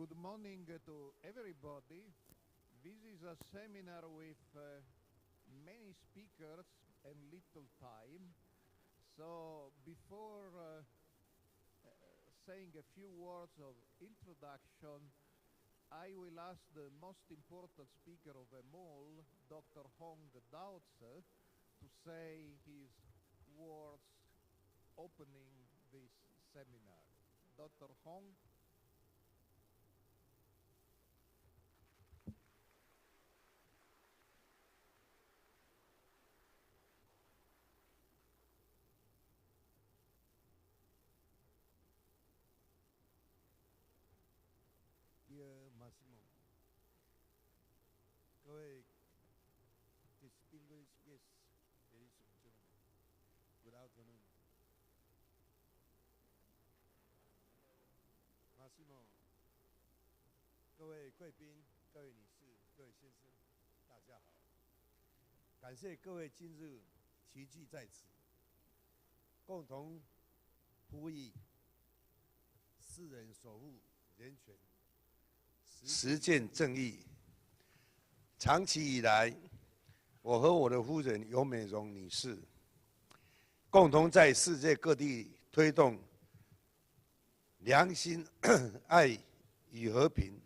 Good morning to everybody. This is a seminar with many speakers and little time. So before saying a few words of introduction, I will ask the most important speaker of them all, Dr. Hong Daotse, to say his words opening this seminar. Dr. Hong. Dear Massimo, 各位 distinguished guests, ladies and gentlemen, good afternoon. Massimo, 各位贵宾、各位女士、各位先生，大家好！感谢各位今日齐聚在此，共同呼吁世人守护人权。实践正义。长期以来，我和我的夫人尤美荣女士，共同在世界各地推动良心、爱与和平，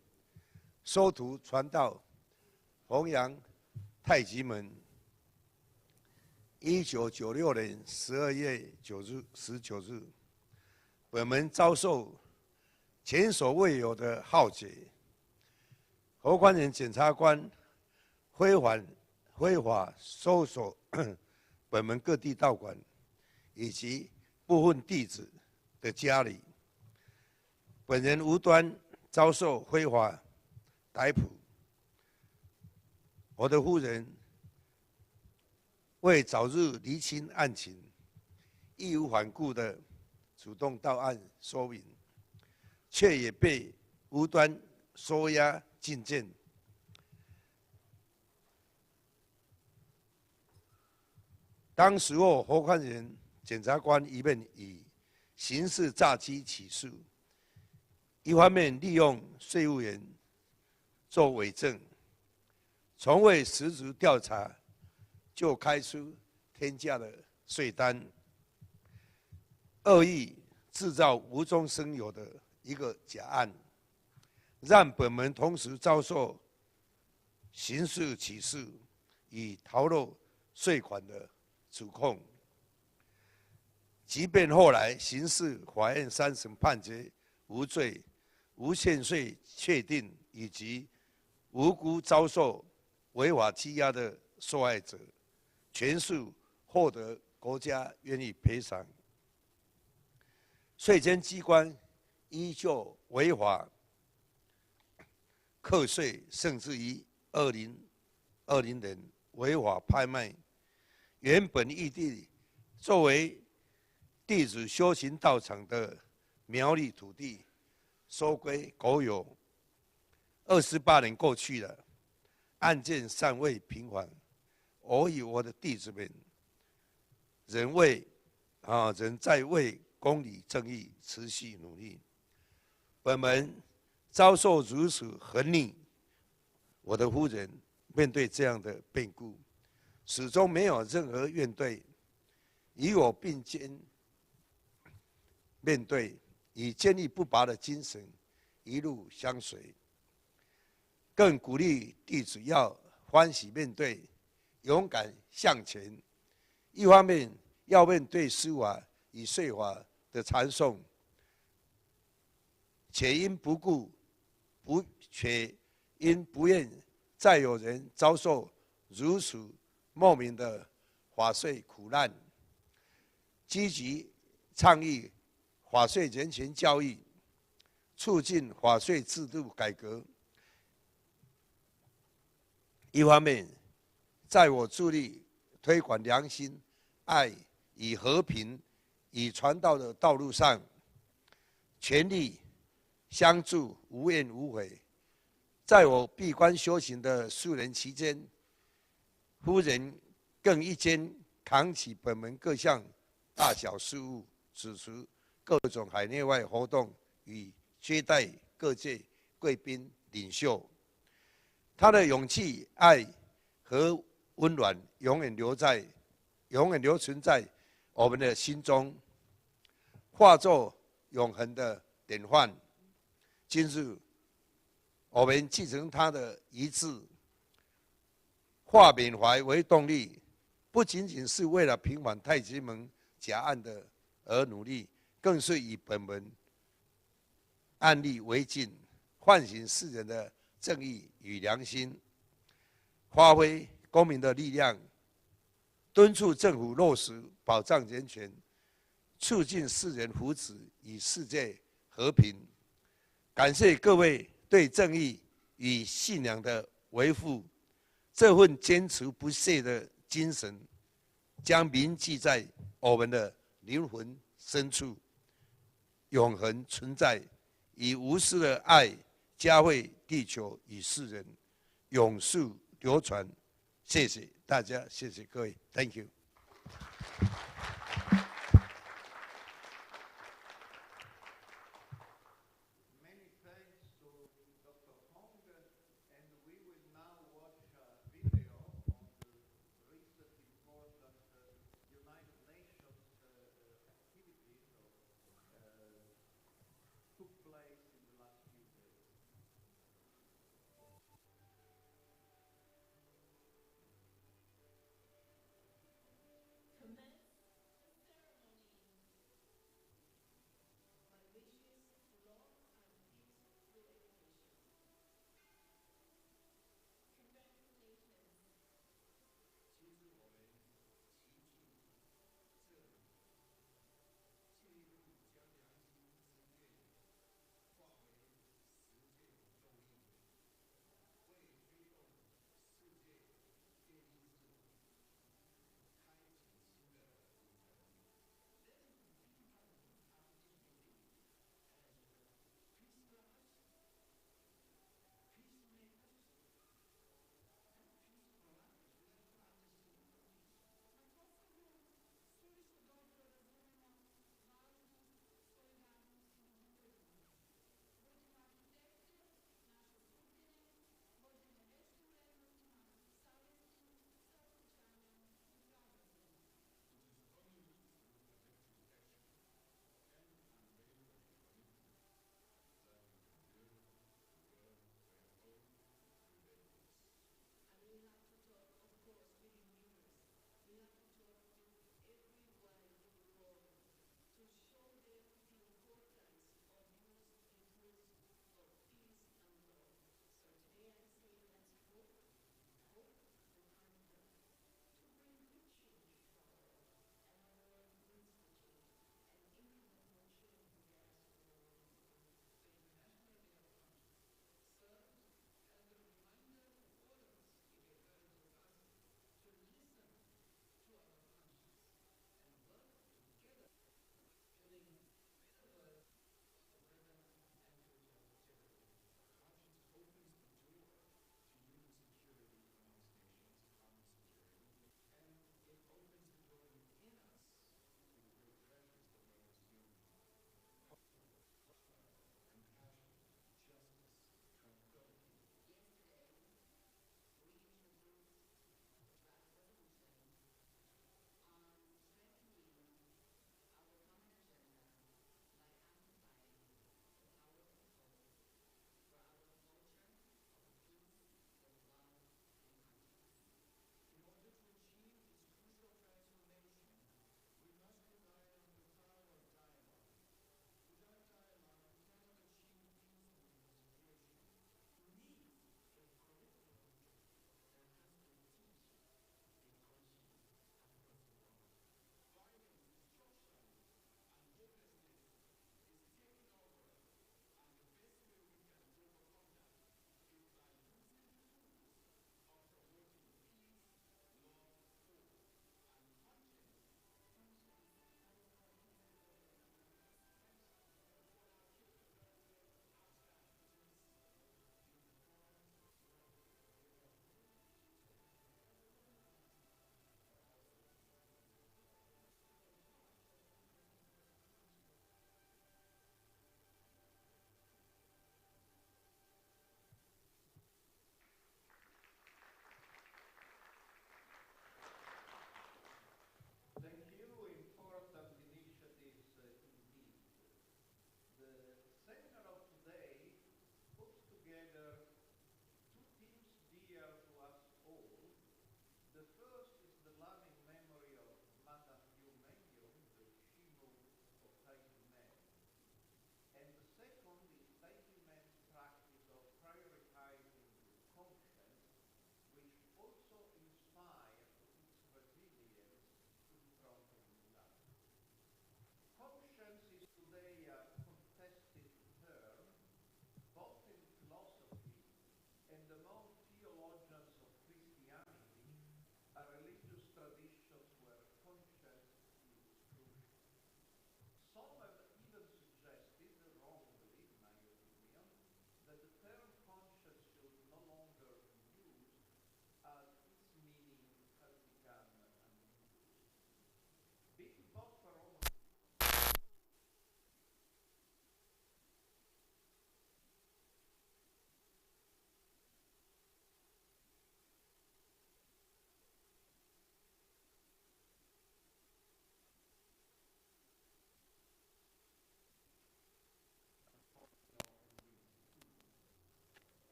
收徒传道，弘扬太极门。1996年12月19日，本门遭受前所未有的浩劫。侯官人检察官非法搜索本门各地道馆以及部分弟子的家里，本人无端遭受非法逮捕。我的夫人为早日厘清案情，义无反顾地主动到案说明，却也被无端收押禁见。当时候，侯官人检察官一面以刑事诈欺起诉，一方面利用税务员做伪证，从未实质调查就开出天价的税单，恶意制造无中生有的一个假案，让本门同时遭受刑事起诉与逃漏税款的指控。即便后来刑事法院3审判决无罪、无限税确定，以及无辜遭受违法羁押的受害者，全数获得国家愿意赔偿。税监机关依旧违法课税，甚至于2020年违法拍卖原本预定作为弟子修行道场的苗栗土地，收归国有。28年过去了，案件尚未平反，我与我的弟子们仍在为公理正义持续努力。本门遭受如此横逆，我的夫人面对这样的变故，始终没有任何怨怼，与我并肩面对，以坚毅不拔的精神一路相随，更鼓励弟子要欢喜面对，勇敢向前。一方面要面对司法与税法的传送，且因不愿再有人遭受如此莫名的法税苦难，积极倡议法税人权教育，促进法税制度改革。一方面，在我助力推广良心、爱与和平与传道的道路上，全力相助，无怨无悔。在我闭关修行的数年期间，夫人更一肩扛起本门各项大小事务，主持各种海内外活动与接待各界贵宾领袖。他的勇气、爱和温暖永远留存在我们的心中，化作永恒的典范。今日，我们继承他的遗志，化缅怀为动力，不仅仅是为了平反太极门假案的而努力，更是以本门案例为镜，唤醒世人的正义与良心，发挥公民的力量，敦促政府落实保障人权，促进世人福祉与世界和平。感谢各位对正义与信仰的维护，这份坚持不懈的精神，将铭记在我们的灵魂深处，永恒存在，以无私的爱嘉惠地球与世人，永续流传。谢谢大家，谢谢各位 ，Thank you。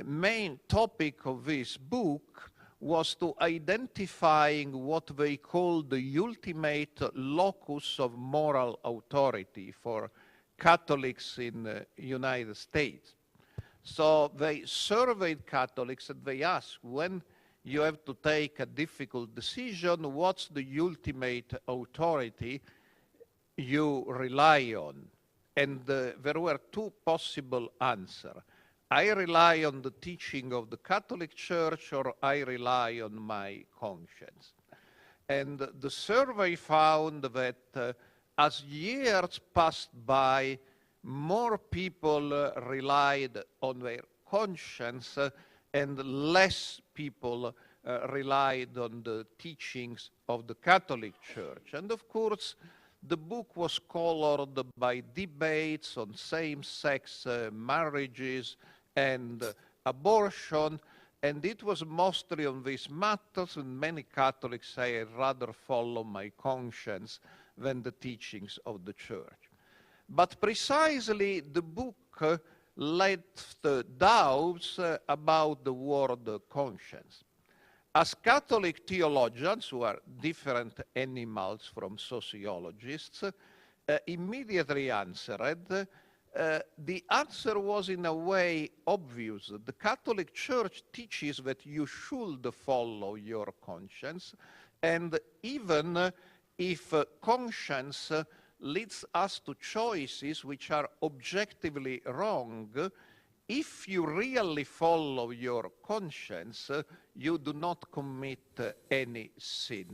main topic of this book was to identifying what they call the ultimate locus of moral authority for Catholics in the United States. So they surveyed Catholics and they asked, when you have to take a difficult decision, what's the ultimate authority you rely on? And there were two possible answers. I rely on the teaching of the Catholic Church, or I rely on my conscience. And the survey found that as years passed by, more people relied on their conscience and less people relied on the teachings of the Catholic Church. And of course, the book was colored by debates on same-sex marriages and abortion, and it was mostly on these matters, and many Catholics say, I'd rather follow my conscience than the teachings of the Church. But precisely the book left doubts about the word conscience. As Catholic theologians, who are different animals from sociologists, immediately answered, the answer was in a way obvious. The Catholic Church teaches that you should follow your conscience, and even if conscience leads us to choices which are objectively wrong, if you really follow your conscience, you do not commit any sin.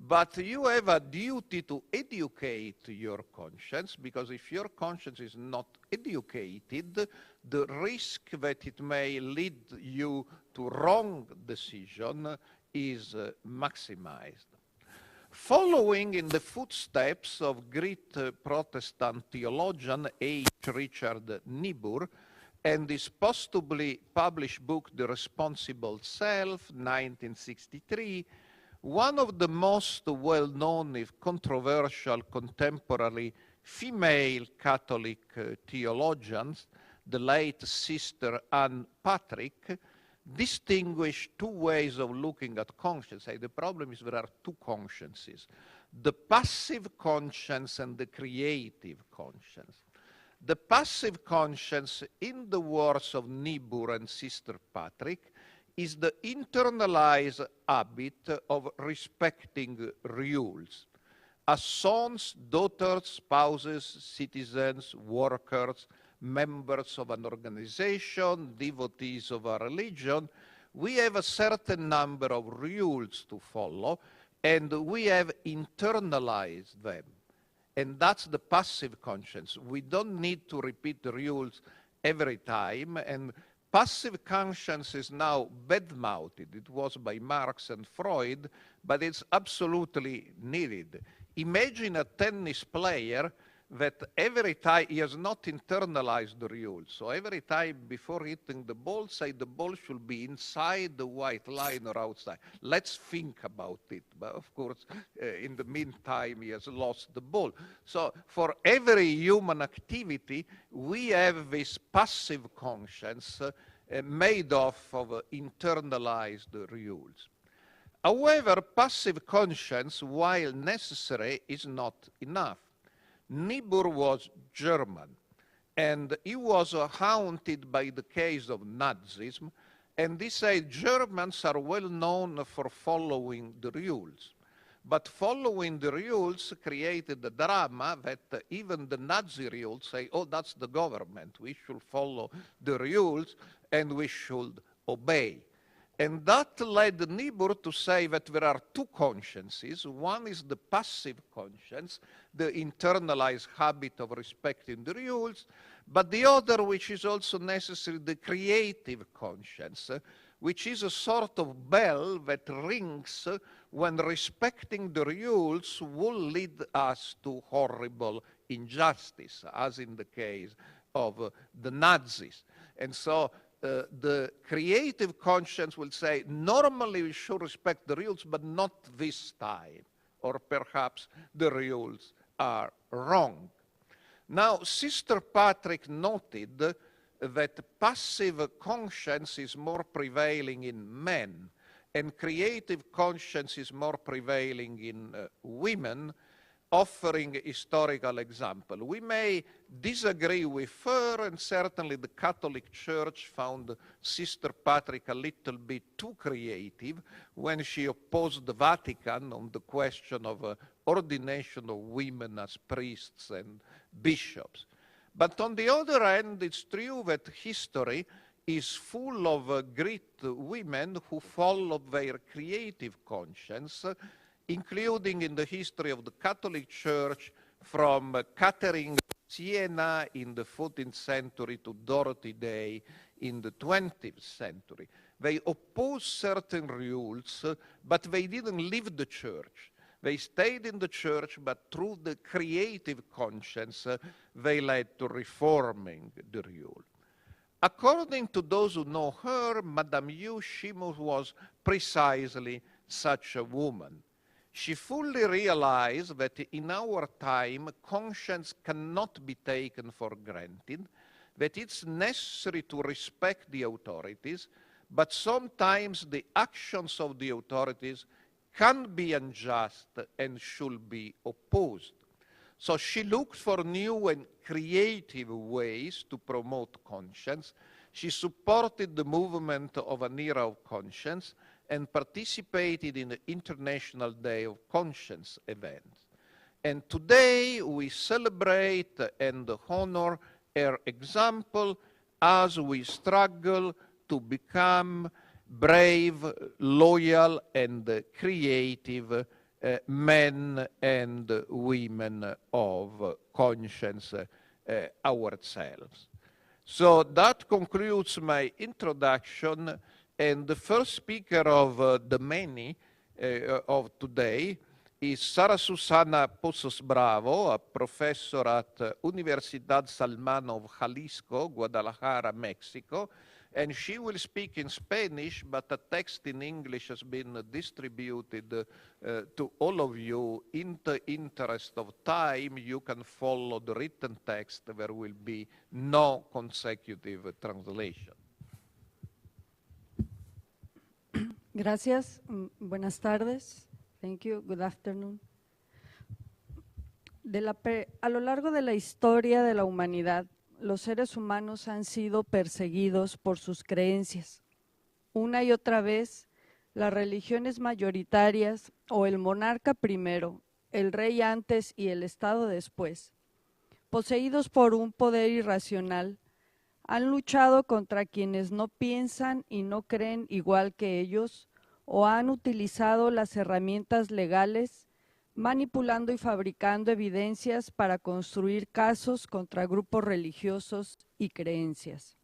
But you have a duty to educate your conscience, because if your conscience is not educated, the risk that it may lead you to wrong decision is maximized. Following in the footsteps of great Protestant theologian H. Richard Niebuhr and his posthumously published book, The Responsible Self, 1963, one of the most well-known, if controversial, contemporary female Catholic theologians, the late Sister Anne Patrick, distinguished two ways of looking at conscience. The problem is there are two consciences, the passive conscience and the creative conscience. The passive conscience, in the words of Niebuhr and Sister Patrick, is the internalized habit of respecting rules. As sons, daughters, spouses, citizens, workers, members of an organization, devotees of a religion, we have a certain number of rules to follow, and we have internalized them. And that's the passive conscience. We don't need to repeat the rules every time, and passive conscience is now bad-mouthed. It was by Marx and Freud, but it's absolutely needed. Imagine a tennis player that every time he has not internalized the rules. So every time before hitting the ball, say the ball should be inside the white line or outside. Let's think about it. But of course, in the meantime, he has lost the ball. So for every human activity, we have this passive conscience made of internalized rules. However, passive conscience, while necessary, is not enough. Niebuhr was German, and he was haunted by the case of Nazism, and he said Germans are well known for following the rules. But following the rules created a drama that even the Nazi rules say, oh, that's the government, we should follow the rules and we should obey. And that led Niebuhr to say that there are two consciences. One is the passive conscience, the internalized habit of respecting the rules, but the other, which is also necessary, the creative conscience, which is a sort of bell that rings when respecting the rules will lead us to horrible injustice, as in the case of the Nazis. And so the creative conscience will say, normally we should respect the rules, but not this time, or perhaps the rules are wrong. Now, Sister Patrick noted that passive conscience is more prevailing in men and creative conscience is more prevailing in women, offering historical example. We may disagree with her, and certainly the Catholic Church found Sister Patrick a little bit too creative when she opposed the Vatican on the question of ordination of women as priests and bishops. But on the other hand, it's true that history is full of great women who follow their creative conscience, including in the history of the Catholic Church from Catherine of Siena in the 14th century to Dorothy Day in the 20th century. They opposed certain rules, but they didn't leave the church. They stayed in the church, but through the creative conscience, they led to reforming the rule. According to those who know her, Madame Yu, Shimu was precisely such a woman. She fully realized that in our time, conscience cannot be taken for granted, that it's necessary to respect the authorities, but sometimes the actions of the authorities can be unjust and should be opposed. So she looked for new and creative ways to promote conscience. She supported the movement of an era of conscience and participated in the International Day of Conscience events. And today we celebrate and honor her example as we struggle to become brave, loyal, and creative men and women of conscience ourselves. So that concludes my introduction, and the first speaker of the many of today is Sara Susana Pozos Bravo, a professor at Universidad Salman of Jalisco, Guadalajara, Mexico, and she will speak in Spanish, but a text in English has been distributed to all of you. In the interest of time, you can follow the written text. There will be no consecutive translation. Gracias. Buenas tardes. Thank you. Good afternoon. A lo largo de la historia de la humanidad, los seres humanos han sido perseguidos por sus creencias. Una y otra vez, las religiones mayoritarias o el monarca primero, el rey antes y el Estado después, poseídos por un poder irracional, han luchado contra quienes no piensan y no creen igual que ellos o han utilizado las herramientas legales manipulando y fabricando evidencias para construir casos contra grupos religiosos y creencias.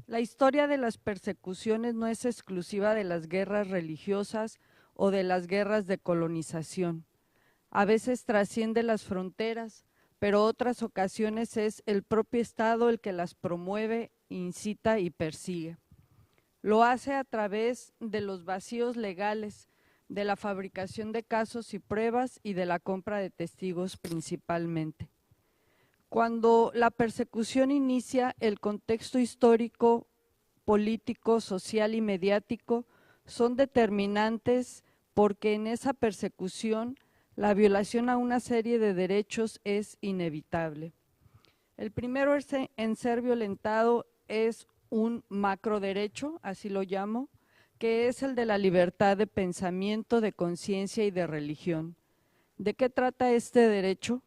La historia de las persecuciones no es exclusiva de las guerras religiosas o de las guerras de colonización. A veces trasciende las fronteras, pero otras ocasiones es el propio Estado el que las promueve, incita y persigue. Lo hace a través de los vacíos legales, de la fabricación de casos y pruebas y de la compra de testigos principalmente. Cuando la persecución inicia, el contexto histórico, político, social y mediático son determinantes porque en esa persecución la violación a una serie de derechos es inevitable. El primero en ser violentado es un macroderecho, así lo llamo, que es el de la libertad de pensamiento, de conciencia y de religión. ¿De qué trata este derecho?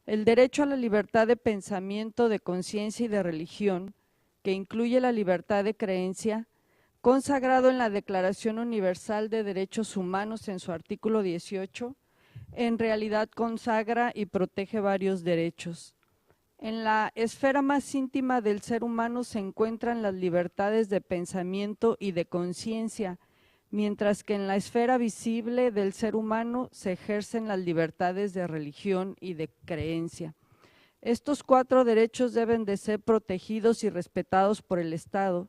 El derecho a la libertad de pensamiento, de conciencia y de religión, que incluye la libertad de creencia, consagrado en la Declaración Universal de Derechos Humanos en su artículo 18, en realidad consagra y protege varios derechos. En la esfera más íntima del ser humano se encuentran las libertades de pensamiento y de conciencia, mientras que en la esfera visible del ser humano se ejercen las libertades de religión y de creencia. Estos 4 derechos deben de ser protegidos y respetados por el Estado,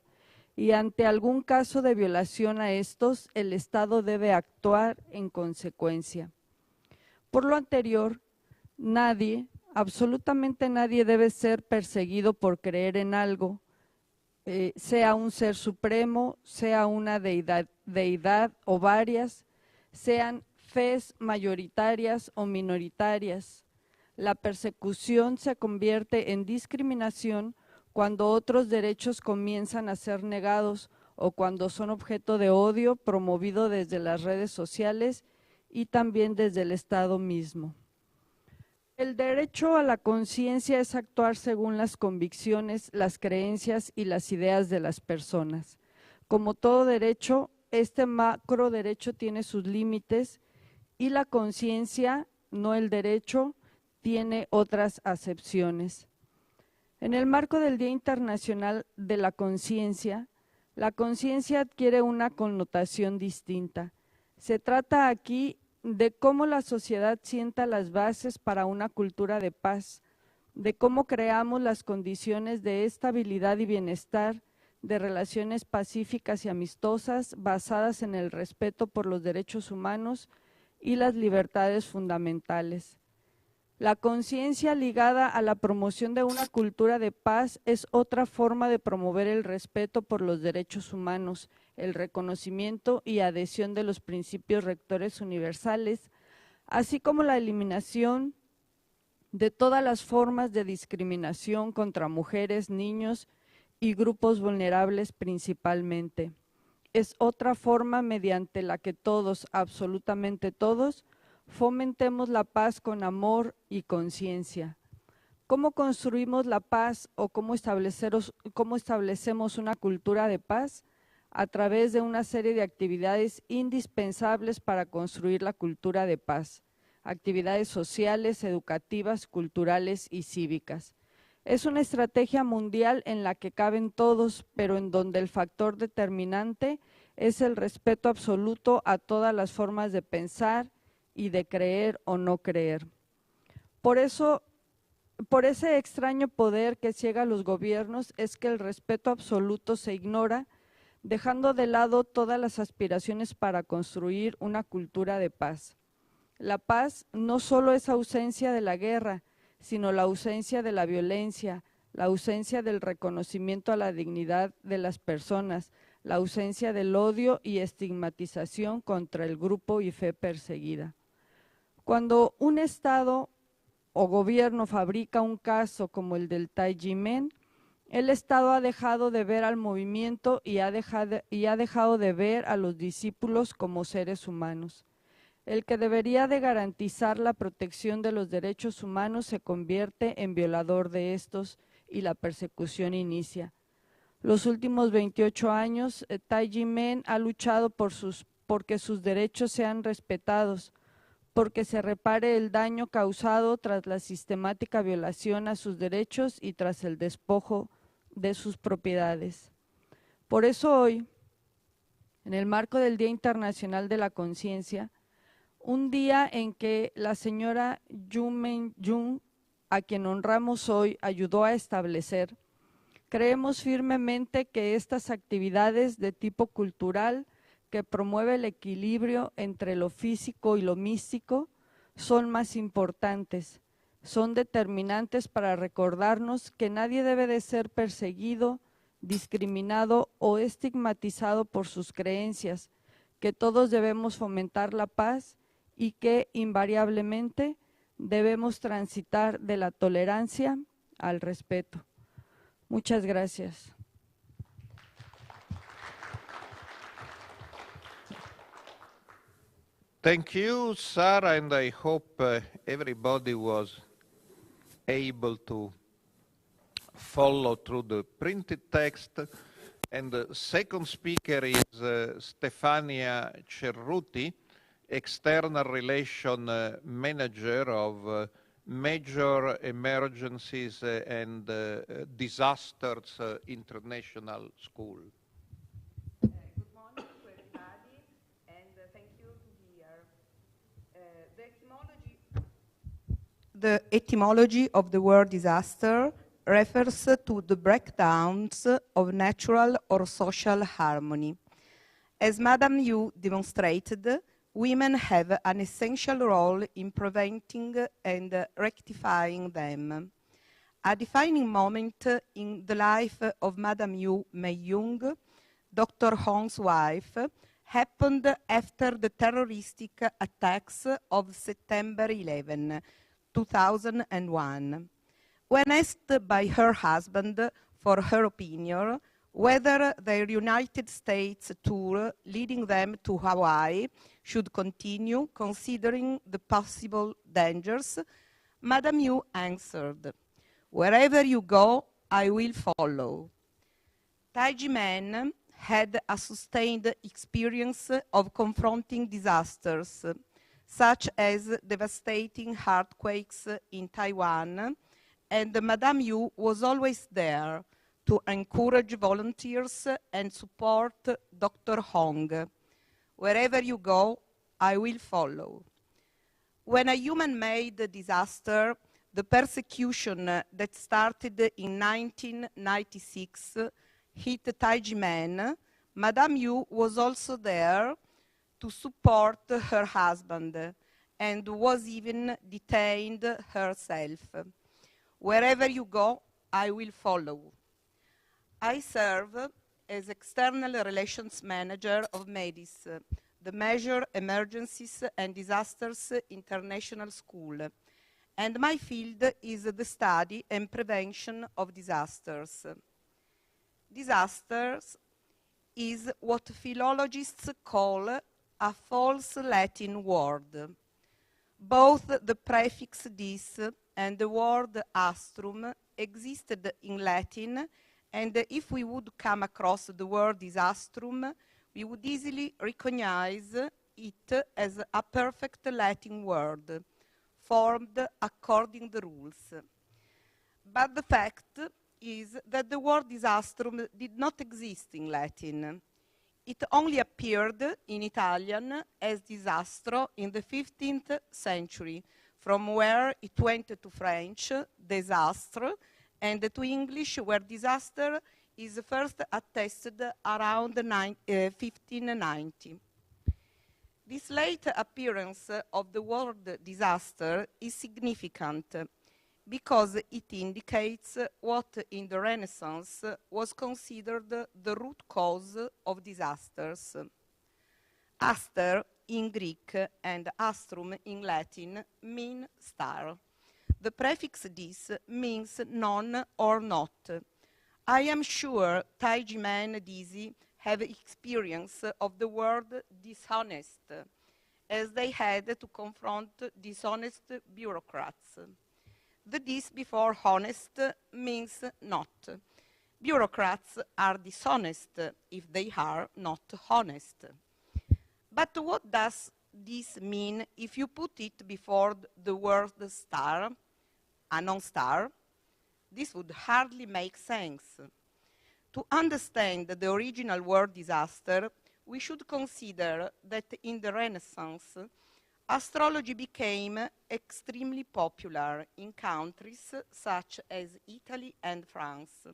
y ante algún caso de violación a estos, el Estado debe actuar en consecuencia. Por lo anterior, nadie, Absolutamente nadie debe ser perseguido por creer en algo, sea un ser supremo, sea una deidad o varias, sean fes mayoritarias o minoritarias. La persecución se convierte en discriminación cuando otros derechos comienzan a ser negados o cuando son objeto de odio promovido desde las redes sociales y también desde el Estado mismo. El derecho a la conciencia es actuar según las convicciones, las creencias y las ideas de las personas. Como todo derecho, este macro derecho tiene sus límites y la conciencia, no el derecho, tiene otras acepciones. En el marco del Día Internacional de la Conciencia adquiere una connotación distinta. Se trata aquí de cómo la sociedad sienta las bases para una cultura de paz, de cómo creamos las condiciones de estabilidad y bienestar, de relaciones pacíficas y amistosas basadas en el respeto por los derechos humanos y las libertades fundamentales. La conciencia ligada a la promoción de una cultura de paz es otra forma de promover el respeto por los derechos humanos, el reconocimiento y adhesión de los principios rectores universales, así como la eliminación de todas las formas de discriminación contra mujeres, niños y grupos vulnerables principalmente. Es otra forma mediante la que todos, absolutamente todos, fomentemos la paz con amor y conciencia. ¿Cómo construimos la paz o cómo establecemos una cultura de paz? A través de una serie de actividades indispensables para construir la cultura de paz, actividades sociales, educativas, culturales y cívicas. Es una estrategia mundial en la que caben todos, pero en donde el factor determinante es el respeto absoluto a todas las formas de pensar y de creer o no creer. Por ese extraño poder que ciega a los gobiernos es que el respeto absoluto se ignora, dejando de lado todas las aspiraciones para construir una cultura de paz. La paz no solo es ausencia de la guerra, sino la ausencia de la violencia, la ausencia del reconocimiento a la dignidad de las personas, la ausencia del odio y estigmatización contra el grupo y fe perseguida. Cuando un Estado o gobierno fabrica un caso como el del Tai Ji Men, el Estado ha dejado de ver al movimiento y ha dejado de ver a los discípulos como seres humanos. El que debería de garantizar la protección de los derechos humanos se convierte en violador de estos y la persecución inicia. Los últimos 28 años, Tai Ji Men ha luchado porque sus derechos sean respetados, porque se repare el daño causado tras la sistemática violación a sus derechos y tras el despojo de sus propiedades. Por eso hoy, en el marco del Día Internacional de la Conciencia, un día en que la señora Shimu, a quien honramos hoy, ayudó a establecer, creemos firmemente que estas actividades de tipo cultural que promueve el equilibrio entre lo físico y lo místico son más importantes, son determinantes para recordarnos que nadie debe de ser perseguido, discriminado o estigmatizado por sus creencias, que todos debemos fomentar la paz y que invariablemente debemos transitar de la tolerancia al respeto. Muchas gracias. Thank you, Sarah, and I hope everybody was able to follow through the printed text. And the second speaker is Stefania Cerruti, External Relation Manager of Major Emergencies and Disasters International School. The etymology of the word disaster refers to the breakdowns of natural or social harmony. As Madame Yu demonstrated, women have an essential role in preventing and rectifying them. A defining moment in the life of Madame Yu Mei-young, Dr. Hong's wife, happened after the terroristic attacks of September 11, 2001. When asked by her husband for her opinion whether their United States tour leading them to Hawaii should continue, considering the possible dangers, Madame Yu answered, "Wherever you go, I will follow." Tai Ji Men had a sustained experience of confronting disasters, such as devastating earthquakes in Taiwan, and Madame Yu was always there to encourage volunteers and support Dr. Hong. "Wherever you go, I will follow." When a human-made disaster, the persecution that started in 1996 hit Tai Ji Men, Madame Yu was also there to support her husband and was even detained herself. "Wherever you go, I will follow." I serve as External Relations Manager of MEDIS, the Major Emergencies and Disasters International School, and my field is the study and prevention of disasters. Disasters is what philologists call a false Latin word. Both the prefix dis and the word astrum existed in Latin, and if we would come across the word disastrum, we would easily recognize it as a perfect Latin word, formed according to the rules. But the fact is that the word disastrum did not exist in Latin. It only appeared in Italian as disastro in the 15th century, from where it went to French, désastre, and to English, where disaster is first attested around 1590. This late appearance of the word disaster is significant because it indicates what in the Renaissance was considered the root cause of disasters. Aster in Greek and astrum in Latin mean star. The prefix dis means non or not. I am sure Tai Ji Men dizi have experience of the word dishonest, as they had to confront dishonest bureaucrats. The dis before honest means not. Bureaucrats are dishonest if they are not honest. But what does this mean if you put it before the word star, a non-star? This would hardly make sense. To understand the original word disaster, we should consider that in the Renaissance, astrology became extremely popular in countries such as Italy and France.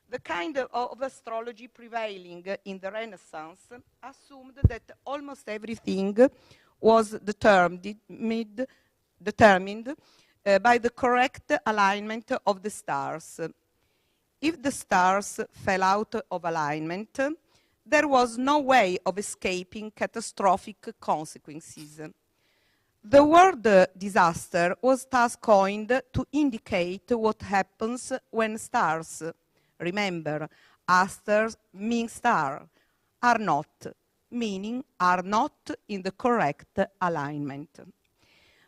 The kind of astrology prevailing in the Renaissance assumed that almost everything was determined by the correct alignment of the stars. If the stars fell out of alignment, there was no way of escaping catastrophic consequences. The word disaster was thus coined to indicate what happens when stars, remember, asters mean star, are not, meaning are not in the correct alignment.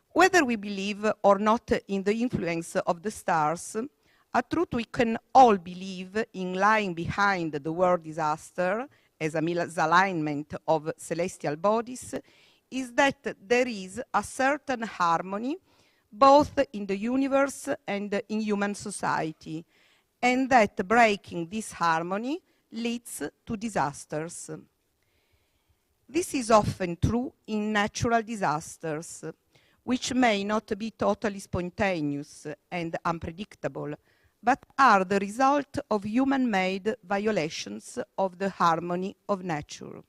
Whether we believe or not in the influence of the stars, a truth we can all believe in lying behind the word disaster as a misalignment of celestial bodies is that there is a certain harmony both in the universe and in human society, and that breaking this harmony leads to disasters. This is often true in natural disasters, which may not be totally spontaneous and unpredictable, but are the result of human-made violations of the harmony of nature.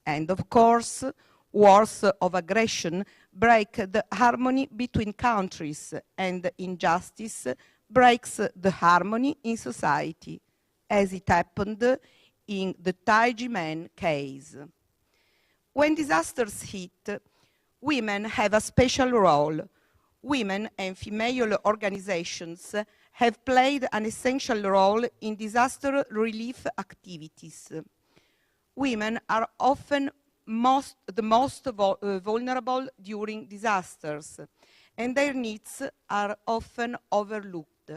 And of course, wars of aggression break the harmony between countries, and injustice breaks the harmony in society, as it happened in the Tai Ji Men case. When disasters hit, women have a special role. Women and female organizations have played an essential role in disaster relief activities. Women are often the most vulnerable during disasters, and their needs are often overlooked.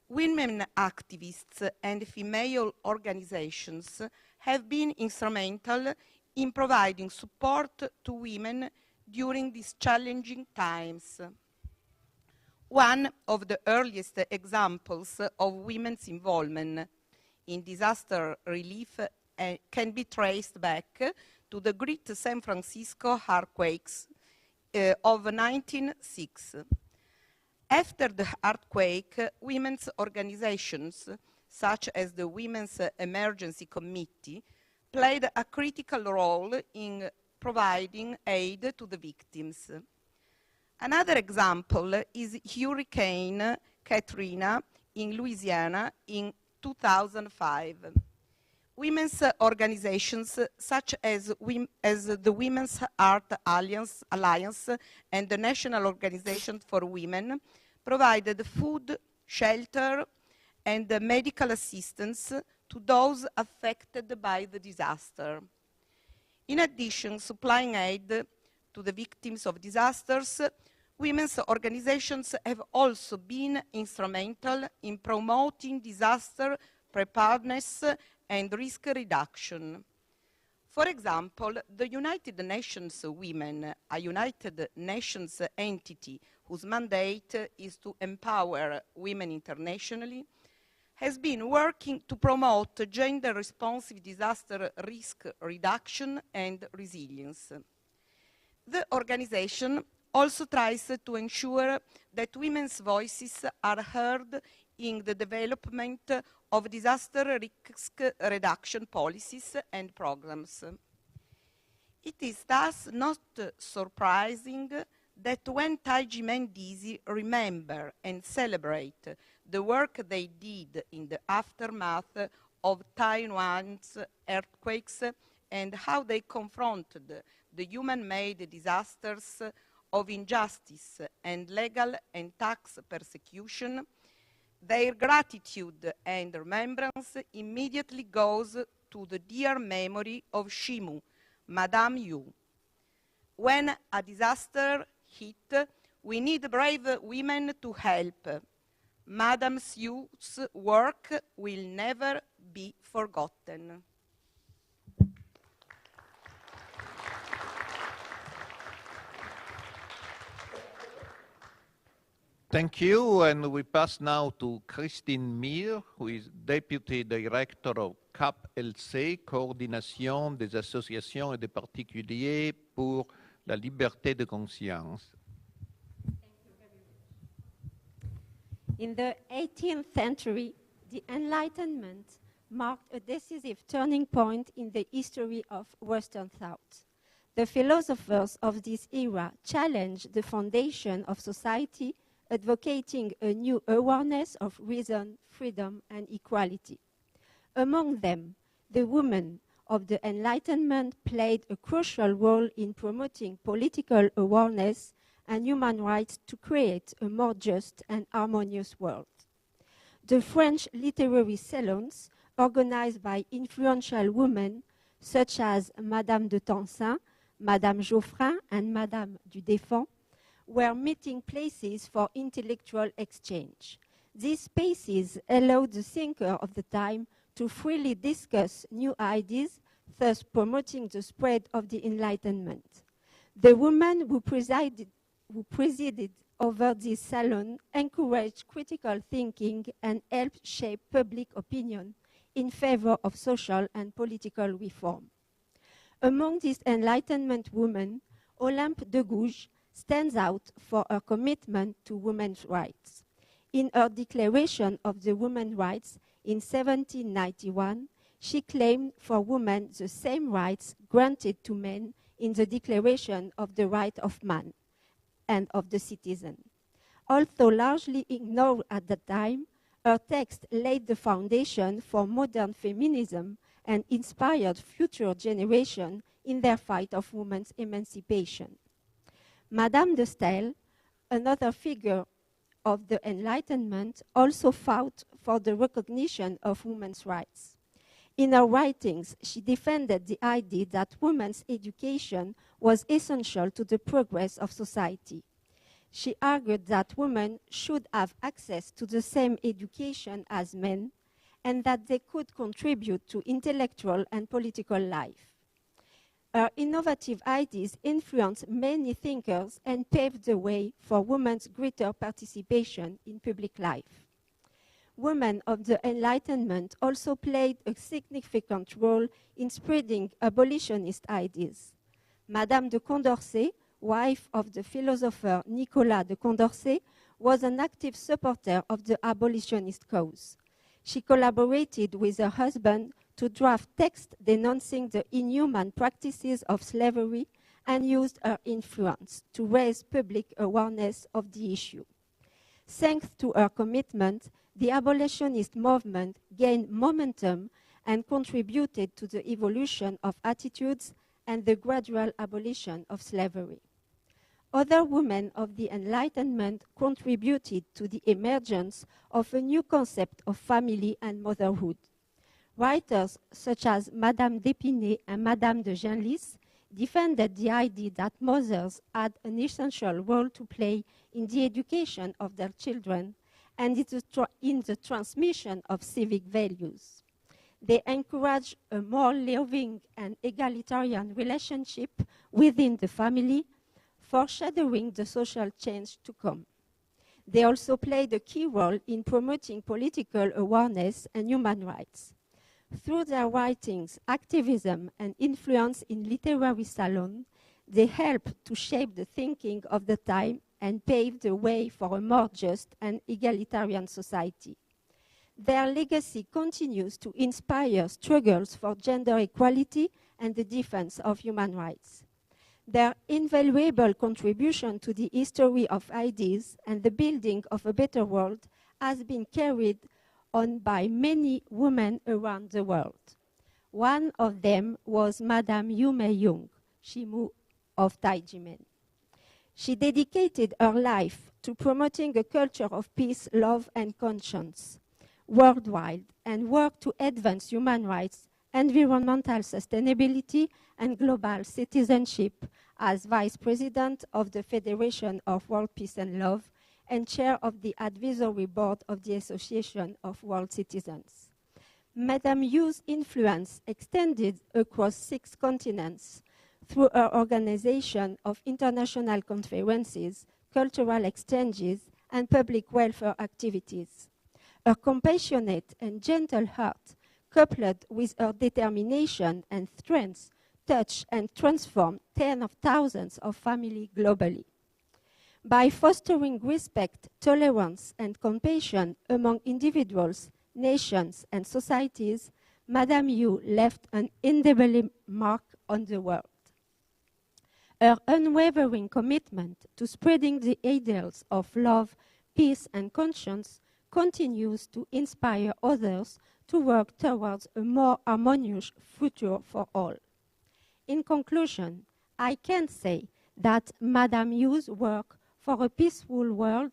Women activists and female organizations have been instrumental in providing support to women during these challenging times. One of the earliest examples of women's involvement in disaster relief can be traced back to the great San Francisco earthquakes of 1906. After the earthquake, women's organizations, such as the Women's Emergency Committee, played a critical role in providing aid to the victims. Another example is Hurricane Katrina in Louisiana in 2005. Women's organizations such as the Women's Art Alliance and the National Organization for Women provided food, shelter, and medical assistance to those affected by the disaster. In addition, supplying aid to the victims of disasters, women's organizations have also been instrumental in promoting disaster preparedness and risk reduction. For example, the United Nations Women, a United Nations entity whose mandate is to empower women internationally, has been working to promote gender-responsive disaster risk reduction and resilience. The organization also tries to ensure that women's voices are heard in the development of disaster risk reduction policies and programs. It is thus not surprising that when Tai Ji Men Dizi remember and celebrate the work they did in the aftermath of Taiwan's earthquakes and how they confronted the human-made disasters of injustice and legal and tax persecution, their gratitude and remembrance immediately goes to the dear memory of Shimu, Madame Yu. When a disaster hit, we need brave women to help. Madame Yu's work will never be forgotten. Thank you, and we pass now to Christine Mir, who is Deputy Director of CAP-LC, Coordination des associations et des particuliers pour la liberté de conscience. In the 18th century, the Enlightenment marked a decisive turning point in the history of Western thought. The philosophers of this era challenged the foundation of society, advocating a new awareness of reason, freedom, and equality. Among them, the women of the Enlightenment played a crucial role in promoting political awareness and human rights to create a more just and harmonious world. The French literary salons, organized by influential women such as Madame de Tencin, Madame Geoffrin, and Madame du Deffand, were meeting places for intellectual exchange. These spaces allowed the thinker of the time to freely discuss new ideas, thus promoting the spread of the Enlightenment. The women who presided over this salon encouraged critical thinking and helped shape public opinion in favor of social and political reform. Among these Enlightenment women, Olympe de Gouges stands out for her commitment to women's rights. In her Declaration of the Women's Rights in 1791, she claimed for women the same rights granted to men in the Declaration of the Right of Man and of the Citizen. Although largely ignored at the time, her text laid the foundation for modern feminism and inspired future generations in their fight of women's emancipation. Madame de Staël, another figure of the Enlightenment, also fought for the recognition of women's rights. In her writings, she defended the idea that women's education was essential to the progress of society. She argued that women should have access to the same education as men and that they could contribute to intellectual and political life. Her innovative ideas influenced many thinkers and paved the way for women's greater participation in public life. Women of the Enlightenment also played a significant role in spreading abolitionist ideas. Madame de Condorcet, wife of the philosopher Nicolas de Condorcet, was an active supporter of the abolitionist cause. She collaborated with her husband to draft texts denouncing the inhuman practices of slavery and used her influence to raise public awareness of the issue. Thanks to her commitment, the abolitionist movement gained momentum and contributed to the evolution of attitudes and the gradual abolition of slavery. Other women of the Enlightenment contributed to the emergence of a new concept of family and motherhood. Writers such as Madame d'Épinay and Madame de Genlis defended the idea that mothers had an essential role to play in the education of their children and in the transmission of civic values. They encouraged a more loving and egalitarian relationship within the family, foreshadowing the social change to come. They also played a key role in promoting political awareness and human rights. Through their writings, activism, and influence in literary salons, they helped to shape the thinking of the time and pave the way for a more just and egalitarian society. Their legacy continues to inspire struggles for gender equality and the defense of human rights. Their invaluable contribution to the history of ideas and the building of a better world has been carried on by many women around the world. One of them was Madame Yu Mei-young, Shimu of Tai Ji Men. She dedicated her life to promoting a culture of peace, love, and conscience worldwide and worked to advance human rights, environmental sustainability, and global citizenship as Vice President of the Federation of World Peace and Love and Chair of the Advisory Board of the Association of World Citizens. Madame Yu's influence extended across 6 continents through her organization of international conferences, cultural exchanges, and public welfare activities. Her compassionate and gentle heart, coupled with her determination and strength, touched and transformed tens of thousands of families globally. By fostering respect, tolerance, and compassion among individuals, nations, and societies, Madame Yu left an indelible mark on the world. Her unwavering commitment to spreading the ideals of love, peace, and conscience continues to inspire others to work towards a more harmonious future for all. In conclusion, I can say that Madame Yu's work for a peaceful world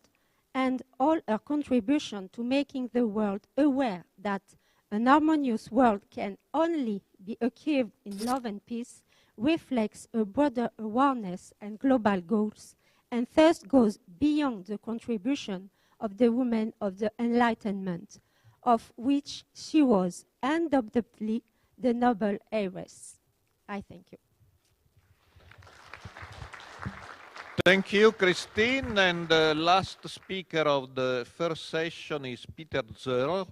and all her contribution to making the world aware that an harmonious world can only be achieved in love and peace reflects a broader awareness and global goals, and thus goes beyond the contribution of the women of the Enlightenment, of which she was undoubtedly the noble heiress. I thank you. Thank you, Christine. And the last speaker of the first session is Peter Zerl,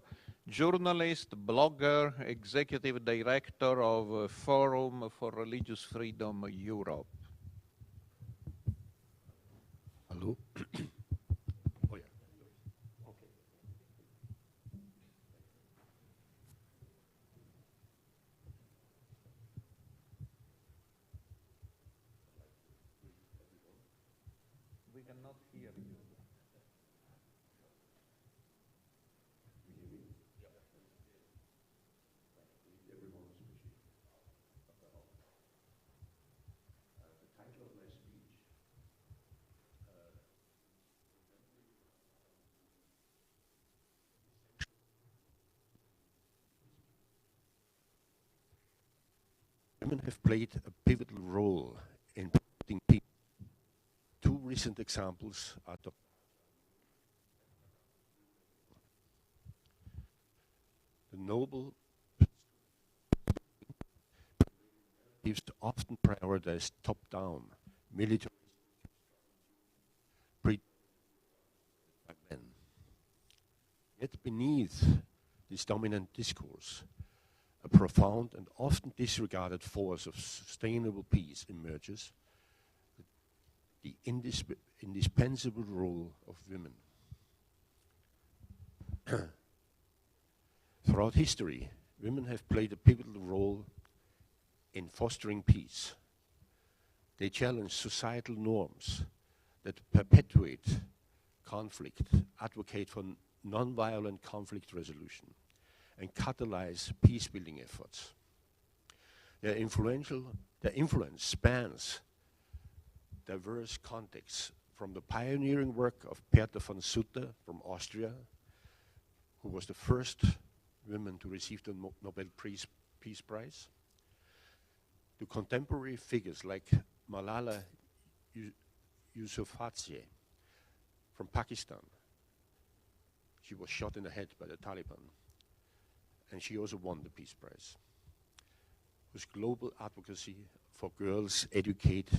journalist, blogger, executive director of Forum for Religious Freedom Europe. Hello. cannot hear you. Women have played a pivotal role in protecting peace. Two recent examples are the noble gives often prioritize top-down military by men. Yet beneath this dominant discourse, a profound and often disregarded force of sustainable peace emerges, the indispensable role of women. Throughout history, women have played a pivotal role in fostering peace. They challenge societal norms that perpetuate conflict, advocate for non-violent conflict resolution, and catalyze peace-building efforts. Their influence spans diverse contexts, from the pioneering work of Bertha von Sutter from Austria, who was the first woman to receive the Nobel Peace Prize, to contemporary figures like Malala Yousafzai from Pakistan. She was shot in the head by the Taliban, and she also won the Peace Prize, whose global advocacy for girls educate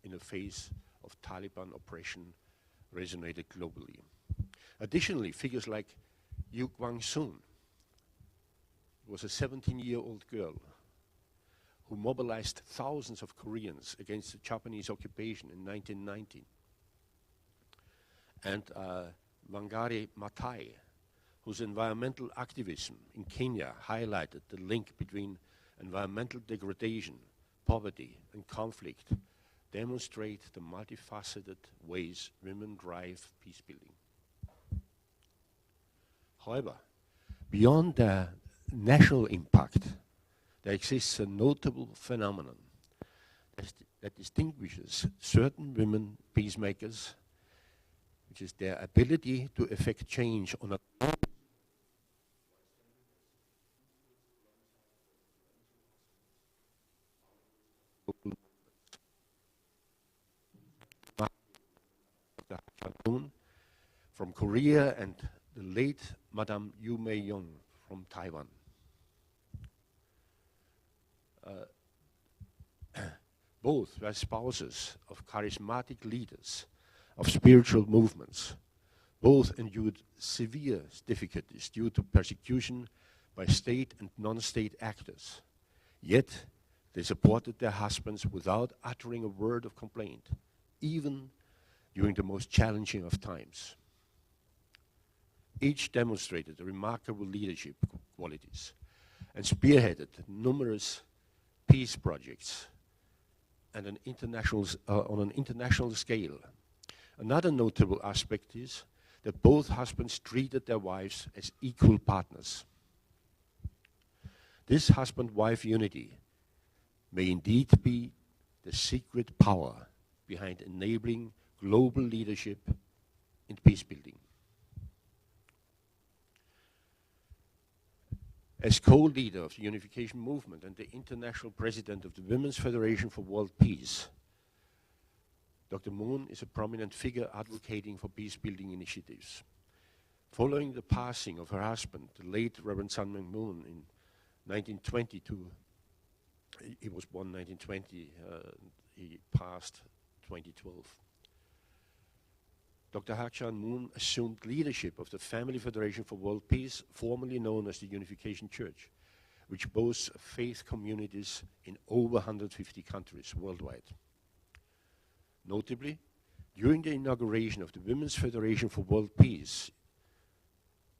in the face of Taliban oppression resonated globally. Additionally, figures like Yu Guangsun was a 17-year-old girl who mobilized thousands of Koreans against the Japanese occupation in 1919. And Wangari Maathai, whose environmental activism in Kenya highlighted the link between environmental degradation, poverty, and conflict, demonstrate the multifaceted ways women drive peace building. However, beyond their national impact, there exists a notable phenomenon that distinguishes certain women peacemakers, which is their ability to effect change on a from Korea and the late Madame Yu Mei-yong from Taiwan. Both were spouses of charismatic leaders of spiritual movements. Both endured severe difficulties due to persecution by state and non-state actors. Yet, they supported their husbands without uttering a word of complaint, even during the most challenging of times. Each demonstrated remarkable leadership qualities and spearheaded numerous peace projects and on an international scale. Another notable aspect is that both husbands treated their wives as equal partners. This husband-wife unity may indeed be the secret power behind enabling global leadership in peace building. As co-leader of the unification movement and the international president of the Women's Federation for World Peace, Dr. Moon is a prominent figure advocating for peace-building initiatives. Following the passing of her husband, the late Reverend Sun Myung Moon, in 1922, he was born 1920, he passed 2012. Dr. Hak Chan Moon assumed leadership of the Family Federation for World Peace, formerly known as the Unification Church, which boasts faith communities in over 150 countries worldwide. Notably, during the inauguration of the Women's Federation for World Peace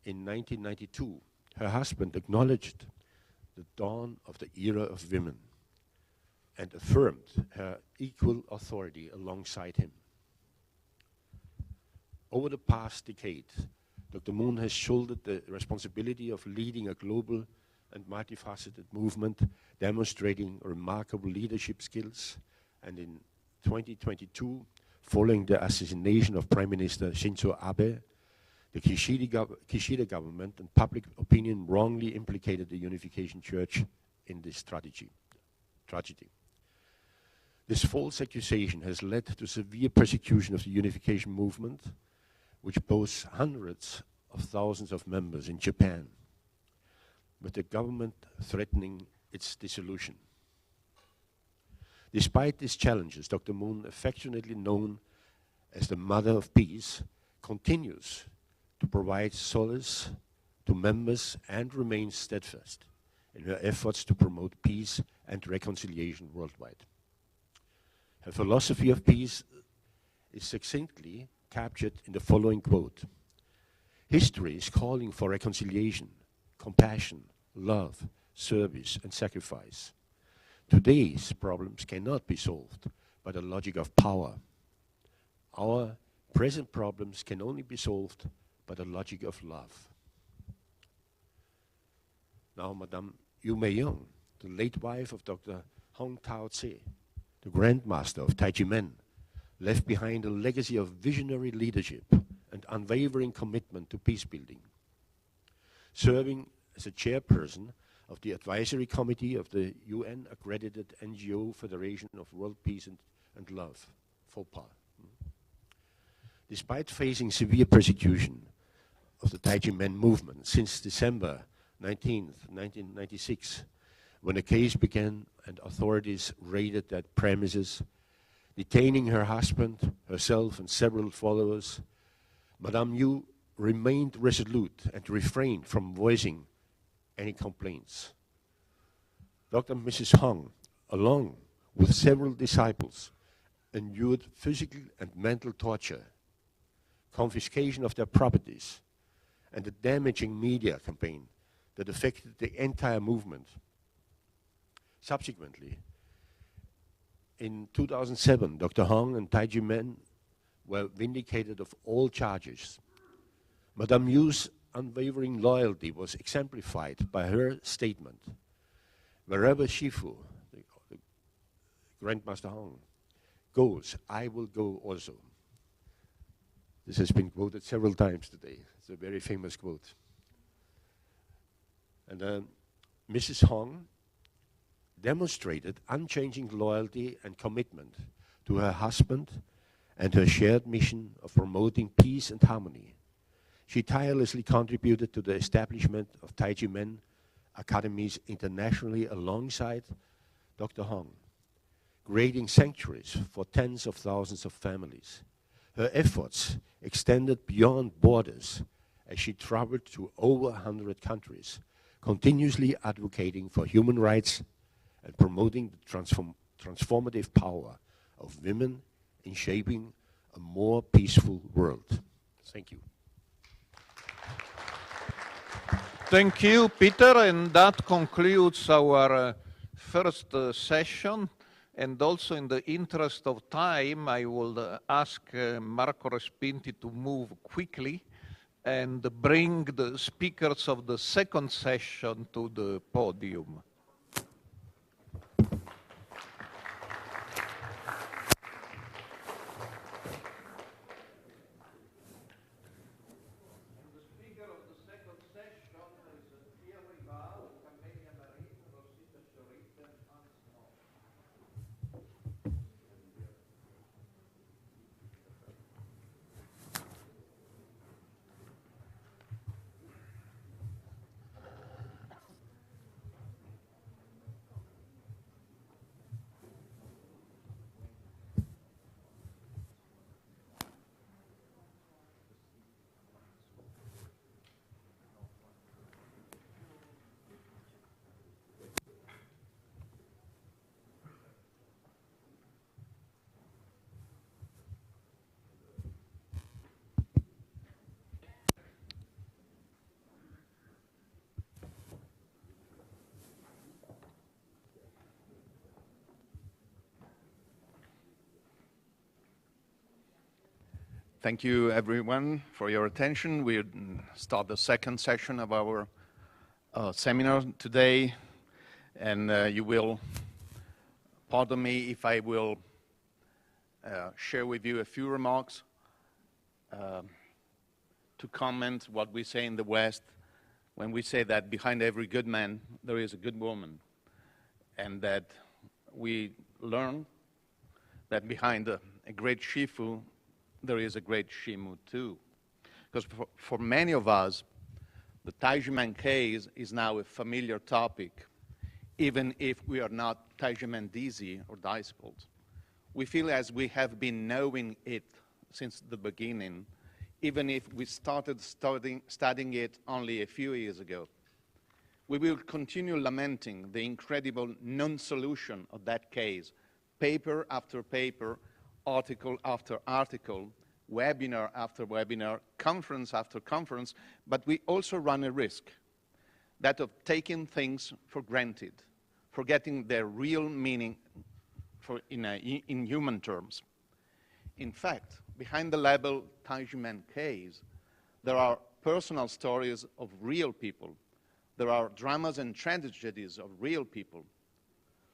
in 1992, her husband acknowledged the dawn of the era of women and affirmed her equal authority alongside him. Over the past decade, Dr. Moon has shouldered the responsibility of leading a global and multifaceted movement, demonstrating remarkable leadership skills. And in 2022, following the assassination of Prime Minister Shinzo Abe, the Kishida government and public opinion wrongly implicated the Unification Church in this tragedy. This false accusation has led to severe persecution of the unification movement, which boasts hundreds of thousands of members in Japan, with the government threatening its dissolution. Despite these challenges, Dr. Moon, affectionately known as the Mother of Peace, continues to provide solace to members and remains steadfast in her efforts to promote peace and reconciliation worldwide. Her philosophy of peace is succinctly captured in the following quote: "History is calling for reconciliation, compassion, love, service, and sacrifice. Today's problems cannot be solved by the logic of power. Our present problems can only be solved by the logic of love." Now, Madame Yu Mei-young, the late wife of Dr. Hong Tao-tse, the Grandmaster of Tai Ji Men, left behind a legacy of visionary leadership and unwavering commitment to peace building. Serving as a chairperson of the advisory committee of the UN-accredited NGO Federation of World Peace and Love, FOPA. Despite facing severe persecution of the Tai Ji Men movement since December 19th, 1996, when the case began and authorities raided that premises, detaining her husband, herself, and several followers, Madame Yu remained resolute and refrained from voicing any complaints. Dr. and Mrs. Hong, along with several disciples, endured physical and mental torture, confiscation of their properties, and a damaging media campaign that affected the entire movement. Subsequently, in 2007, Dr. Hong and Tai Ji Men were vindicated of all charges. Madame Yu's unwavering loyalty was exemplified by her statement: "Wherever Shifu, the Grandmaster Hong, goes, I will go also." This has been quoted several times today. It's a very famous quote. And Mrs. Hong demonstrated unchanging loyalty and commitment to her husband and her shared mission of promoting peace and harmony. She tirelessly contributed to the establishment of Tai Ji Men academies internationally alongside Dr. Hong, creating sanctuaries for tens of thousands of families. Her efforts extended beyond borders as she traveled to over 100 countries, continuously advocating for human rights and promoting the transformative power of women in shaping a more peaceful world. Thank you. Thank you, Peter, and that concludes our first session. And also, in the interest of time, I will ask Marco Respinti to move quickly and bring the speakers of the second session to the podium. Thank you, everyone, for your attention. We'll start the second session of our seminar today, and you will pardon me if I will share with you a few remarks to comment what we say in the West when we say that behind every good man there is a good woman, and that we learn that behind a great shifu there is a great Shimu too. Because for many of us, the Tai Ji Men case is now a familiar topic, even if we are not Tai Ji Men dizi or disciples. We feel as we have been knowing it since the beginning, even if we started studying it only a few years ago. We will continue lamenting the incredible non-solution of that case, paper after paper, article after article, webinar after webinar, conference after conference, but we also run a risk, that of taking things for granted, forgetting their real meaning in human terms. In fact, behind the label Tai Ji Men case, there are personal stories of real people. There are dramas and tragedies of real people.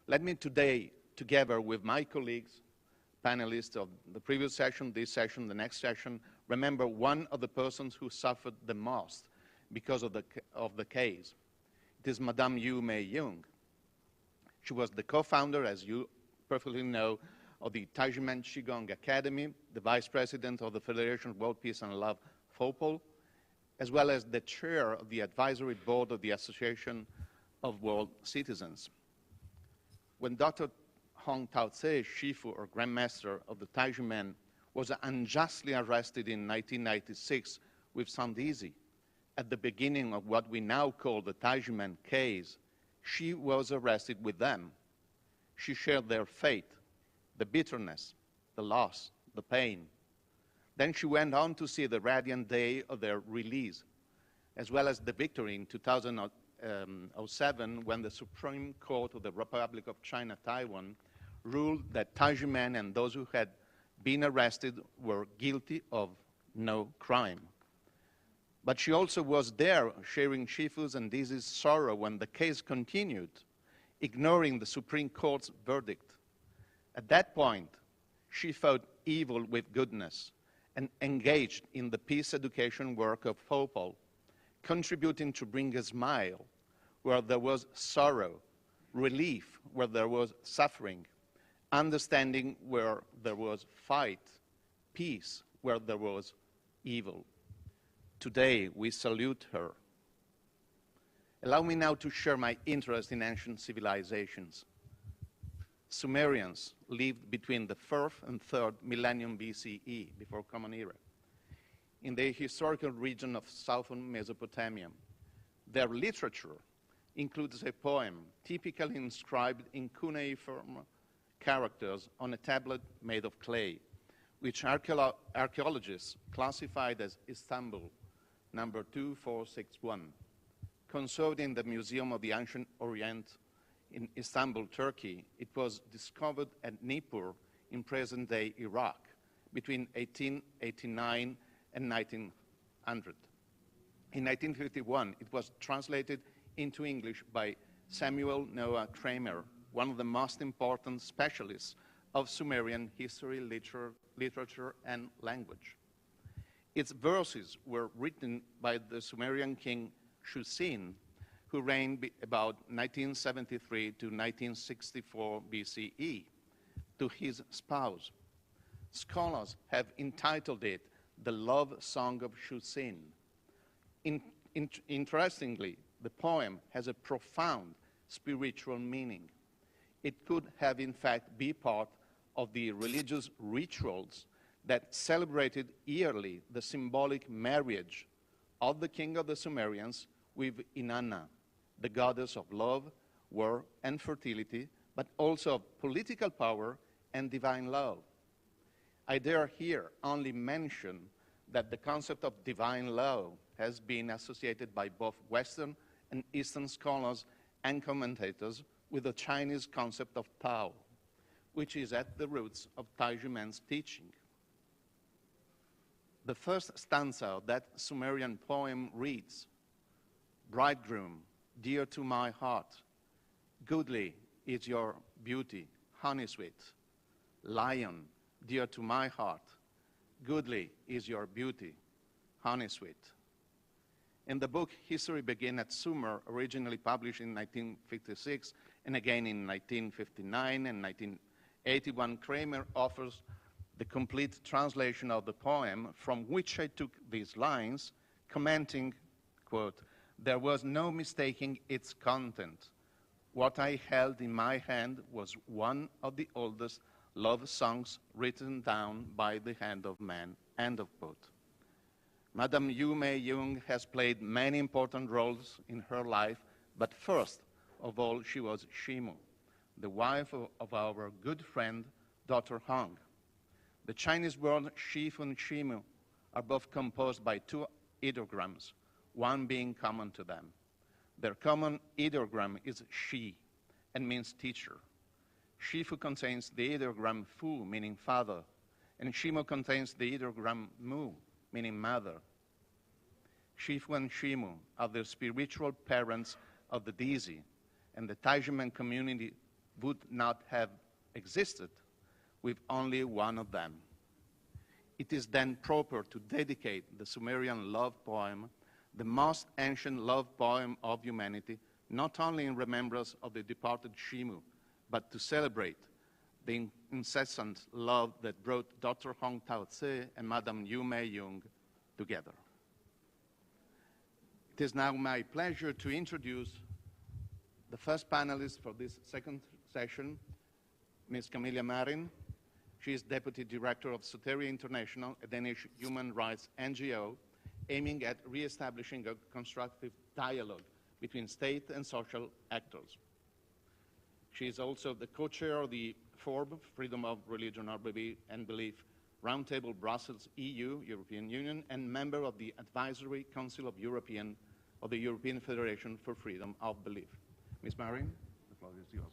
Let me today, together with my colleagues, panelists of the previous session, this session, the next session, remember one of the persons who suffered the most because of the case. It is Madame Yu Mei-Yung. She was the co-founder, as you perfectly know, of the Tai Ji Men Qigong Academy, the vice president of the Federation of World Peace and Love, FOPL, as well as the chair of the advisory board of the Association of World Citizens. When Dr. Hong Tao-tse, Shifu, or Grand Master of the Tai Ji Men, was unjustly arrested in 1996 with some dizi. At the beginning of what we now call the Tai Ji Men case, she was arrested with them. She shared their fate, the bitterness, the loss, the pain. Then she went on to see the radiant day of their release, as well as the victory in 2007 when the Supreme Court of the Republic of China, Taiwan, ruled that Tai Ji Men and those who had been arrested were guilty of no crime. But she also was there sharing Shifu's and Dizi's sorrow when the case continued, ignoring the Supreme Court's verdict. At that point, she fought evil with goodness and engaged in the peace education work of FOPL, contributing to bring a smile where there was sorrow, relief where there was suffering, understanding where there was fight, peace where there was evil. Today, we salute her. Allow me now to share my interest in ancient civilizations. Sumerians lived between the 4th and 3rd millennium BCE, before Common Era, in the historical region of southern Mesopotamia. Their literature includes a poem typically inscribed in cuneiform characters on a tablet made of clay, which archaeologists classified as Istanbul, number 2461. Conserved in the Museum of the Ancient Orient in Istanbul, Turkey, it was discovered at Nippur in present-day Iraq between 1889 and 1900. In 1951, it was translated into English by Samuel Noah Kramer, one of the most important specialists of Sumerian history, literature, and language. Its verses were written by the Sumerian king Shusin, who reigned about 1973 to 1964 BCE, to his spouse. Scholars have entitled it the Love Song of Shusin. Interestingly, the poem has a profound spiritual meaning. It could have, in fact, be part of the religious rituals that celebrated yearly the symbolic marriage of the king of the Sumerians with Inanna, the goddess of love, war, and fertility, but also of political power and divine love. I dare here only mention that the concept of divine love has been associated by both Western and Eastern scholars and commentators with the Chinese concept of Tao, which is at the roots of Tai Ji Men's teaching. The first stanza of that Sumerian poem reads, "Bridegroom, dear to my heart, goodly is your beauty, honey sweet. Lion, dear to my heart, goodly is your beauty, honey sweet." In the book History Begins at Sumer, originally published in 1956 and again in 1959 and 1981, Kramer offers the complete translation of the poem, from which I took these lines, commenting, quote, "There was no mistaking its content. What I held in my hand was one of the oldest love songs written down by the hand of man," end of quote. Madame Yu Mei-young has played many important roles in her life, but first of all, she was Shimu, the wife of our good friend, Dr. Hong. The Chinese word shifu and Shimu are both composed by two ideograms, one being common to them. Their common ideogram is shi and means teacher. Shifu contains the ideogram fu, meaning father, and Shimu contains the ideogram mu, meaning mother. Shifu and Shimu are the spiritual parents of the dizi, and the Tai Ji Men community would not have existed with only one of them. It is then proper to dedicate the Sumerian love poem, the most ancient love poem of humanity, not only in remembrance of the departed Shimu, but to celebrate the incessant love that brought Dr. Hong Tao-tse and Madame Yu Mei-young together. It is now my pleasure to introduce the first panelist for this second session, Ms. Camilla Marin. She is Deputy Director of Soteria International, a Danish human rights NGO aiming at re-establishing a constructive dialogue between state and social actors. She is also the co-chair of the FORB, Freedom of Religion and Belief Roundtable Brussels EU, European Union, and member of the Advisory Council of the European Federation for Freedom of Belief. Ms. Marin, the floor is yours.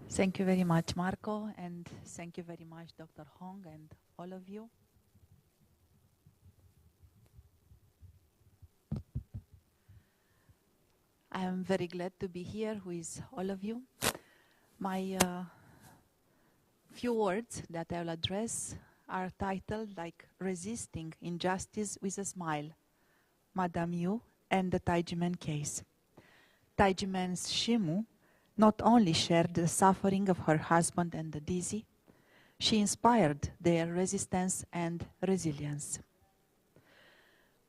Thank you very much, Marco, and thank you very much, Dr. Hong, and all of you. I am very glad to be here with all of you. My few words that I will address are titled like "Resisting Injustice with a Smile," Madame Yu and the Tai Ji Men case. Tai Ji Men's Shimu not only shared the suffering of her husband and the dizi, she inspired their resistance and resilience.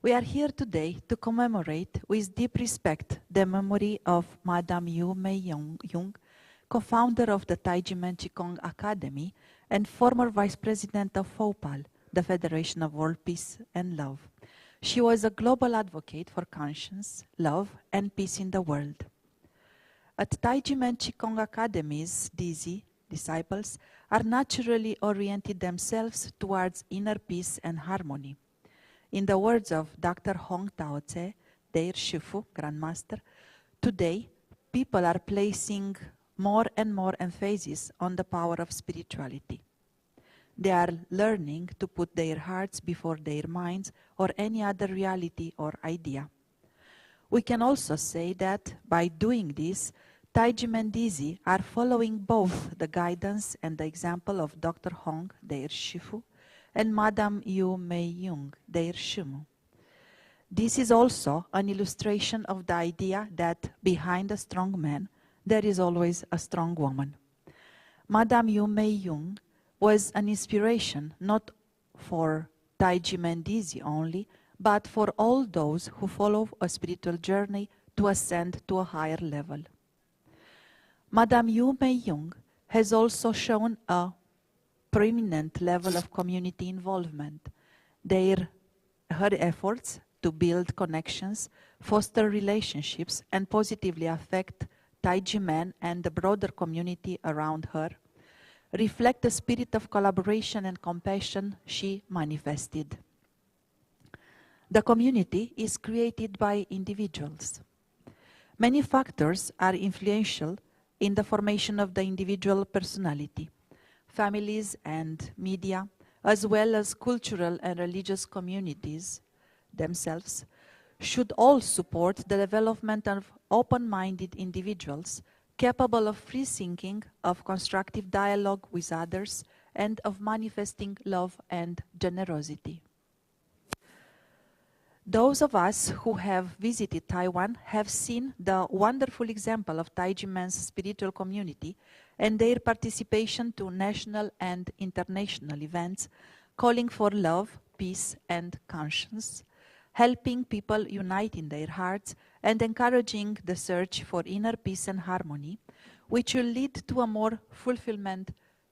We are here today to commemorate with deep respect the memory of Madame Yu Mei-young, co-founder of the Tai Ji Men Qigong Academy and former vice president of FOPAL, the Federation of World Peace and Love. She was a global advocate for conscience, love, and peace in the world. At Tai Ji Men Qigong Academy's dizi, disciples are naturally oriented themselves towards inner peace and harmony. In the words of Dr. Hong Tao-tse, their shifu, grandmaster, today people are placing more and more emphasis on the power of spirituality. They are learning to put their hearts before their minds or any other reality or idea. We can also say that by doing this, Tai Ji Men dizi are following both the guidance and the example of Dr. Hong, their shifu, and Madame Yu Mei-young, their shimu. This is also an illustration of the idea that behind a strong man, there is always a strong woman. Madame Yu Mei-young was an inspiration not for Tai Ji Men dizi only, but for all those who follow a spiritual journey to ascend to a higher level. Madame Yu Mei-young has also shown a preeminent level of community involvement. Her efforts to build connections, foster relationships, and positively affect Tai Ji Men and the broader community around her reflect the spirit of collaboration and compassion she manifested. The community is created by individuals. Many factors are influential in the formation of the individual personality. Families and media, as well as cultural and religious communities themselves, should all support the development of open-minded individuals capable of free thinking, of constructive dialogue with others, and of manifesting love and generosity. Those of us who have visited Taiwan have seen the wonderful example of Tai Ji Men's spiritual community and their participation to national and international events calling for love, peace, and conscience, helping people unite in their hearts and encouraging the search for inner peace and harmony, which will lead to a more fulfilling,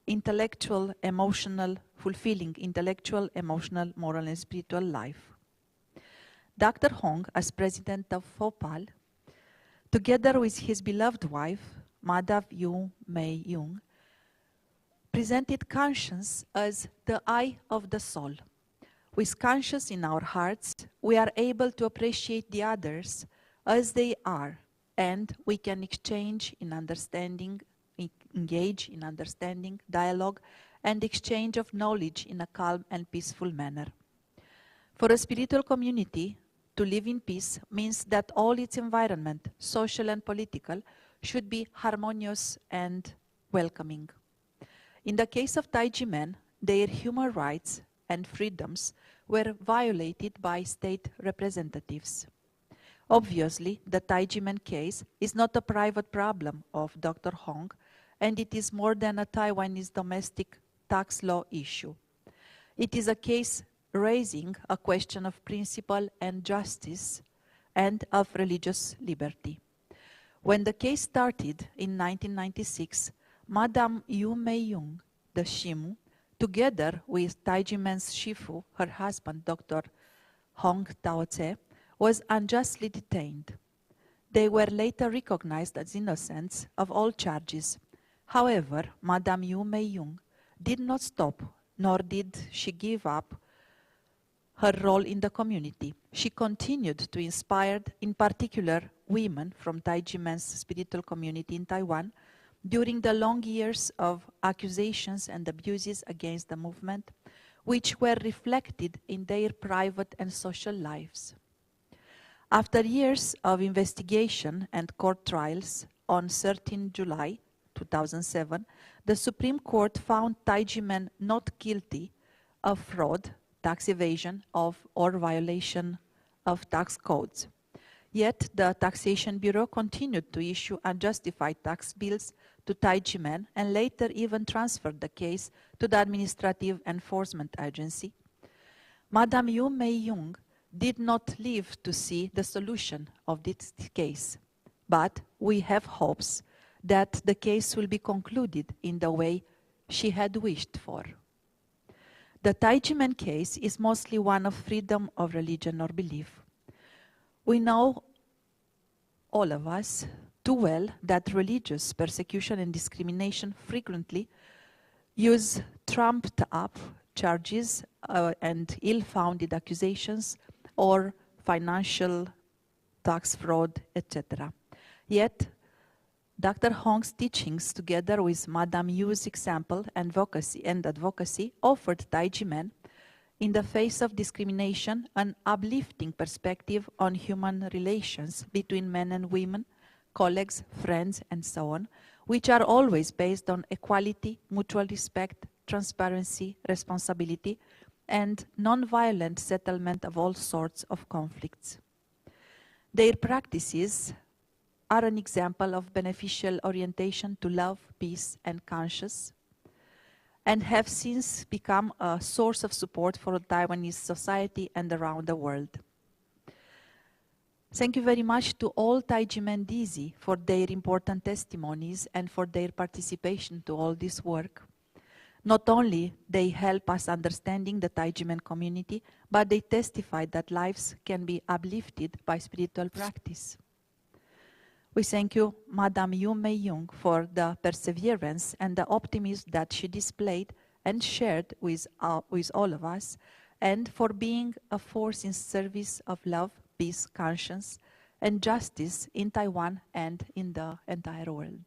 intellectual, emotional, moral, and spiritual life. Dr. Hong, as president of FOPAL, together with his beloved wife, Madam Yu Mei Yung, presented conscience as the eye of the soul. With conscience in our hearts, we are able to appreciate the others as they are, and we can engage in understanding, dialogue, and exchange of knowledge in a calm and peaceful manner. For a spiritual community, to live in peace means that all its environment, social and political, should be harmonious and welcoming. In the case of Tai Ji Men, their human rights and freedoms were violated by state representatives. Obviously, the Tai Ji Men case is not a private problem of Dr. Hong, and it is more than a Taiwanese domestic tax law issue. It is a case raising a question of principle and justice and of religious liberty. When the case started in 1996, Madam Yu Mei Yung, the Shimu, together with Tai Ji Men's shifu, her husband, Dr. Hong Taotse, was unjustly detained. They were later recognized as innocent of all charges. However, Madam Yu Mei Yung did not stop, nor did she give up her role in the community. She continued to inspire, in particular, women from Tai Ji Men's spiritual community in Taiwan during the long years of accusations and abuses against the movement, which were reflected in their private and social lives. After years of investigation and court trials, on 13 July 2007, the Supreme Court found Tai Ji Men not guilty of fraud, tax evasion, or violation of tax codes. Yet, the Taxation Bureau continued to issue unjustified tax bills to Tai Ji Men and later even transferred the case to the Administrative Enforcement Agency. Madam Yu Mei Yung did not live to see the solution of this case, but we have hopes that the case will be concluded in the way she had wished for. The Tai Ji Men case is mostly one of freedom of religion or belief. We know, all of us, too well that religious persecution and discrimination frequently use trumped up charges and ill-founded accusations or financial tax fraud, etc. Yet, Dr. Hong's teachings, together with Madame Yu's example and advocacy, offered Tai Ji Men, in the face of discrimination, an uplifting perspective on human relations between men and women, colleagues, friends, and so on, which are always based on equality, mutual respect, transparency, responsibility, and non-violent settlement of all sorts of conflicts. Their practices are an example of beneficial orientation to love, peace, and conscience, and have since become a source of support for Taiwanese society and around the world. Thank you very much to all Tai Ji Men dizi for their important testimonies and for their participation to all this work. Not only they help us understanding the Tai Ji Men community, but they testify that lives can be uplifted by spiritual practice. We thank you, Madame Yu Mei Yung, for the perseverance and the optimism that she displayed and shared with all of us, and for being a force in service of love, peace, conscience, and justice in Taiwan and in the entire world.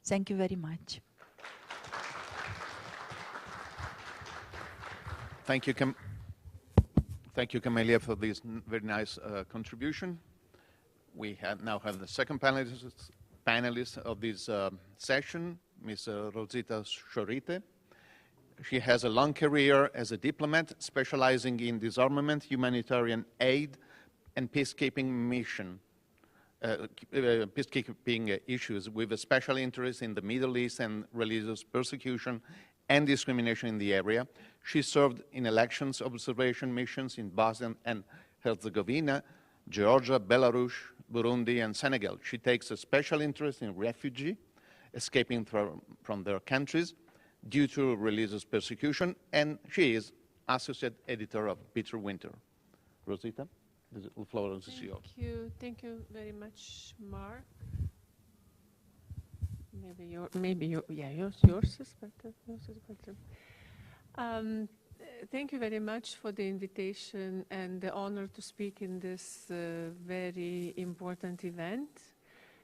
Thank you very much. Thank you, Camelia, for this very nice contribution. We now have the second panelist of this session, Ms. Rosita Shorite. She has a long career as a diplomat, specializing in disarmament, humanitarian aid, and peacekeeping issues, with a special interest in the Middle East and religious persecution and discrimination in the area. She served in elections observation missions in Bosnia and Herzegovina, Georgia, Belarus, Burundi, and Senegal. She takes a special interest in refugees escaping from their countries due to religious persecution, and she is associate editor of Peter Winter. Rosita, the floor is yours. Thank you very much, Mark. Yours is better. Thank you very much for the invitation and the honor to speak in this very important event.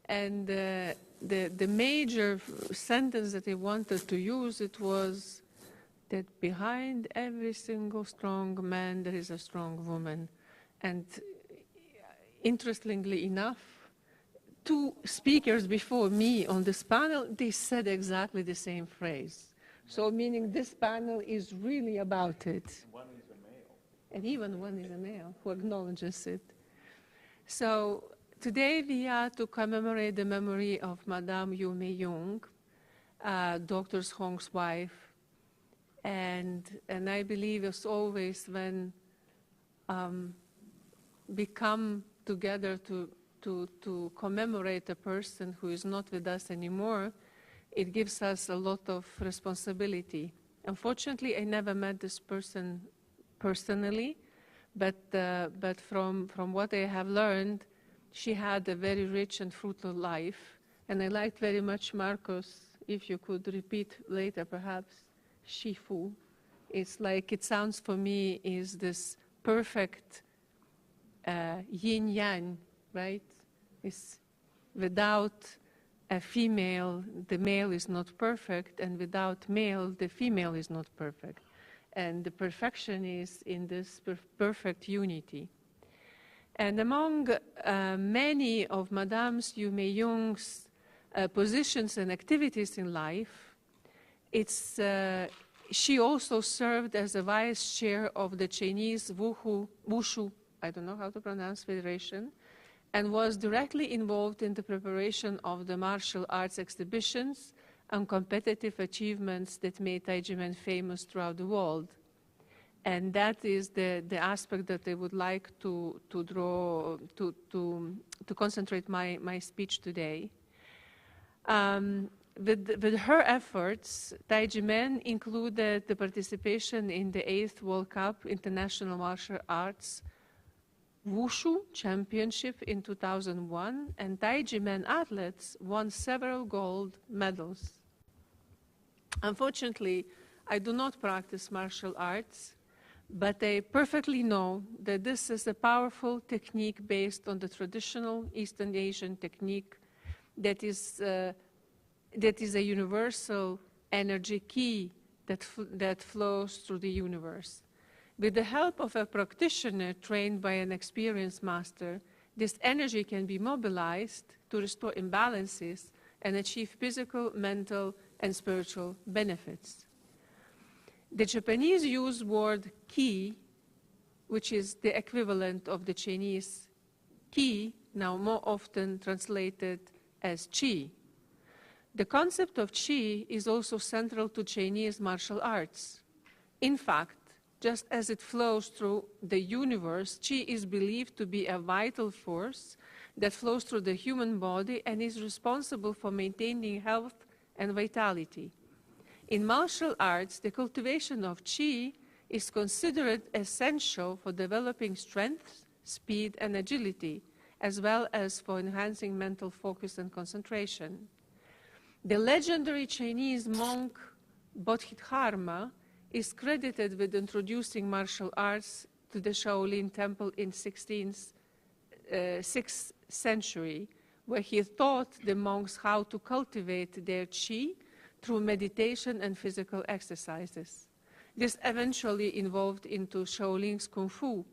And the major sentence that I wanted to use, it was that behind every single strong man there is a strong woman. And interestingly enough, two speakers before me on this panel, they said exactly the same phrase. So meaning this panel is really about it. One is a male. And even one is a male who acknowledges it. So today we are to commemorate the memory of Madame Yu Mei-young, Dr. Hong's wife. And I believe as always when we come together to commemorate a person who is not with us anymore, it gives us a lot of responsibility. Unfortunately, I never met this person personally, but from what I have learned, she had a very rich and fruitful life. And I liked very much, Marcos, if you could repeat later perhaps, shifu. It's like, it sounds for me is this perfect yin-yang, right? It's without a female, the male is not perfect, and without male, the female is not perfect. And the perfection is in this perfect unity. And among many of Madame Yu Mei-young's positions and activities in life, she also served as a vice chair of the Chinese Wushu, I don't know how to pronounce, Federation, and was directly involved in the preparation of the martial arts exhibitions and competitive achievements that made Tai Ji Men famous throughout the world. And that is the aspect that I would like to concentrate my speech today. With her efforts, Tai Ji Men included the participation in the 8th World Cup International Martial Arts Wushu Championship in 2001, and Tai Ji Men athletes won several gold medals. Unfortunately, I do not practice martial arts, but I perfectly know that this is a powerful technique based on the traditional Eastern Asian technique that is a universal energy key that flows through the universe. With the help of a practitioner trained by an experienced master, this energy can be mobilized to restore imbalances and achieve physical, mental, and spiritual benefits. The Japanese use word ki, which is the equivalent of the Chinese ki, now more often translated as chi. The concept of chi is also central to Chinese martial arts. In fact, just as it flows through the universe, chi is believed to be a vital force that flows through the human body and is responsible for maintaining health and vitality. In martial arts, the cultivation of chi is considered essential for developing strength, speed, and agility, as well as for enhancing mental focus and concentration. The legendary Chinese monk Bodhidharma is credited with introducing martial arts to the Shaolin Temple in 6th century, where he taught the monks how to cultivate their qi through meditation and physical exercises. This eventually evolved into Shaolin's Kung Fu.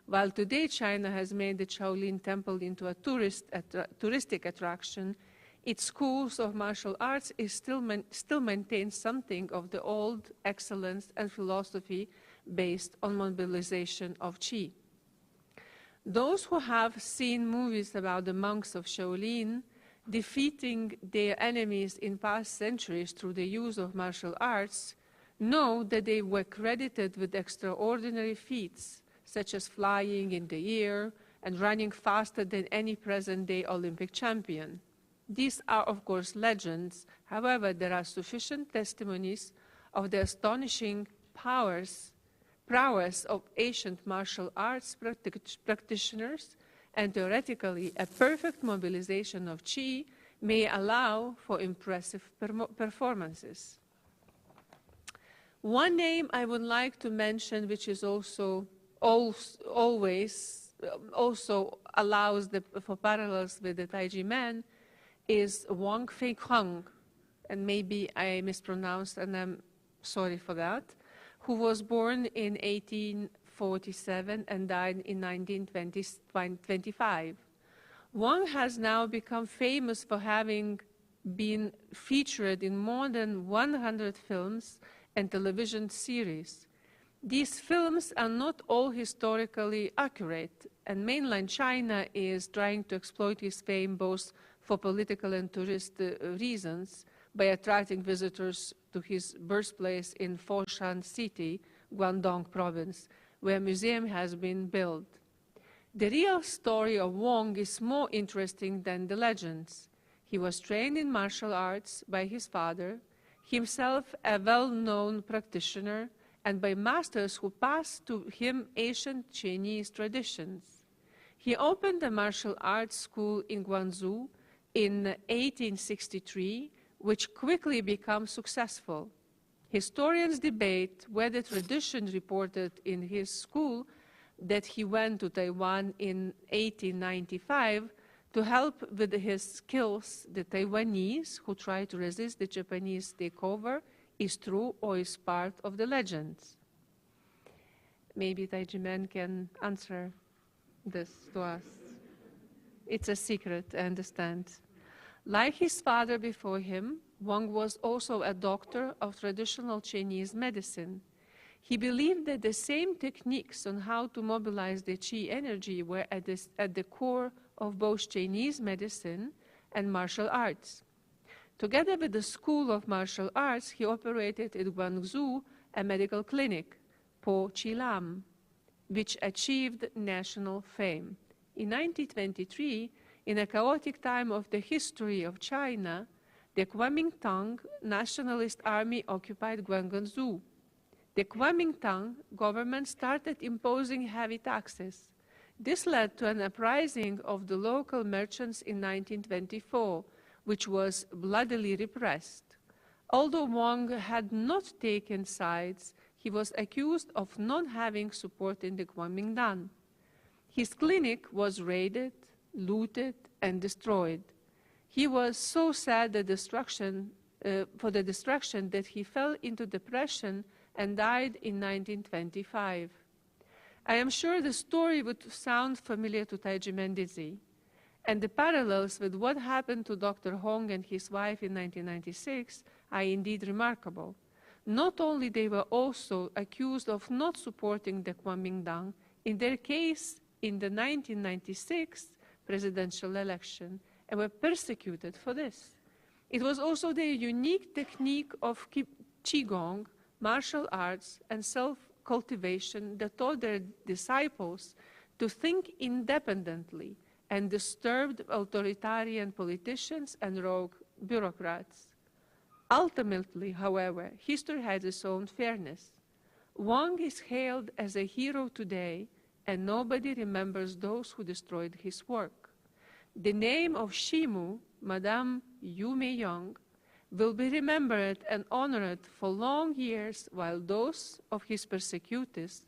While today China has made the Shaolin Temple into a touristic attraction, its schools of martial arts still maintain something of the old excellence and philosophy based on mobilization of qi. Those who have seen movies about the monks of Shaolin defeating their enemies in past centuries through the use of martial arts know that they were credited with extraordinary feats, such as flying in the air and running faster than any present-day Olympic champion. These are, of course, legends. However, there are sufficient testimonies of the astonishing prowess of ancient martial arts practitioners, and theoretically, a perfect mobilization of qi may allow for impressive performances. One name I would like to mention, which is also always allows for parallels with the Tai Ji Men, is Wang Fei-Hung, and maybe I mispronounced, and I'm sorry for that, who was born in 1847 and died in 1925. Wang has now become famous for having been featured in more than 100 films and television series. These films are not all historically accurate, and mainland China is trying to exploit his fame both for political and tourist reasons by attracting visitors to his birthplace in Foshan City, Guangdong province, where a museum has been built. The real story of Wang is more interesting than the legends. He was trained in martial arts by his father, himself a well-known practitioner, and by masters who passed to him ancient Chinese traditions. He opened a martial arts school in Guangzhou in 1863, which quickly became successful. Historians debate whether tradition reported in his school that he went to Taiwan in 1895 to help with his skills the Taiwanese who tried to resist the Japanese takeover is true or is part of the legends. Maybe Tai Ji Men can answer this to us. It's a secret, I understand. Like his father before him, Wang was also a doctor of traditional Chinese medicine. He believed that the same techniques on how to mobilize the qi energy were at the core of both Chinese medicine and martial arts. Together with the School of Martial Arts, he operated in Guangzhou a medical clinic, Po Chi Lam, which achieved national fame. In 1923, in a chaotic time of the history of China, the Kuomintang nationalist army occupied Guangzhou. The Kuomintang government started imposing heavy taxes. This led to an uprising of the local merchants in 1924, which was bloodily repressed. Although Wang had not taken sides, he was accused of not having supported the Kuomintang. His clinic was raided, looted, and destroyed. He was so sad for the destruction that he fell into depression and died in 1925. I am sure the story would sound familiar to Tai Ji Men dizi, and the parallels with what happened to Dr. Hong and his wife in 1996 are indeed remarkable. Not only they were also accused of not supporting the Kuomintang, in their case in the 1996 presidential election, and were persecuted for this. It was also their unique technique of Qigong, martial arts, and self-cultivation that taught their disciples to think independently and disturbed authoritarian politicians and rogue bureaucrats. Ultimately, however, history has its own fairness. Wang is hailed as a hero today, and nobody remembers those who destroyed his work. The name of Shimu, Madame Yu Mei-yong, will be remembered and honored for long years, while those of his persecutors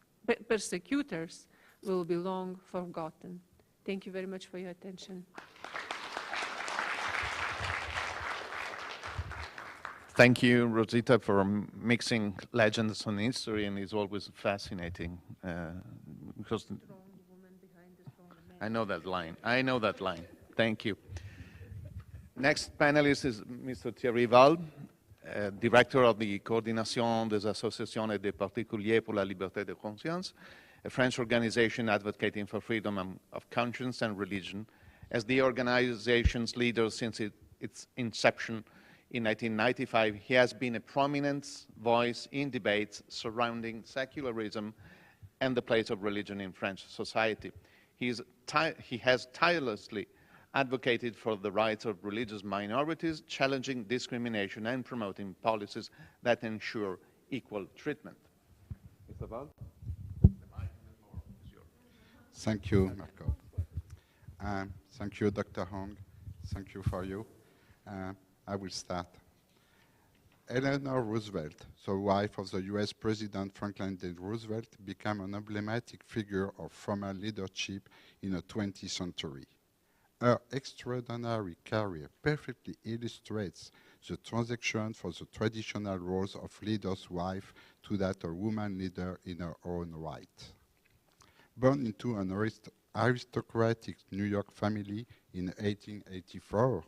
will be long forgotten. Thank you very much for your attention. Thank you, Rosita, for mixing legends and history, and it's always fascinating because I know that line. I know that line. Thank you. Next panelist is Mr. Thierry Val, Director of the Coordination des Associations et des Particuliers pour la Liberté de Conscience, a French organization advocating for freedom of conscience and religion, as the organization's leader since its inception in 1995. He has been a prominent voice in debates surrounding secularism and the place of religion in French society. He has tirelessly advocated for the rights of religious minorities, challenging discrimination and promoting policies that ensure equal treatment. Mr. Val? Thank you, Marco. Thank you, Dr. Hong. Thank you for you. I will start. Eleanor Roosevelt, the wife of the US President Franklin D. Roosevelt, became an emblematic figure of formal leadership in the 20th century. Her extraordinary career perfectly illustrates the transition from the traditional roles of leader's wife to that of woman leader in her own right. Born into an aristocratic New York family in 1884,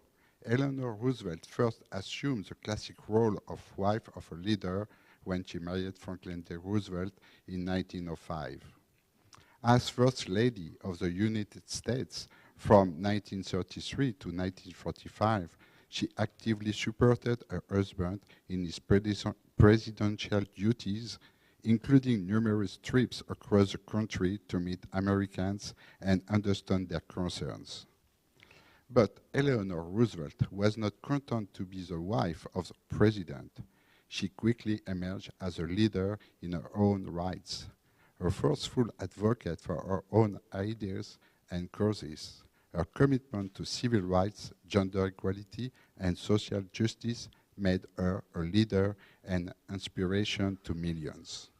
Eleanor Roosevelt first assumed the classic role of wife of a leader when she married Franklin D. Roosevelt in 1905. As First Lady of the United States from 1933 to 1945, she actively supported her husband in his presidential duties, including numerous trips across the country to meet Americans and understand their concerns. But Eleanor Roosevelt was not content to be the wife of the president. She quickly emerged as a leader in her own rights, a forceful advocate for her own ideas and causes. Her commitment to civil rights, gender equality, and social justice made her a leader and inspiration to millions.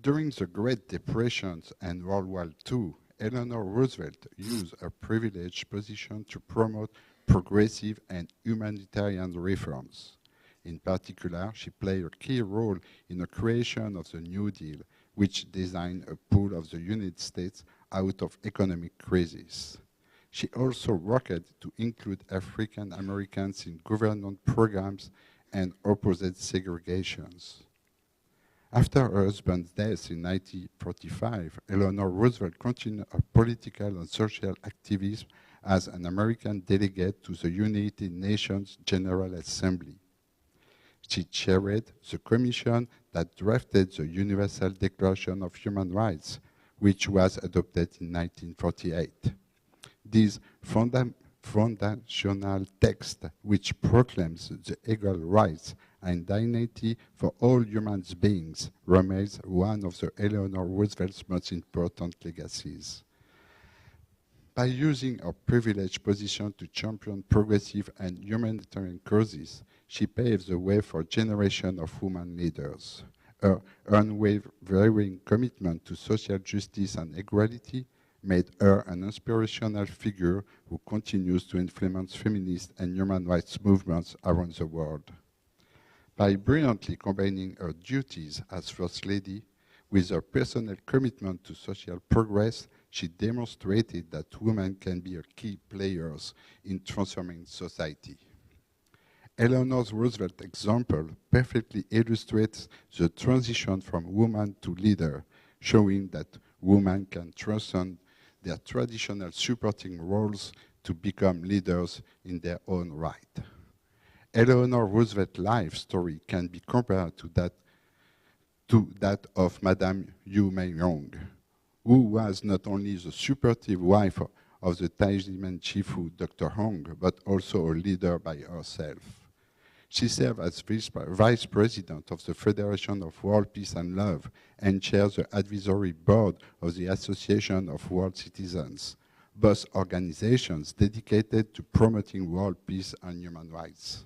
During the Great Depression and World War II, Eleanor Roosevelt used her privileged position to promote progressive and humanitarian reforms. In particular, she played a key role in the creation of the New Deal, which designed a pull of the United States out of economic crisis. She also worked to include African Americans in government programs and opposed segregations. After her husband's death in 1945, Eleanor Roosevelt continued her political and social activism as an American delegate to the United Nations General Assembly. She chaired the commission that drafted the Universal Declaration of Human Rights, which was adopted in 1948. This foundational text, which proclaims the equal rights and dignity for all human beings, remains one of the Eleanor Roosevelt's most important legacies. By using her privileged position to champion progressive and humanitarian causes, she paved the way for a generation of women leaders. Her unwavering commitment to social justice and equality made her an inspirational figure who continues to influence feminist and human rights movements around the world. By brilliantly combining her duties as First Lady with her personal commitment to social progress, she demonstrated that women can be key players in transforming society. Eleanor Roosevelt's example perfectly illustrates the transition from woman to leader, showing that women can transcend their traditional supporting roles to become leaders in their own right. Eleanor Roosevelt's life story can be compared to that of Madame Yu Mei-yong, who was not only the supportive wife of the Tai Ji Men shifu, Dr. Hong, but also a leader by herself. She served as vice president of the Federation of World Peace and Love and chairs the advisory board of the Association of World Citizens, both organizations dedicated to promoting world peace and human rights.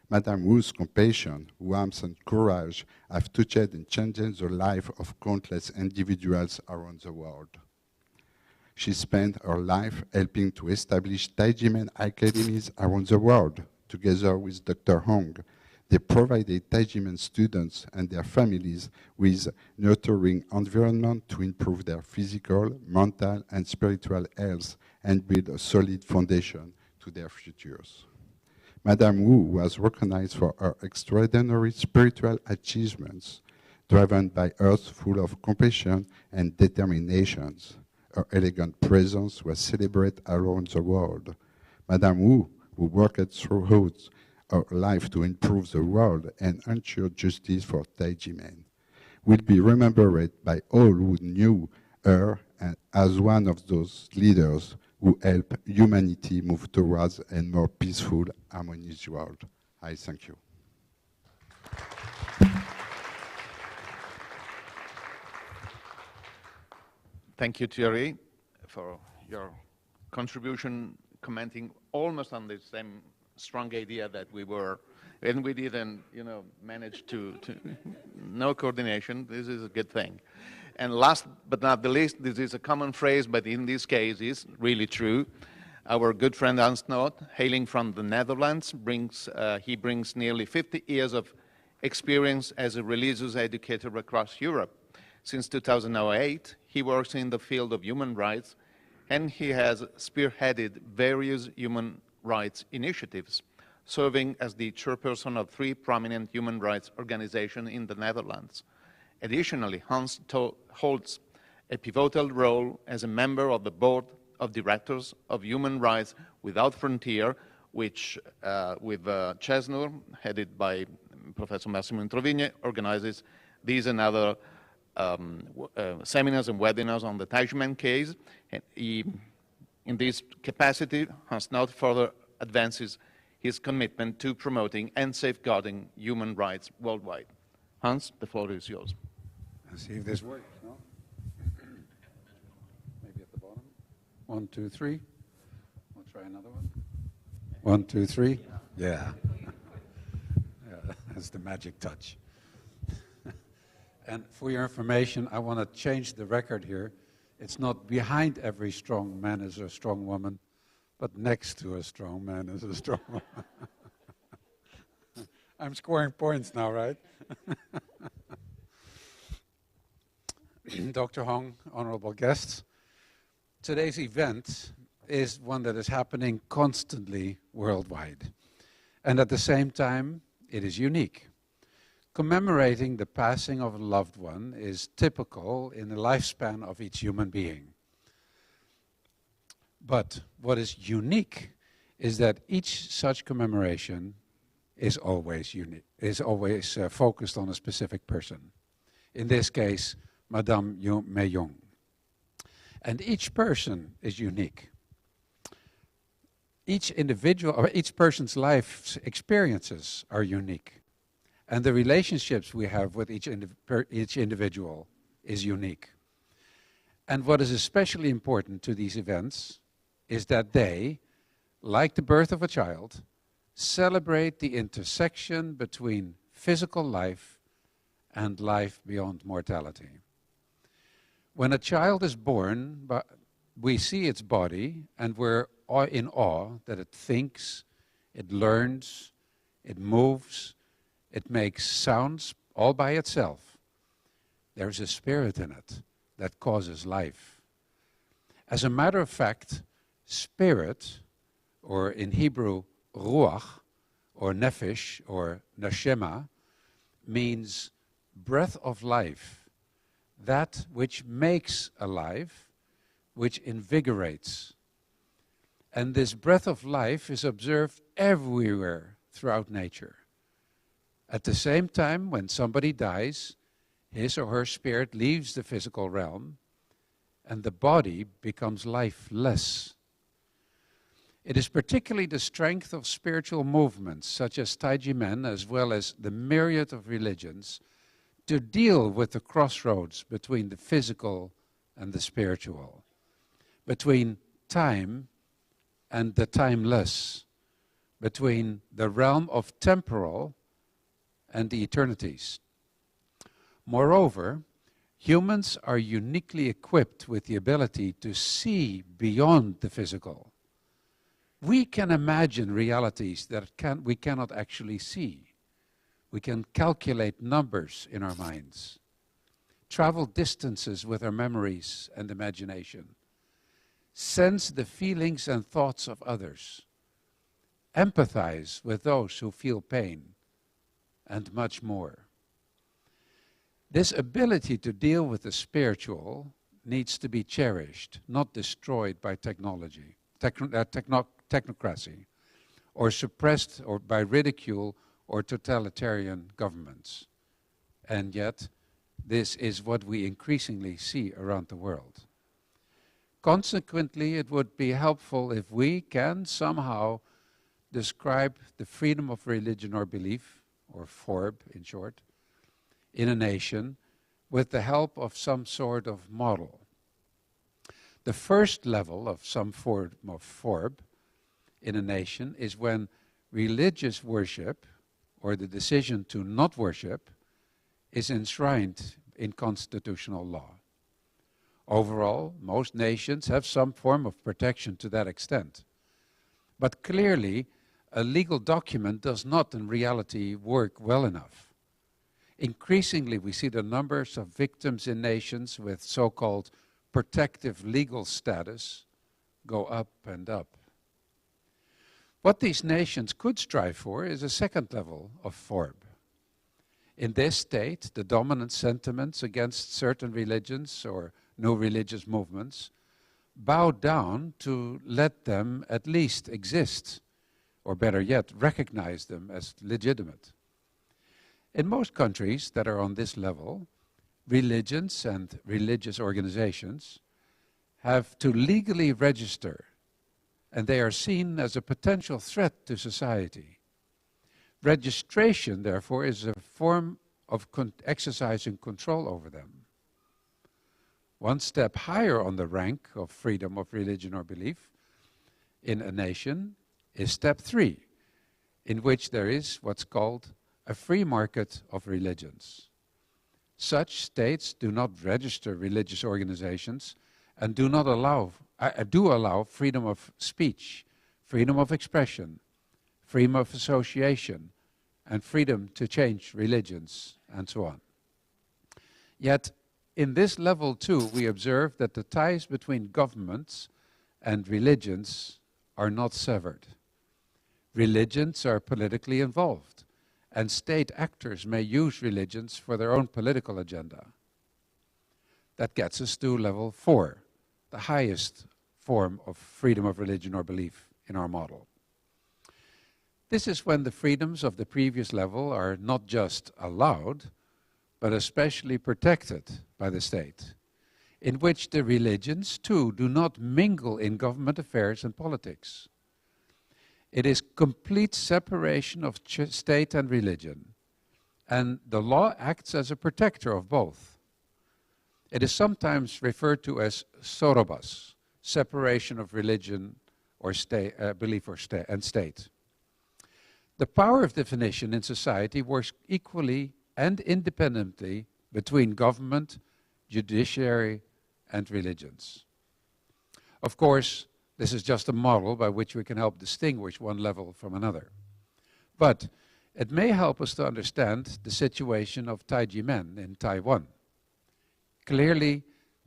Madame Wu's compassion, warmth, and courage have touched and changed the life of countless individuals around the world. She spent her life helping to establish Tai Ji Men academies around the world, together with Dr. Hong, they provided Tai Ji Men students and their families with nurturing environment to improve their physical, mental, and spiritual health and build a solid foundation to their futures. Madame Wu was recognized for her extraordinary spiritual achievements, driven by hearts full of compassion and determination. Her elegant presence was celebrated around the world. Madame Wu, who worked throughout her life to improve the world and ensure justice for Tai Ji Men, will be remembered by all who knew her as one of those leaders who help humanity move towards a more peaceful, harmonious world. I thank you. Thank you, Thierry, for your contribution, commenting almost on the same strong idea that we were, and we didn't, manage to no coordination. This is a good thing. And last but not the least, this is a common phrase, but in this case is really true. Our good friend Hans Noot, hailing from the Netherlands, brings nearly 50 years of experience as a religious educator across Europe. Since 2008, he works in the field of human rights, and he has spearheaded various human rights initiatives, serving as the chairperson of 3 prominent human rights organizations in the Netherlands. Additionally, Hans holds a pivotal role as a member of the board of directors of Human Rights Without Frontier, which, with Cesnur, headed by Professor Massimo Introvigne, organizes these and other seminars and webinars on the Tai Ji Men case. And in this capacity, Hans Noot further advances his commitment to promoting and safeguarding human rights worldwide. Hans, the floor is yours. Let's see if this works. No? Maybe at the bottom. 1, 2, 3. We'll try another one. 1, 2, 3. Yeah. Yeah, that's the magic touch. And for your information, I want to change the record here. It's not behind every strong man is a strong woman, but next to a strong man is a strong woman. I'm scoring points now, right? Dr. Hong, honorable guests, today's event is one that is happening constantly worldwide. And at the same time, it is unique. Commemorating the passing of a loved one is typical in the lifespan of each human being. But what is unique is that each such commemoration is always unique, is always focused on a specific person. In this case, Madame Meiyong. And each person is unique. Each individual, or each person's life experiences are unique. And the relationships we have with each individual is unique. And what is especially important to these events is that they, like the birth of a child, celebrate the intersection between physical life and life beyond mortality. When a child is born, we see its body and we're in awe that it thinks, it learns, it moves, it makes sounds all by itself. There's a spirit in it that causes life. As a matter of fact, spirit, or in Hebrew, ruach, or nephesh, or neshama, means breath of life, that which makes alive, which invigorates. And this breath of life is observed everywhere throughout nature. At the same time, when somebody dies, his or her spirit leaves the physical realm, and the body becomes lifeless. It is particularly the strength of spiritual movements, such as Tai Ji Men, as well as the myriad of religions, to deal with the crossroads between the physical and the spiritual, between time and the timeless, between the realm of temporal and the eternities. Moreover, humans are uniquely equipped with the ability to see beyond the physical. We can imagine realities that we cannot actually see. We can calculate numbers in our minds, travel distances with our memories and imagination, sense the feelings and thoughts of others, empathize with those who feel pain, and much more. This ability to deal with the spiritual needs to be cherished, not destroyed by technology, technocracy, or suppressed or by ridicule or totalitarian governments. And yet, this is what we increasingly see around the world. Consequently, it would be helpful if we can somehow describe the freedom of religion or belief, or FORB in short, in a nation with the help of some sort of model. The first level of some form of FORB in a nation is when religious worship, or the decision to not worship, is enshrined in constitutional law. Overall, most nations have some form of protection to that extent. But clearly, a legal document does not in reality work well enough. Increasingly, we see the numbers of victims in nations with so-called protective legal status go up and up. What these nations could strive for is a second level of FORB. In this state, the dominant sentiments against certain religions or new religious movements bow down to let them at least exist, or better yet, recognize them as legitimate. In most countries that are on this level, religions and religious organizations have to legally register, and they are seen as a potential threat to society. Registration, therefore, is a form of exercising control over them. One step higher on the rank of freedom of religion or belief in a nation is step 3, in which there is what's called a free market of religions. Such states do not register religious organizations and do allow freedom of speech, freedom of expression, freedom of association, and freedom to change religions, and so on. Yet, in this level too, we observe that the ties between governments and religions are not severed. Religions are politically involved, and state actors may use religions for their own political agenda. That gets us to level 4, the highest form of freedom of religion or belief in our model. This is when the freedoms of the previous level are not just allowed, but especially protected by the state, in which the religions too do not mingle in government affairs and politics. It is complete separation of state and religion, and the law acts as a protector of both. It is sometimes referred to as sorobas, separation of religion or belief and state. The power of definition in society works equally and independently between government, judiciary, and religions. Of course, this is just a model by which we can help distinguish one level from another. But it may help us to understand the situation of Tai Ji Men in Taiwan. Clearly,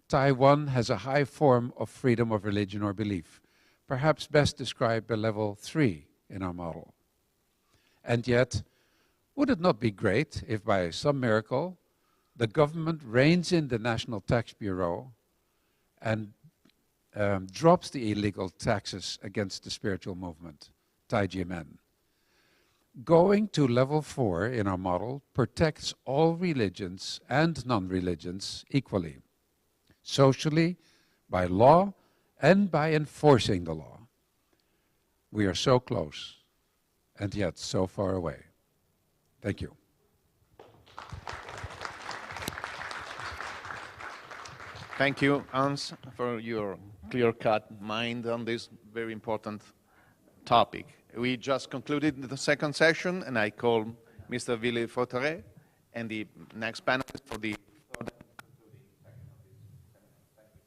Taiwan has a high form of freedom of religion or belief, perhaps best described by level 3 in our model. And yet, would it not be great if by some miracle the government reins in the National Tax Bureau and drops the illegal taxes against the spiritual movement, Tai Ji Men? Going to level 4 in our model protects all religions and non-religions equally, socially, by law, and by enforcing the law. We are so close, and yet so far away. Thank you. Thank you, Hans, for your clear-cut mind on this very important topic. We just concluded the second session, and I call Mr. Willy Forteret and the next panelist for the third and concluding section.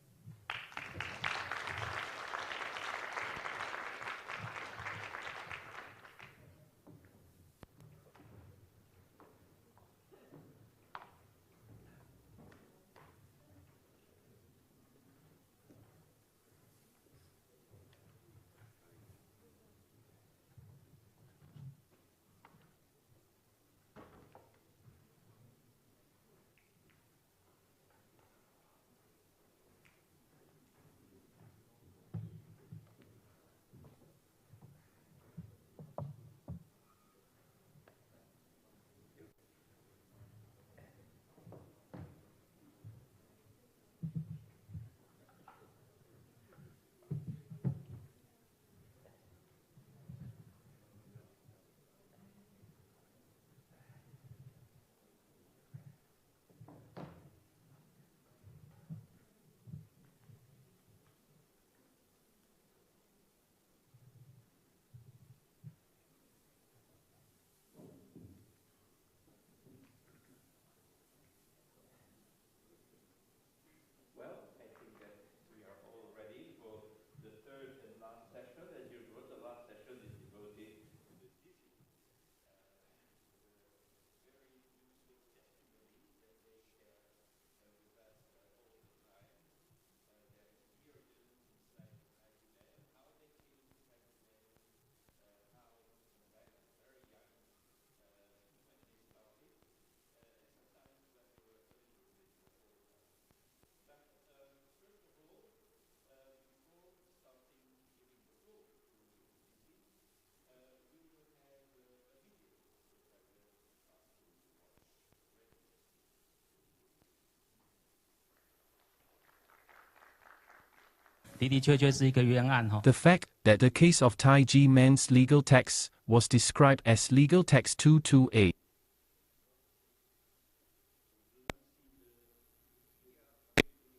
The fact that the case of Tai Ji Men's legal text was described as Legal Text 228.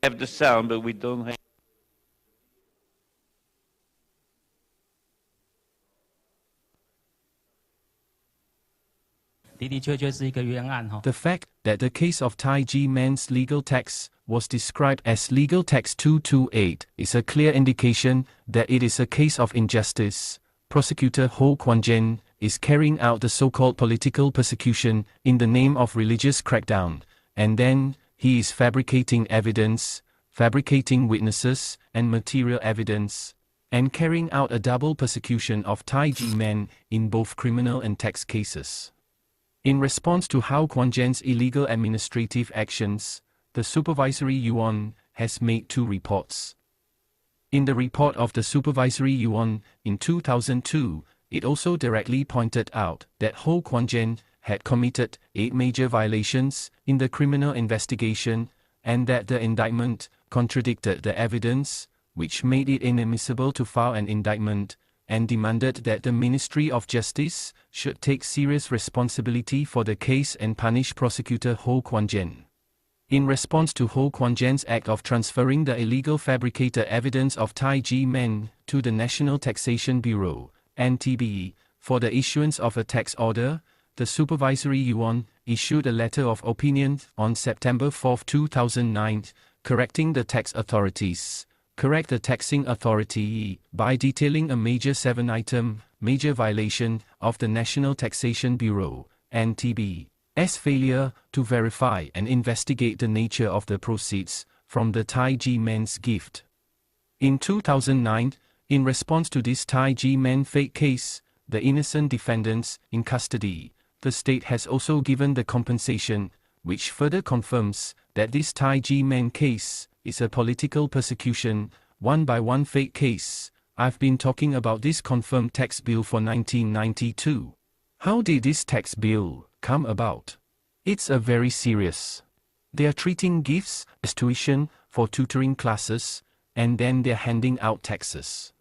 Have the sound, but we don't have. The fact that the case of Tai Ji Men's legal text was described as Legal Text 228 is a clear indication that it is a case of injustice. Prosecutor Ho Kwon-jen is carrying out the so-called political persecution in the name of religious crackdown, and then he is fabricating evidence, fabricating witnesses and material evidence, and carrying out a double persecution of Tai Ji Men in both criminal and tax cases. In response to Ho Kwon-jen's illegal administrative actions, the Supervisory Yuan has made 2 reports. In the report of the Supervisory Yuan in 2002, it also directly pointed out that Ho Kwon-jen had committed 8 major violations in the criminal investigation, and that the indictment contradicted the evidence, which made it inadmissible to file an indictment, and demanded that the Ministry of Justice should take serious responsibility for the case and punish prosecutor Ho Kwon-jen. In response to Ho Kwon-jen's act of transferring the illegal fabricated evidence of Tai Ji Men to the National Taxation Bureau, NTB, for the issuance of a tax order, the Supervisory Yuan issued a letter of opinion on September 4, 2009, correcting the tax authorities. Correct the taxing authority by detailing a major 7-item major violation of the National Taxation Bureau, NTB's failure to verify and investigate the nature of the proceeds from the Tai Ji Men's gift. In 2009, in response to this Tai Ji Men fake case, the innocent defendants in custody, the state has also given the compensation, which further confirms that this Tai Ji Men case is a political persecution, one by one fake case. I've been talking about this confirmed tax bill for 1992. How did this tax bill come about? It's a very serious. They are treating gifts as tuition for tutoring classes, and then they're handing out taxes.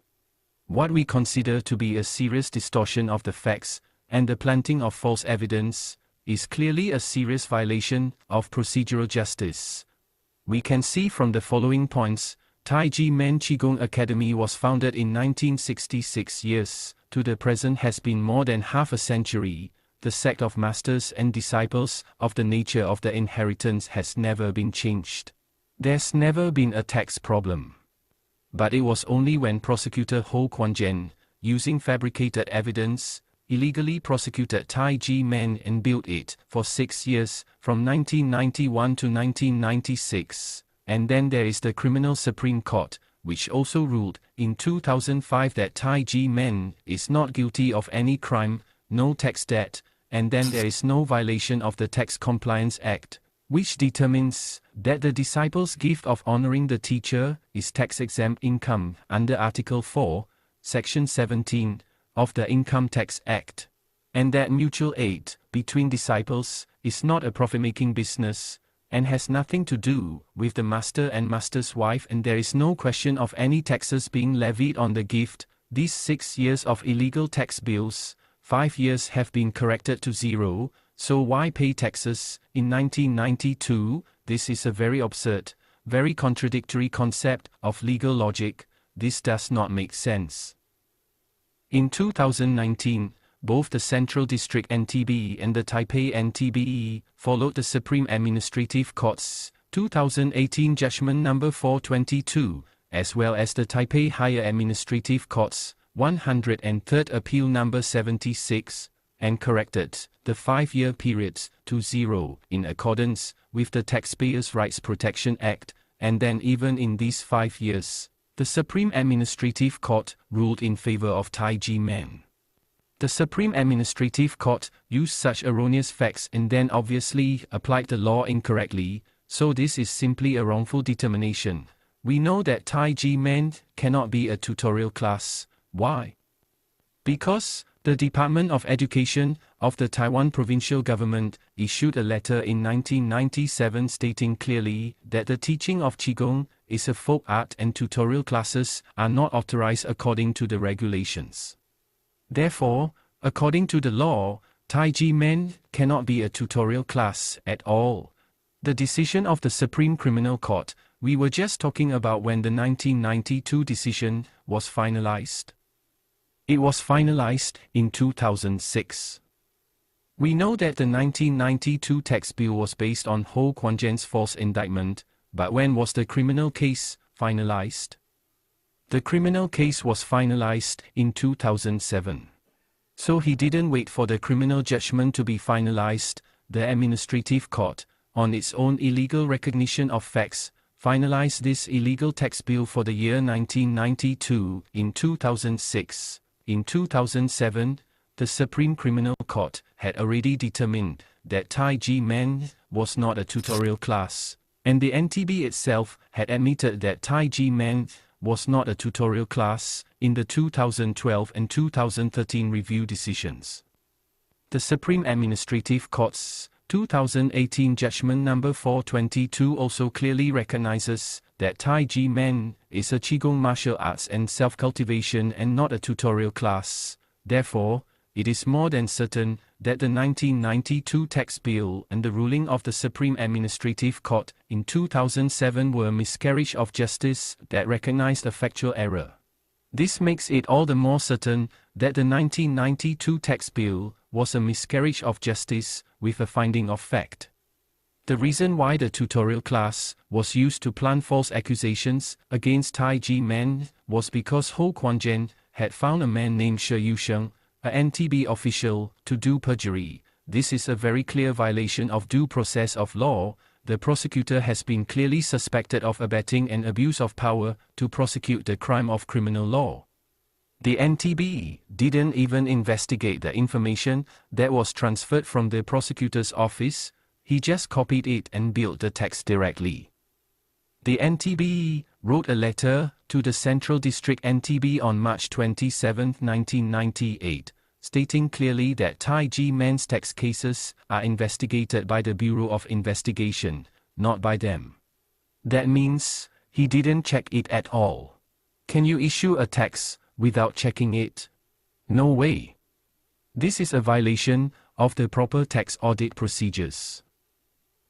What we consider to be a serious distortion of the facts and the planting of false evidence is clearly a serious violation of procedural justice. We can see from the following points. Tai Ji Men Qigong Academy was founded in 1966. Years to the present has been more than half a century. The sect of masters and disciples of the nature of the inheritance has never been changed. There's never been a tax problem. But it was only when prosecutor Ho Kwon-jen, using fabricated evidence, illegally prosecuted Tai Ji Men and built it for 6 years, from 1991 to 1996, and then there is the Criminal Supreme Court, which also ruled in 2005 that Tai Ji Men is not guilty of any crime, no tax debt, and then there is no violation of the Tax Compliance Act, which determines that the disciple's gift of honoring the teacher is tax-exempt income under Article 4, Section 17 of the Income Tax Act, and that mutual aid between disciples is not a profit-making business, and has nothing to do with the master and master's wife, and there is no question of any taxes being levied on the gift. These 6 years of illegal tax bills, 5 years have been corrected to 0, so why pay taxes in 1992? This is a very absurd, very contradictory concept of legal logic. This does not make sense. In 2019, both the Central District NTB and the Taipei NTBE followed the Supreme Administrative Court's 2018 Judgment No. 422, as well as the Taipei Higher Administrative Court's 103rd Appeal No. 76, and corrected the 5-year periods to 0 in accordance with the Taxpayers' Rights Protection Act, and then even in these 5 years, the Supreme Administrative Court ruled in favor of Tai Ji Men. The Supreme Administrative Court used such erroneous facts and then obviously applied the law incorrectly, so this is simply a wrongful determination. We know that Tai Ji Men cannot be a tutorial class. Why? Because the Department of Education of the Taiwan provincial government issued a letter in 1997 stating clearly that the teaching of Qigong is a folk art and tutorial classes are not authorized according to the regulations. Therefore, according to the law, Tai Ji Men cannot be a tutorial class at all. The decision of the Supreme Criminal Court we were just talking about when the 1992 decision was finalized. It was finalized in 2006. We know that the 1992 tax bill was based on Ho Kwon Jen's false indictment, but when was the criminal case finalized? The criminal case was finalized in 2007. So he didn't wait for the criminal judgment to be finalized. The administrative court, on its own illegal recognition of facts, finalized this illegal tax bill for the year 1992 in 2006. In 2007, the Supreme Criminal Court had already determined that Tai Ji Men was not a tutorial class, and the NTB itself had admitted that Tai Ji Men was not a tutorial class in the 2012 and 2013 review decisions. The Supreme Administrative Court's 2018 Judgment Number 422 also clearly recognizes that Tai Ji Men is a Qigong martial arts and self-cultivation and not a tutorial class. Therefore, it is more than certain that the 1992 tax bill and the ruling of the Supreme Administrative Court in 2007 were a miscarriage of justice that recognized a factual error. This makes it all the more certain that the 1992 tax bill was a miscarriage of justice with a finding of fact. The reason why the tutorial class was used to plant false accusations against Tai Ji Men was because Ho Kwon Jen had found a man named Shi Yusheng, a NTB official, to do perjury. This is a very clear violation of due process of law. The prosecutor has been clearly suspected of abetting and abuse of power to prosecute the crime of criminal law. The NTB didn't even investigate the information that was transferred from the prosecutor's office. He just copied it and built the text directly. The NTB wrote a letter to the Central District NTB on March 27, 1998, stating clearly that Tai Ji Men's tax cases are investigated by the Bureau of Investigation, not by them. That means he didn't check it at all. Can you issue a tax without checking it? No way. This is a violation of the proper tax audit procedures.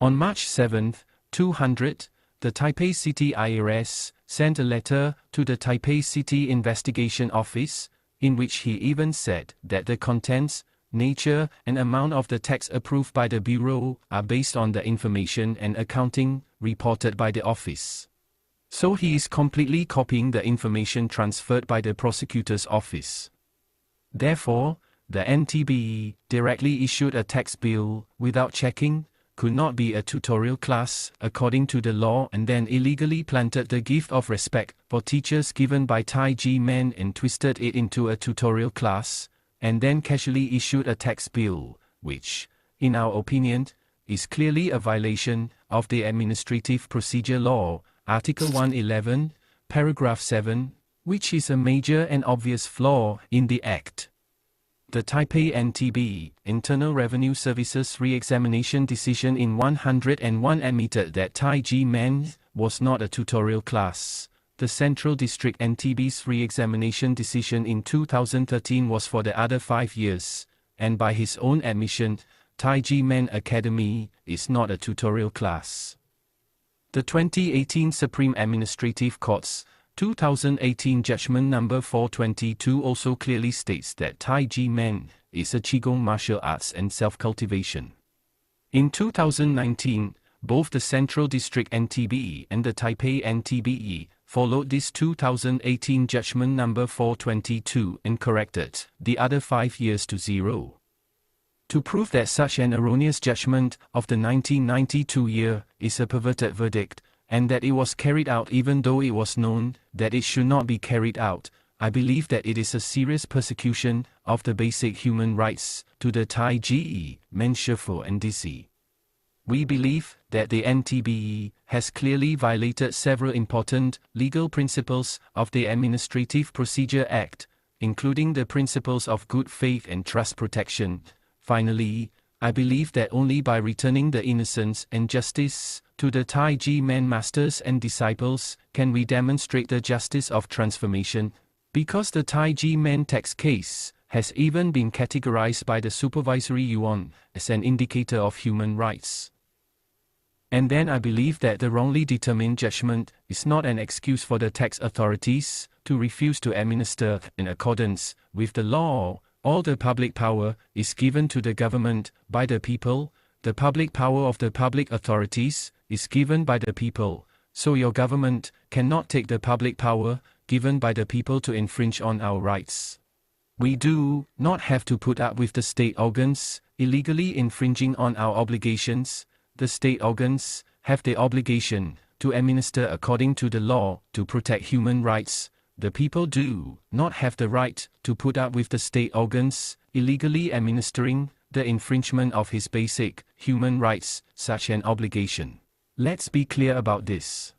On March 7, 200, the Taipei City IRS sent a letter to the Taipei City Investigation Office, in which he even said that the contents, nature, and amount of the tax approved by the Bureau are based on the information and accounting reported by the office. So he is completely copying the information transferred by the prosecutor's office. Therefore, the NTB directly issued a tax bill without checking, could not be a tutorial class according to the law, and then illegally planted the gift of respect for teachers given by Tai Ji Men and twisted it into a tutorial class, and then casually issued a tax bill, which, in our opinion, is clearly a violation of the Administrative Procedure Law, Article 111, Paragraph 7, which is a major and obvious flaw in the Act. The Taipei NTB, Internal Revenue Service's re-examination decision in 101 admitted that Tai Ji Men was not a tutorial class. The Central District NTB's re-examination decision in 2013 was for the other 5 years, and by his own admission, Tai Ji Men Academy is not a tutorial class. The 2018 Supreme Administrative Court's 2018 Judgment Number 422 also clearly states that Tai Ji Men is a Qigong martial arts and self-cultivation. In 2019, both the Central District NTB and the Taipei NTBE followed this 2018 Judgment Number 422 and corrected the other 5 years to 0. To prove that such an erroneous judgment of the 1992 year is a perverted verdict, and that it was carried out even though it was known that it should not be carried out, I believe that it is a serious persecution of the basic human rights to the Tai Ji Men shifu and dizi. We believe that the NTBE has clearly violated several important legal principles of the Administrative Procedure Act, including the principles of good faith and trust protection. Finally, I believe that only by returning the innocence and justice to the Tai Ji Men masters and disciples can we demonstrate the justice of transformation, because the Tai Ji Men tax case has even been categorized by the supervisory yuan as an indicator of human rights. And then I believe that the wrongly determined judgment is not an excuse for the tax authorities to refuse to administer in accordance with the law. All the public power is given to the government by the people. The public power of the public authorities is given by the people. So your government cannot take the public power given by the people to infringe on our rights. We do not have to put up with the state organs illegally infringing on our obligations. The state organs have the obligation to administer according to the law to protect human rights. The people do not have the right to put up with the state organs illegally administering the infringement of his basic human rights, such an obligation. Let's be clear about this.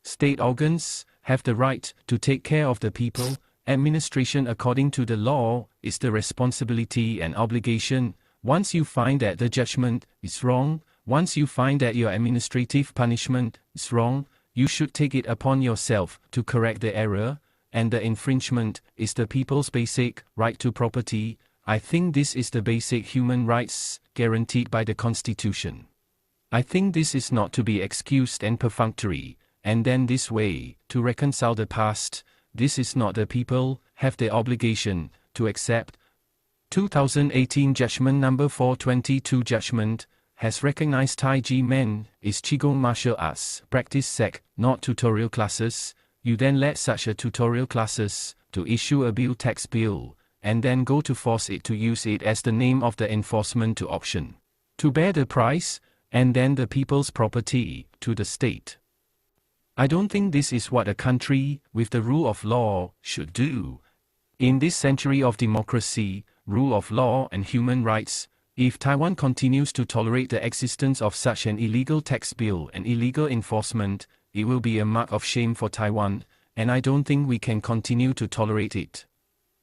State organs have the right to take care of the people. Administration according to the law is the responsibility and obligation. Once you find that the judgment is wrong, once you find that your administrative punishment is wrong, you should take it upon yourself to correct the error, and the infringement is the people's basic right to property. I think this is the basic human rights guaranteed by the Constitution. I think this is not to be excused and perfunctory, and then this way, to reconcile the past. This is not the people have the obligation to accept. 2018 Judgment Number 422 Judgment has recognized Tai Ji Men is Qigong martial arts practice sec, not tutorial classes. You then let such a tutorial classes to issue a bill tax bill, and then go to force it to use it as the name of the enforcement to option, to bear the price, and then the people's property, to the state. I don't think this is what a country with the rule of law should do. In this century of democracy, rule of law and human rights, if Taiwan continues to tolerate the existence of such an illegal tax bill and illegal enforcement, it will be a mark of shame for Taiwan, and I don't think we can continue to tolerate it.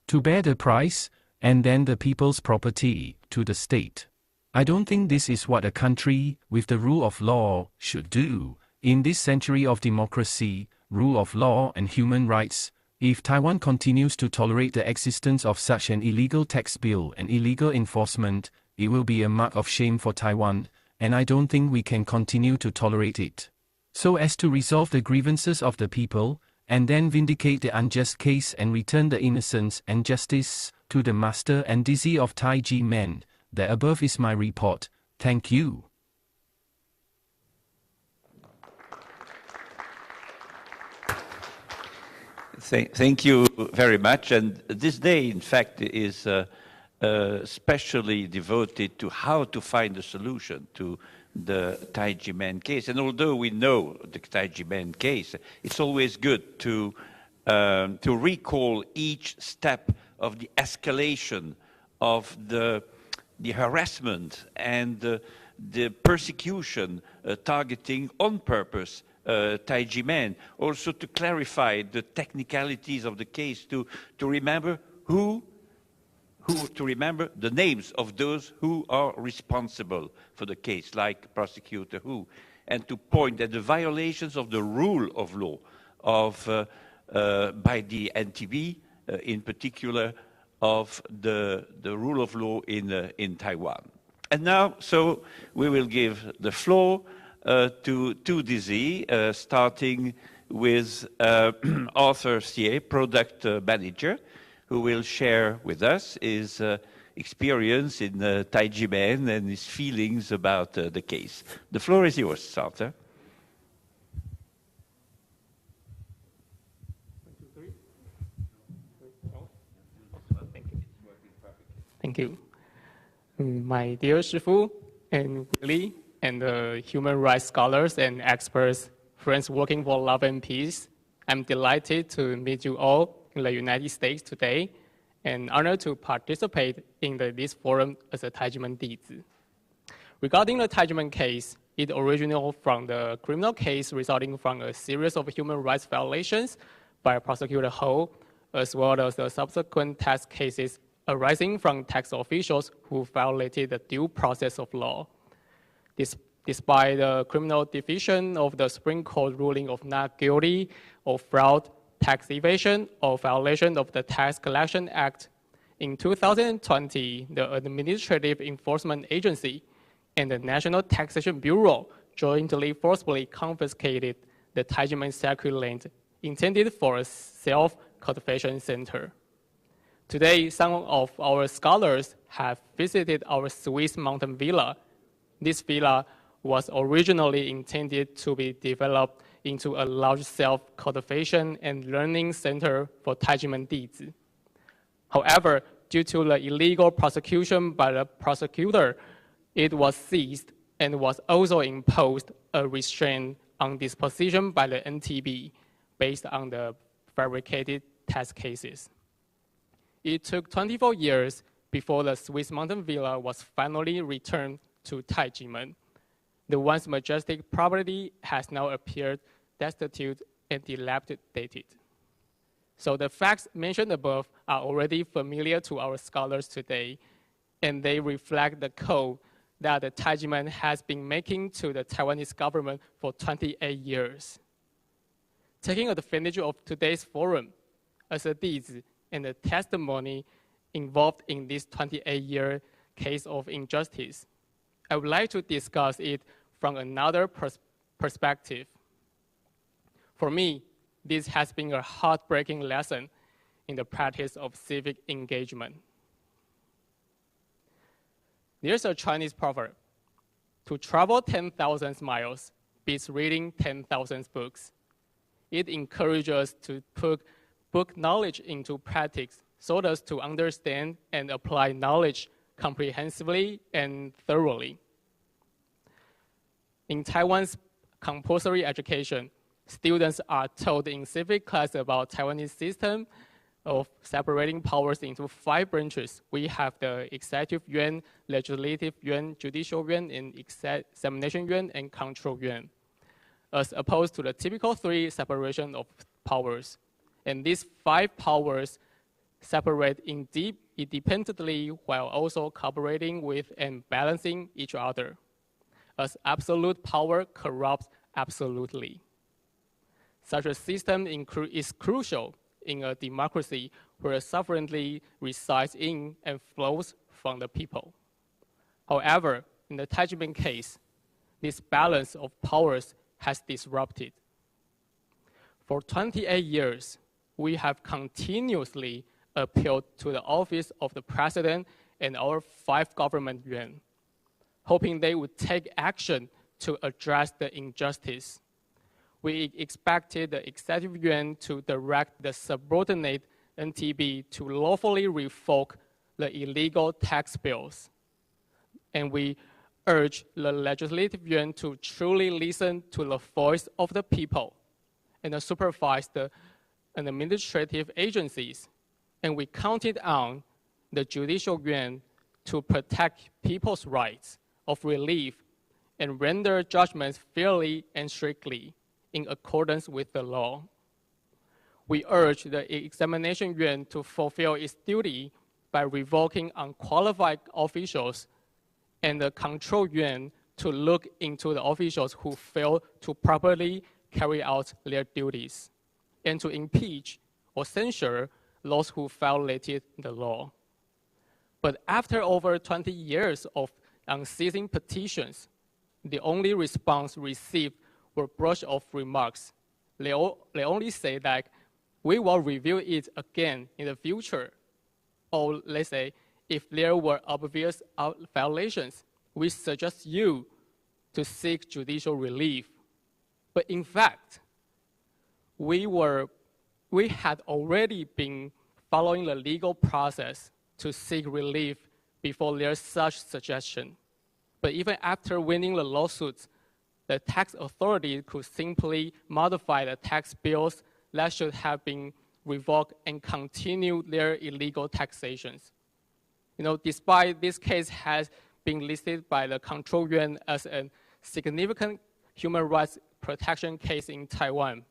To bear the price, and then the people's property, to the state. I don't think this is what a country with the rule of law should do. In this century of democracy, rule of law and human rights, if Taiwan continues to tolerate the existence of such an illegal tax bill and illegal enforcement, it will be a mark of shame for Taiwan, and I don't think we can continue to tolerate it. So as to resolve the grievances of the people, and then vindicate the unjust case and return the innocence and justice to the master and dizi of Tai Ji Men. The above is my report. Thank you. Thank you very much. And this day, in fact, is specially devoted to how to find a solution to the Tai Ji Men case. And although we know the Tai Ji Men case, it's always good to recall each step of the escalation of the harassment and the persecution targeting on purpose Tai Ji Men. Also to clarify the technicalities of the case, to remember to remember the names of those who are responsible for the case, like prosecutor who, and to point at the violations of the rule of law by the NTB, in particular of the rule of law in Taiwan. And now, so we will give the floor to dizi, starting with Arthur Xie, product manager, who will share with us his experience in Tai Ji Men and his feelings about the case. The floor is yours, Arthur. Thank you. My dear Shifu and Willie and human rights scholars and experts, friends working for love and peace, I'm delighted to meet you all in the United States today, and honored to participate in this forum as a Tai Ji Men dizi. Regarding the Tai Ji Men case, it originated from the criminal case resulting from a series of human rights violations by Prosecutor Ho, as well as the subsequent tax cases arising from tax officials who violated the due process of law. Despite the criminal division of the Supreme Court ruling of not guilty of fraud, tax evasion, or violation of the Tax Collection Act, in 2020, the Administrative Enforcement Agency and the National Taxation Bureau jointly forcibly confiscated the Tai Ji Men sacred land intended for a self-cultivation center. Today, some of our scholars have visited our Swiss mountain villa. This villa was originally intended to be developed into a large self-cultivation and learning center for Tai Ji Men dizi. However, due to the illegal prosecution by the prosecutor, it was seized and was also imposed a restraint on disposition by the NTB based on the fabricated tax cases. It took 24 years before the Swiss mountain villa was finally returned to Tai Ji Men. The once majestic property has now appeared destitute and dilapidated. So the facts mentioned above are already familiar to our scholars today, and they reflect the code that the Tai Ji Men has been making to the Taiwanese government for 28 years. Taking advantage of today's forum as a dizi and the testimony involved in this 28-year case of injustice, I would like to discuss it from another perspective. For me, this has been a heartbreaking lesson in the practice of civic engagement. There's a Chinese proverb: to travel 10,000 miles beats reading 10,000 books. It encourages us to put book knowledge into practice so as to understand and apply knowledge comprehensively and thoroughly. In Taiwan's compulsory education, students are taught in civic class about Taiwanese system of separating powers into 5 branches. We have the executive yuan, legislative yuan, judicial yuan, and examination yuan, and control yuan, as opposed to the typical 3 separation of powers. And these 5 powers separate independently while also cooperating with and balancing each other, as absolute power corrupts absolutely. Such a system is crucial in a democracy where sovereignty resides in and flows from the people. However, in the Tai Ji Men case, this balance of powers has disrupted. For 28 years, we have continuously appealed to the office of the president and our 5 government yuan, hoping they would take action to address the injustice. We expected the executive yuan to direct the subordinate NTB to lawfully revoke the illegal tax bills. And we urge the legislative yuan to truly listen to the voice of the people and supervise the administrative agencies. And we counted on the judicial yuan to protect people's rights of relief and render judgments fairly and strictly in accordance with the law. We urge the examination yuan to fulfill its duty by revoking unqualified officials and the control yuan to look into the officials who fail to properly carry out their duties and to impeach or censure those who violated the law. But after over 20 years of unceasing petitions, the only response received were brush-off remarks. They only say that we will review it again in the future. Or let's say, if there were obvious violations, we suggest you to seek judicial relief. But in fact, we had already been following the legal process to seek relief before there's such suggestion. But even after winning the lawsuits, the tax authority could simply modify the tax bills that should have been revoked and continue their illegal taxations. Despite this case has been listed by the control yuan as a significant human rights protection case in Taiwan,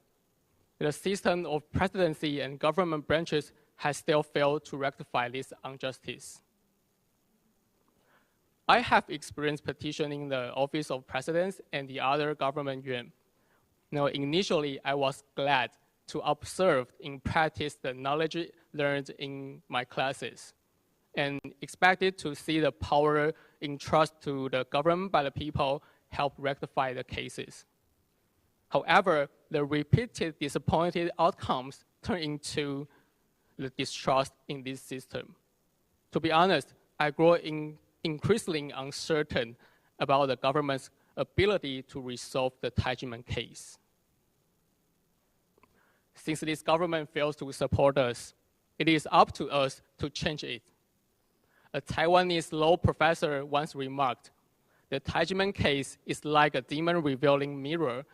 the system of presidency and government branches has still failed to rectify this injustice. I have experienced petitioning the Office of Presidents and the other government yuan. Now, initially, I was glad to observe in practice the knowledge learned in my classes and expected to see the power entrusted to the government by the people help rectify the cases. However, the repeated disappointed outcomes turn into the distrust in this system. To be honest, I grow increasingly uncertain about the government's ability to resolve the Tai Ji Men case. Since this government fails to support us, it is up to us to change it. A Taiwanese law professor once remarked, the Tai Ji Men case is like a demon revealing mirror,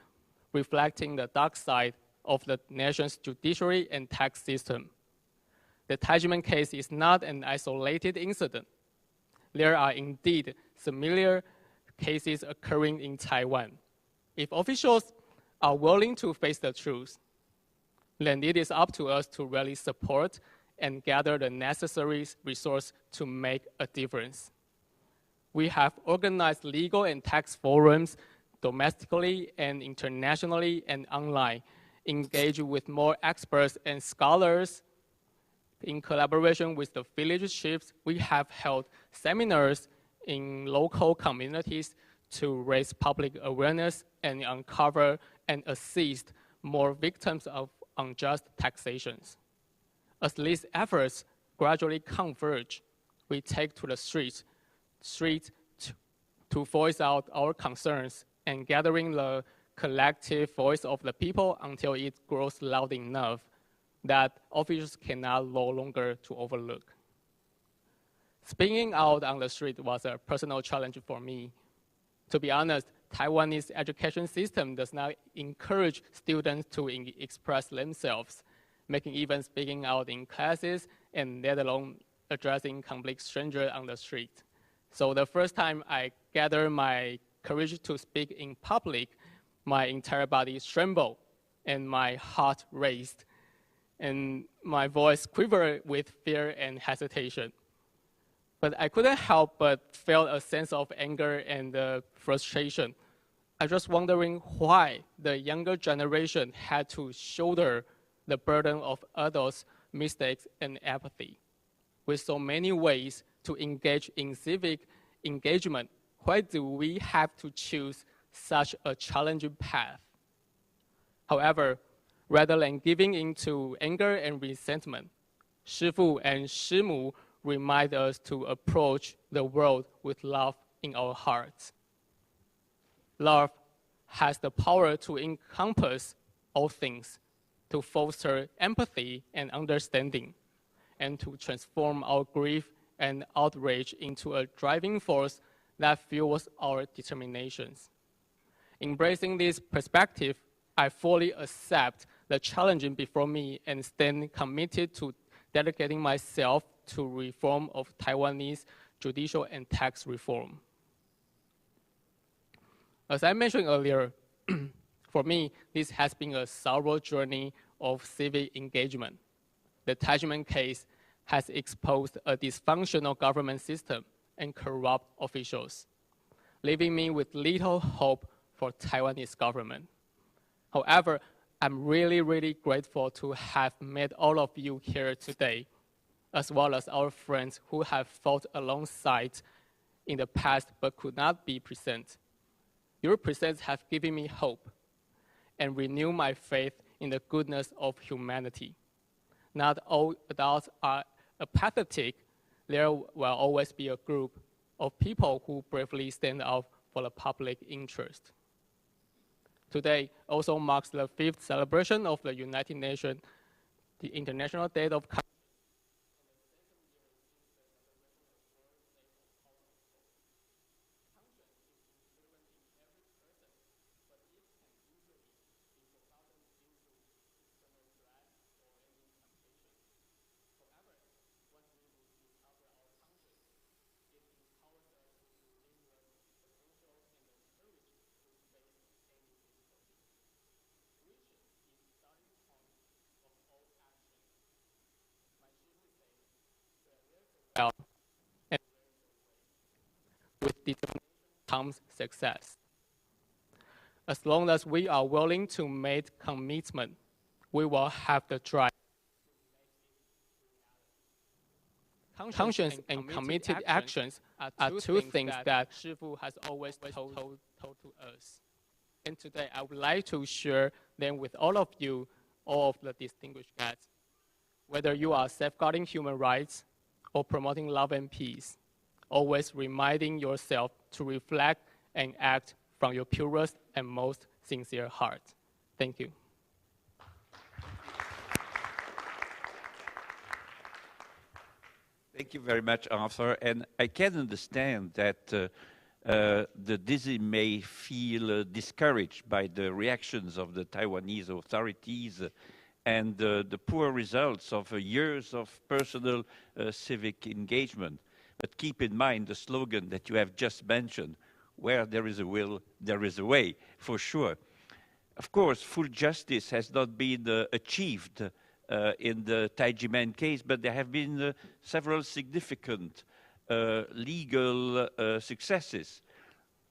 reflecting the dark side of the nation's judiciary and tax system. The Tai Ji Men case is not an isolated incident. There are indeed similar cases occurring in Taiwan. If officials are willing to face the truth, then it is up to us to really support and gather the necessary resources to make a difference. We have organized legal and tax forums domestically and internationally and online, engage with more experts and scholars. In collaboration with the village chiefs, we have held seminars in local communities to raise public awareness and uncover and assist more victims of unjust taxations. As these efforts gradually converge, we take to the streets to voice out our concerns and gathering the collective voice of the people until it grows loud enough that officials cannot no longer to overlook. Speaking out on the street was a personal challenge for me. To be honest, Taiwanese education system does not encourage students to express themselves, making even speaking out in classes and let alone addressing complete strangers on the street. So the first time I gathered my courage to speak in public, my entire body trembled and my heart raced and my voice quivered with fear and hesitation. But I couldn't help but feel a sense of anger and frustration. I was just wondering why the younger generation had to shoulder the burden of adults' mistakes and apathy. With so many ways to engage in civic engagement, why do we have to choose such a challenging path? However, rather than giving in to anger and resentment, Shifu and Shimu remind us to approach the world with love in our hearts. Love has the power to encompass all things, to foster empathy and understanding, and to transform our grief and outrage into a driving force that fuels our determinations. Embracing this perspective, I fully accept the challenge before me and stand committed to dedicating myself to reform of Taiwanese judicial and tax reform. As I mentioned earlier, for me, this has been a thorough journey of civic engagement. The Tai Ji Men case has exposed a dysfunctional government system and corrupt officials, leaving me with little hope for Taiwanese government. However, I'm really grateful to have met all of you here today, as well as our friends who have fought alongside in the past but could not be present. Your presence have given me hope and renewed my faith in the goodness of humanity. Not all adults are apathetic. There will always be a group of people who bravely stand up for the public interest. Today also marks the 5th celebration of the United Nations, the International Day of comes success. As long as we are willing to make commitment, we will have the drive. Conscious and committed actions are two things that Shifu has always told to us. And today, I would like to share them with all of you, all of the distinguished guests. Whether you are safeguarding human rights or promoting love and peace, always reminding yourself to reflect and act from your purest and most sincere heart. Thank you. Thank you very much, Arthur. And I can understand that the dizi may feel discouraged by the reactions of the Taiwanese authorities and the poor results of years of personal civic engagement. But keep in mind the slogan that you have just mentioned, where there is a will, there is a way, for sure. Of course, full justice has not been achieved in the Tai Ji Men case, but there have been several significant legal successes.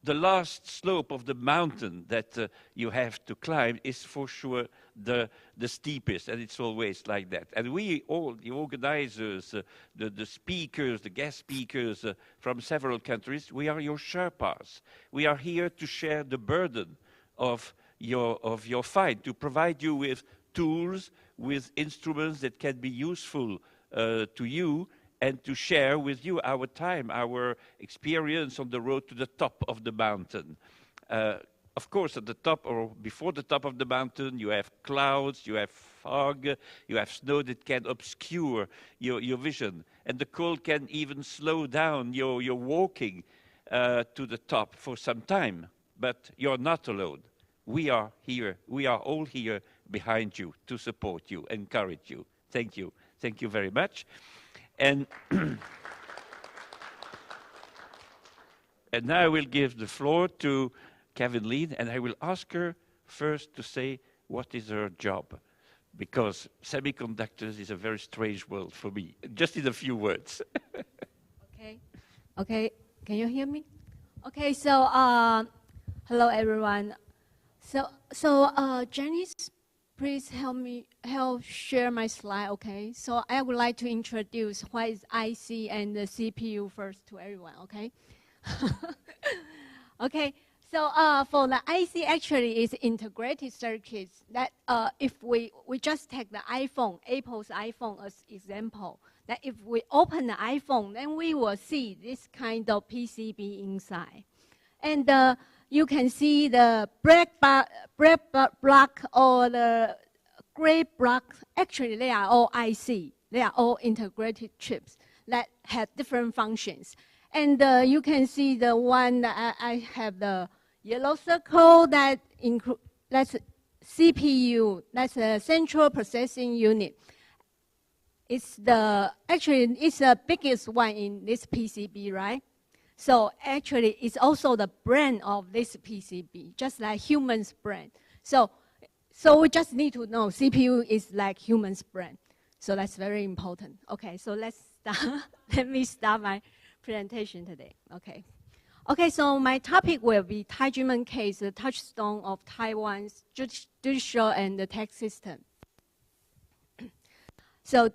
The last slope of the mountain that you have to climb is for sure the steepest, and it's always like that. And we all, the organizers, the speakers, the guest speakers from several countries, we are your Sherpas. We are here to share the burden of your fight, to provide you with tools, with instruments that can be useful to you, and to share with you our time, our experience on the road to the top of the mountain. Of course, at the top or before the top of the mountain, you have clouds, you have fog, you have snow that can obscure your vision. And the cold can even slow down your walking to the top for some time. But you're not alone. We are here. We are all here behind you to support you, encourage you. Thank you. Thank you very much. And, and now I will give the floor to Kevin Lean, and I will ask her first to say what is her job, because semiconductors is a very strange world for me. Just in a few words. Okay, can you hear me? Okay, so hello everyone. So Janice, please help share my slide, okay? So I would like to introduce what is IC and the CPU first to everyone, okay? Okay, so for the IC actually is integrated circuits that if we just take the iPhone, Apple's iPhone as example, that if we open the iPhone, then we will see this kind of PCB inside. And you can see the black block or the gray block, actually they are all IC. They are all integrated chips that have different functions. And you can see the one that I have the yellow circle that that's CPU, that's a central processing unit. It's actually the biggest one in this PCB, right? So actually, it's also the brain of this PCB, just like human's brain. So we just need to know CPU is like human's brain. So that's very important. Okay, so let's start. Let me start my presentation today. Okay. Okay, so my topic will be Tai Ji Men case, the touchstone of Taiwan's judicial and the tax system. So,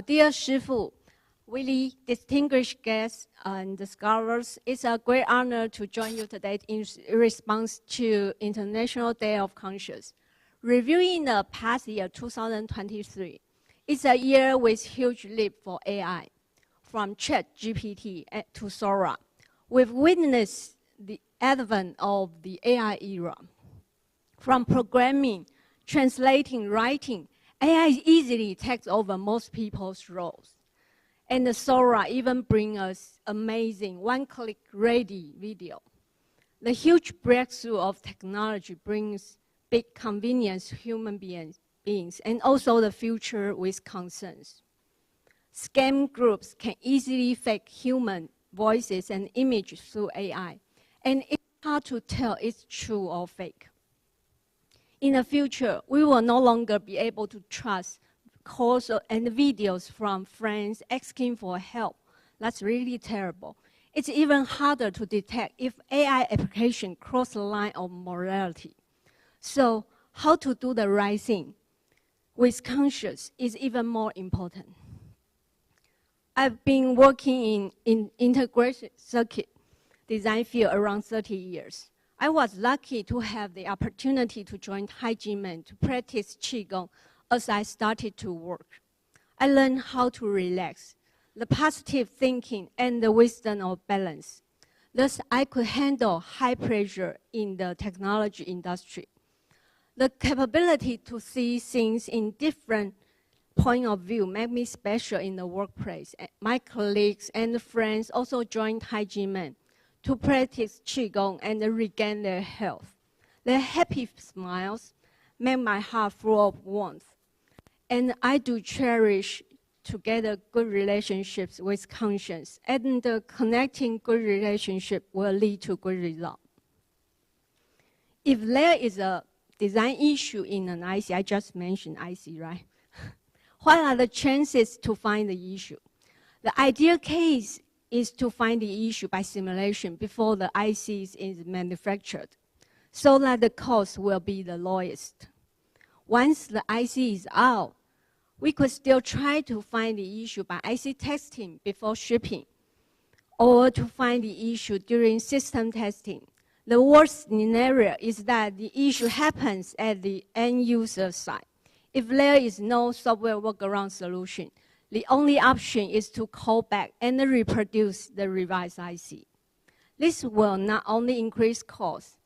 dear Shifu, really distinguished guests and scholars, it's a great honor to join you today in response to International Day of Conscience. Reviewing the past year, 2023, it's a year with huge leap for AI, from ChatGPT to Sora. We've witnessed the advent of the AI era. From programming, translating, writing, AI easily takes over most people's roles. And the Sora even brings us amazing one-click ready video. The huge breakthrough of technology brings big convenience to human beings and also the future with concerns. Scam groups can easily fake human voices and images through AI, and it's hard to tell it's true or fake. In the future, we will no longer be able to trust calls and videos from friends asking for help. That's really terrible. It's even harder to detect if AI application cross the line of morality. So how to do the right thing with conscience is even more important. I've been working in integrated circuit design field around 30 years. I was lucky to have the opportunity to join Tai Ji Men to practice Qigong as I started to work. I learned how to relax, the positive thinking, and the wisdom of balance. Thus, I could handle high pressure in the technology industry. The capability to see things in different point of view made me special in the workplace. My colleagues and friends also joined Tai Ji Men to practice Qigong and regain their health. Their happy smiles made my heart full of warmth. And I do cherish together good relationships with conscience, and connecting good relationship will lead to good result. If there is a design issue in an IC, I just mentioned IC, right? What are the chances to find the issue? The ideal case is to find the issue by simulation before the IC is manufactured, so that the cost will be the lowest. Once the IC is out, we could still try to find the issue by IC testing before shipping, or to find the issue during system testing. The worst scenario is that the issue happens at the end user side. If there is no software workaround solution, the only option is to call back and reproduce the revised IC. This will not only increase costs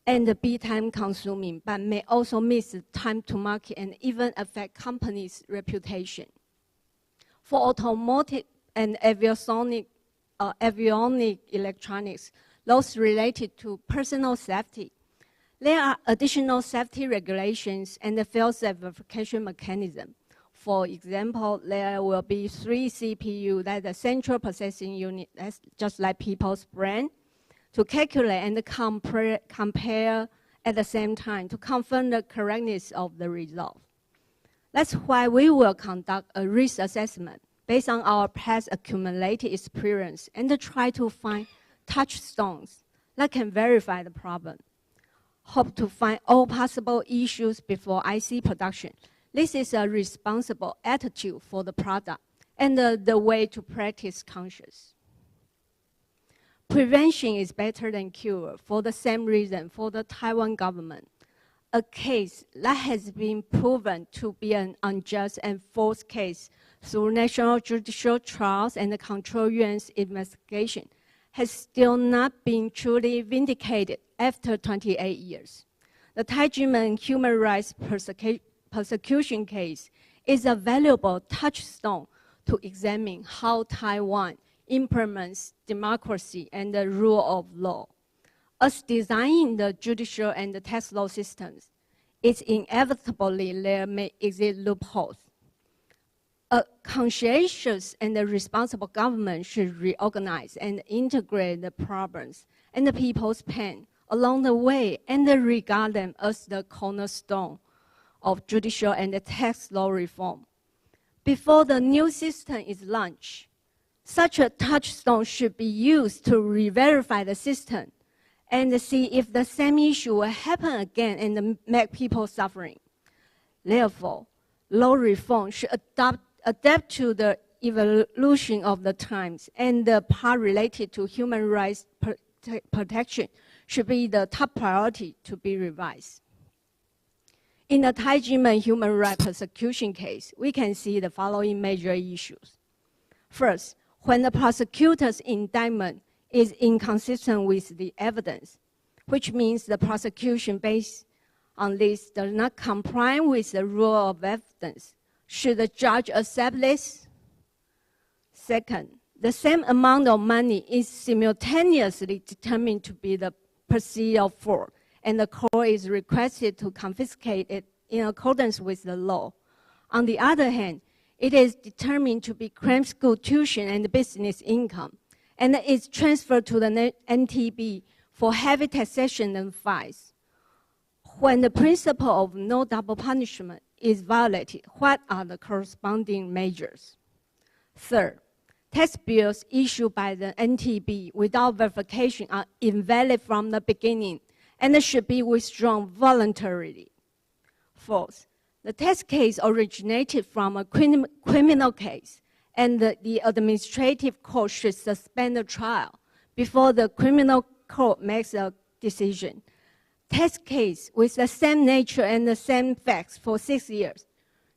and be time consuming, but may also miss the time to market and even affect companies' reputation. For automotive and avionic electronics, those related to personal safety, there are additional safety regulations and the fail-safe verification mechanism. For example, there will be 3 CPU, that's the central processing unit, that's just like people's brain, to calculate and compare at the same time to confirm the correctness of the result. That's why we will conduct a risk assessment based on our past accumulated experience and to try to find touchstones that can verify the problem. Hope to find all possible issues before IC production. This is a responsible attitude for the product and the way to practice conscience. Prevention is better than cure for the same reason for the Taiwan government. A case that has been proven to be an unjust and false case through national judicial trials and the Control Yuan's investigation has still not been truly vindicated after 28 years. The Tai Ji Men human rights persecution case is a valuable touchstone to examine how Taiwan implements democracy and the rule of law. As designing the judicial and the tax law systems, it's inevitably there may exist loopholes. A conscientious and a responsible government should reorganize and integrate the problems and the people's pain along the way and regard them as the cornerstone of judicial and the tax law reform. Before the new system is launched, such a touchstone should be used to re-verify the system and see if the same issue will happen again and make people suffering. Therefore, law reform should adapt to the evolution of the times, and the part related to human rights protection should be the top priority to be revised. In the Tai Ji Men human rights persecution case, we can see the following major issues. First, when the prosecutor's indictment is inconsistent with the evidence, which means the prosecution based on this does not comply with the rule of evidence, should the judge accept this? Second, the same amount of money is simultaneously determined to be the proceeds of fraud, and the court is requested to confiscate it in accordance with the law. On the other hand, it is determined to be crime school tuition and business income, and is transferred to the NTB for heavy taxation and fines. When the principle of no double punishment is violated, what are the corresponding measures? Third, Tax bills issued by the NTB without verification are invalid from the beginning and should be withdrawn voluntarily. Fourth, the tax case originated from a criminal case, and the administrative court should suspend the trial before the criminal court makes a decision. Tax case with the same nature and the same facts for 6 years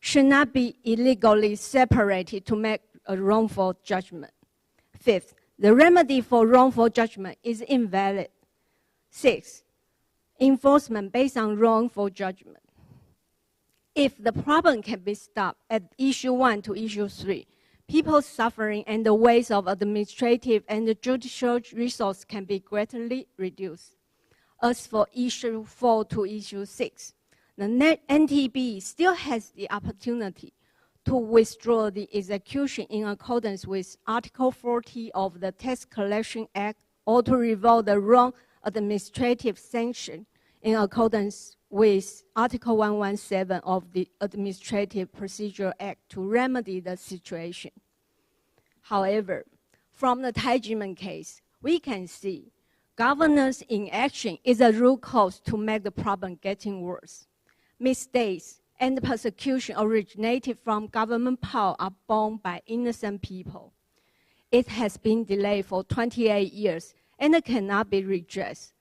should not be illegally separated to make a wrongful judgment. Fifth, the remedy for wrongful judgment is invalid. Sixth, enforcement based on wrongful judgment. If the problem can be stopped at issue 1 to issue 3, people's suffering and the waste of administrative and judicial resources can be greatly reduced. As for issue 4 to issue 6, the NTB still has the opportunity to withdraw the execution in accordance with Article 40 of the Tax Collection Act or to revoke the wrong administrative sanction in accordance with Article 117 of the Administrative Procedure Act to remedy the situation. However, from the Tai Ji Men case, we can see governance inaction is a root cause to make the problem getting worse. Mistakes and persecution originated from government power are borne by innocent people. It has been delayed for 28 years and cannot be redressed.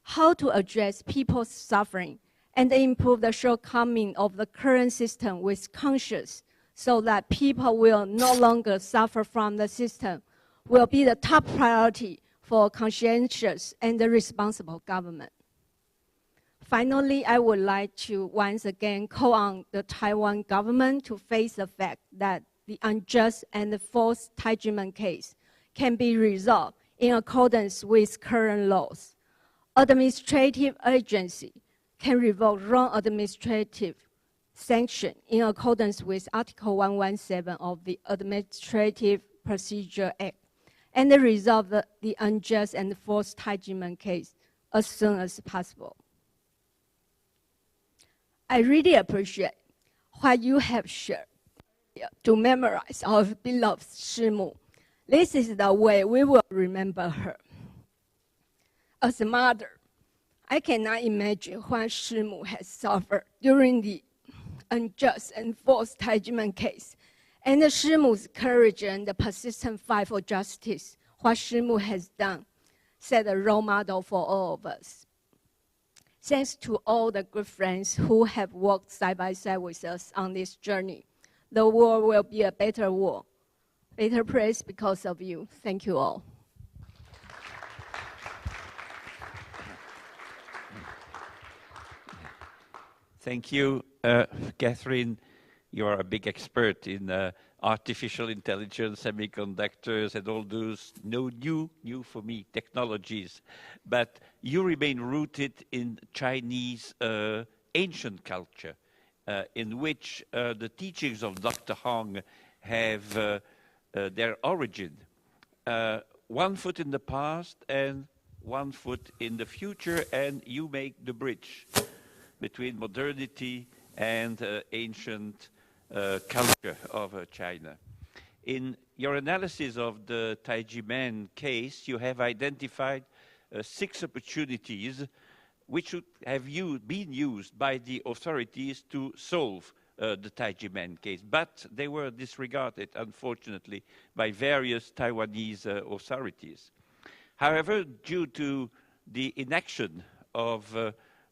How to address people's suffering and improve the shortcoming of the current system with conscience so that people will no longer suffer from the system will be the top priority for conscientious and responsible government. Finally, I would like to once again call on the Taiwan government to face the fact that the unjust and false Tai Ji Men case can be resolved in accordance with current laws. Administrative agency can revoke wrong administrative sanction in accordance with Article 117 of the Administrative Procedure Act and resolve the unjust and false Tai Ji Men case as soon as possible. I really appreciate what you have shared to memorize our beloved Shimu. This is the way we will remember her. As a mother, I cannot imagine what Shimu has suffered during the unjust and false Tai Ji Men case, and Shimu's courage and the persistent fight for justice, what Shimu has done, set a role model for all of us. Thanks to all the good friends who have walked side by side with us on this journey. The world will be a better world, better place because of you. Thank you all. Thank you, Catherine. You are a big expert in artificial intelligence, semiconductors, and all those new for me technologies. But you remain rooted in Chinese ancient culture, in which the teachings of Dr. Hong have their origin. 1 foot in the past and 1 foot in the future, and you make the bridge between modernity and ancient culture of China. In your analysis of the Tai Ji Men case, you have identified 6 opportunities which should have been used by the authorities to solve the Tai Ji Men case, but they were disregarded, unfortunately, by various Taiwanese authorities. However, due to the inaction of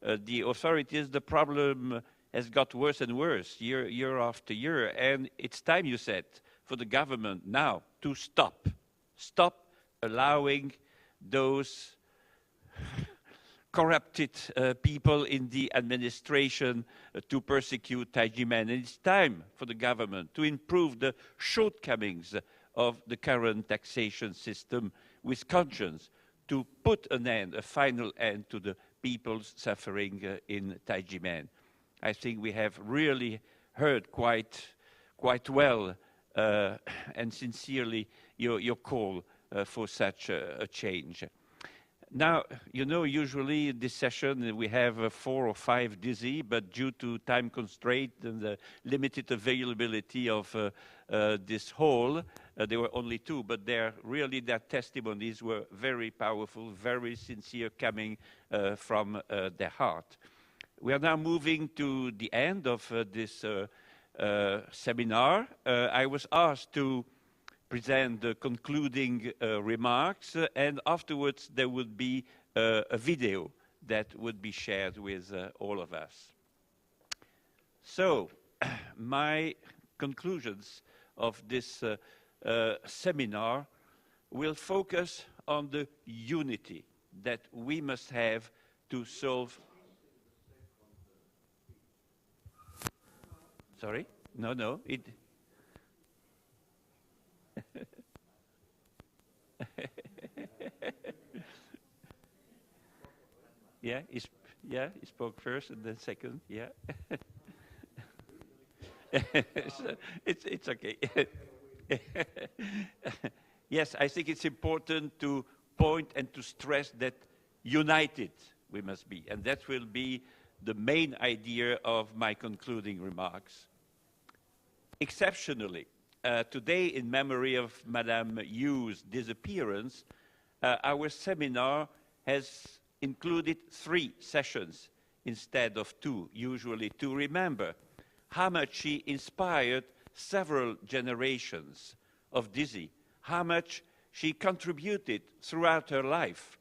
the authorities, the problem has got worse and worse year after year, and it's time, you said, for the government now to stop allowing those corrupted people in the administration to persecute Tai Ji Men. And it's time for the government to improve the shortcomings of the current taxation system with conscience, to put an end, a final end to the people's suffering in Tai Ji Men. I think we have really heard quite well and sincerely your call for such a change. Now, you know, usually in this session we have 4 or 5 dizi, but due to time constraint and the limited availability of this hall, There were only 2, but their testimonies were very powerful, very sincere, coming from their heart. We are now moving to the end of this seminar. I was asked to present the concluding remarks, and afterwards there would be a video that would be shared with all of us. So, my conclusions of this seminar will focus on the unity that we must have to solve. Sorry? No. Yeah, he spoke first and then second. Yeah. So it's okay. Yes, I think it's important to point and to stress that united we must be, and that will be the main idea of my concluding remarks. Exceptionally, today, in memory of Madame Yu's disappearance, our seminar has included 3 sessions instead of 2, usually, to remember how much she inspired several generations of dizi, how much she contributed throughout her life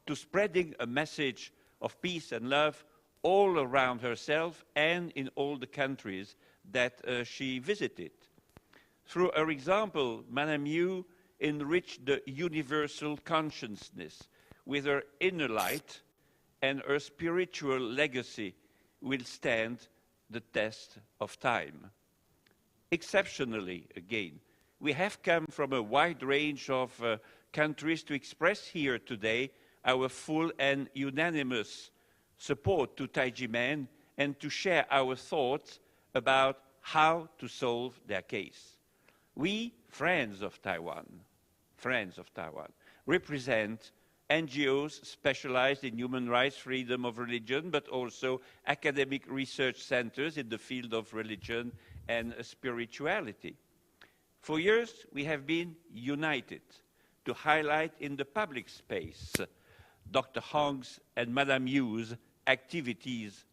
to spreading a message of peace and love all around herself and in all the countries that she visited. Through her example, Madame Yu enriched the universal consciousness with her inner light, and her spiritual legacy will stand the test of time. Exceptionally, again, we have come from a wide range of countries to express here today our full and unanimous support to Tai Ji Men and to share our thoughts about how to solve their case. We, friends of Taiwan, represent NGOs specialized in human rights, freedom of religion, but also academic research centers in the field of religion and spirituality. For years, we have been united to highlight in the public space Dr. Hong's and Madame Yu's activities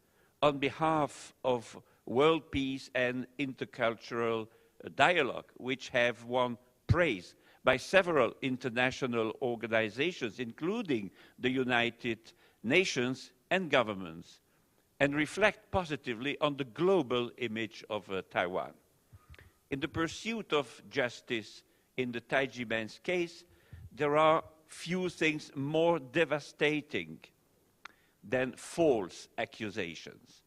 on behalf of world peace and intercultural dialogue, which have won praise by several international organizations, including the United Nations and governments, and reflect positively on the global image of Taiwan. In the pursuit of justice in the Tai Ji Men's case, there are few things more devastating than false accusations.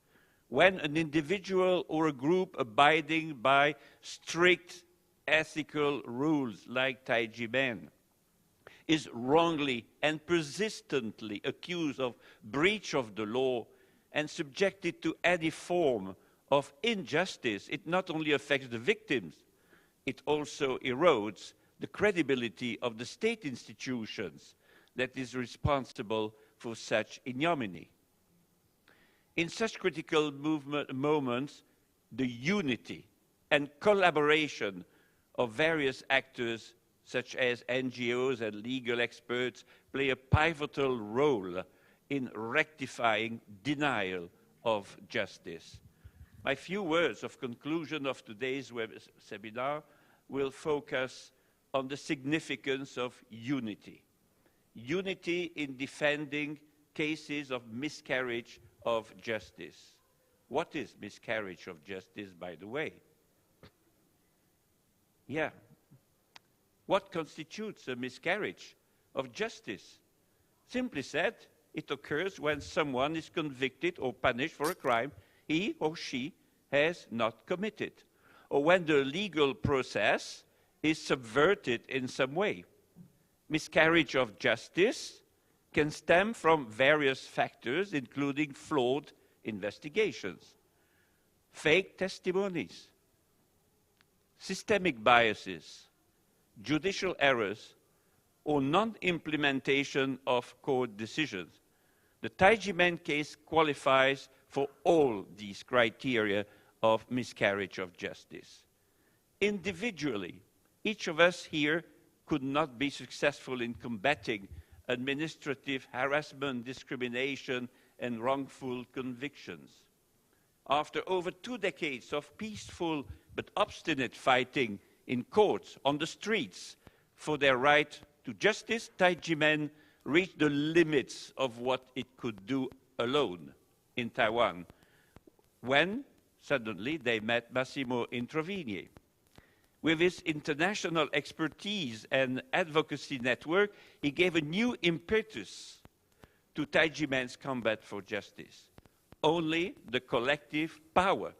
When an individual or a group abiding by strict ethical rules like Tai Ji Men is wrongly and persistently accused of breach of the law and subjected to any form of injustice, it not only affects the victims, it also erodes the credibility of the state institutions that is responsible for such ignominy. In such critical moments, the unity and collaboration of various actors, such as NGOs and legal experts, play a pivotal role in rectifying denial of justice. My few words of conclusion of today's seminar will focus on the significance of unity. Unity in defending cases of miscarriage of justice. What is miscarriage of justice, by the way? Yeah. What constitutes a miscarriage of justice? Simply said, it occurs when someone is convicted or punished for a crime he or she has not committed, or when the legal process is subverted in some way. Miscarriage of justice can stem from various factors, including flawed investigations, fake testimonies, systemic biases, judicial errors, or non-implementation of court decisions. The Tai Ji Men case qualifies for all these criteria of miscarriage of justice. Individually, each of us here could not be successful in combating administrative harassment, discrimination, and wrongful convictions. After over 2 decades of peaceful but obstinate fighting in courts, on the streets, for their right to justice, Tai Ji Men reached the limits of what it could do alone in Taiwan, when suddenly they met Massimo Introvigni. With his international expertise and advocacy network, he gave a new impetus to Tai Ji Men's combat for justice. Only the collective power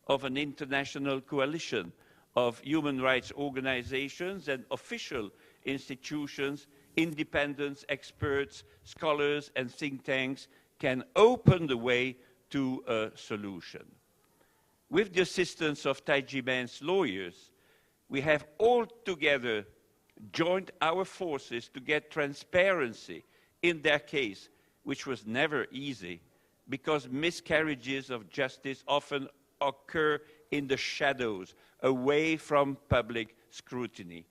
of an international coalition of human rights organizations and official institutions, independent experts, scholars, and think tanks can open the way to a solution. With the assistance of Tai Ji Men's lawyers, we have all together joined our forces to get transparency in their case, which was never easy, because miscarriages of justice often occur in the shadows, away from public scrutiny.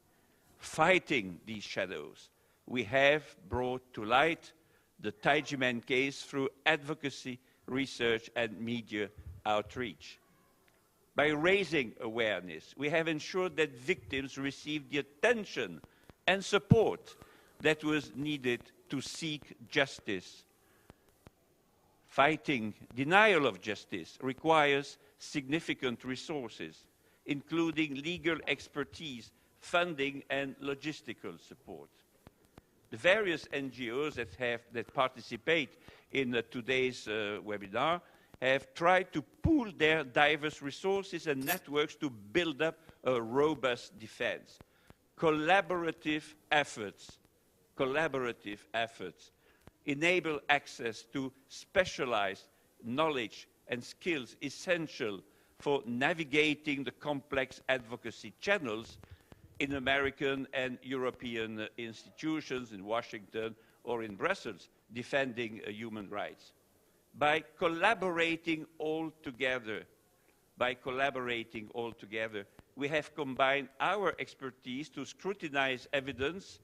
Fighting these shadows, we have brought to light the Tai Ji Men case through advocacy, research, and media outreach. By raising awareness, we have ensured that victims receive the attention and support that was needed to seek justice. Fighting denial of justice requires significant resources, including legal expertise, funding, and logistical support. The various NGOs that participate in today's webinar have tried to pool their diverse resources and networks to build up a robust defense. Collaborative efforts enable access to specialized knowledge and skills essential for navigating the complex advocacy channels in American and European institutions in Washington or in Brussels defending human rights. By collaborating all together, we have combined our expertise to scrutinize evidence,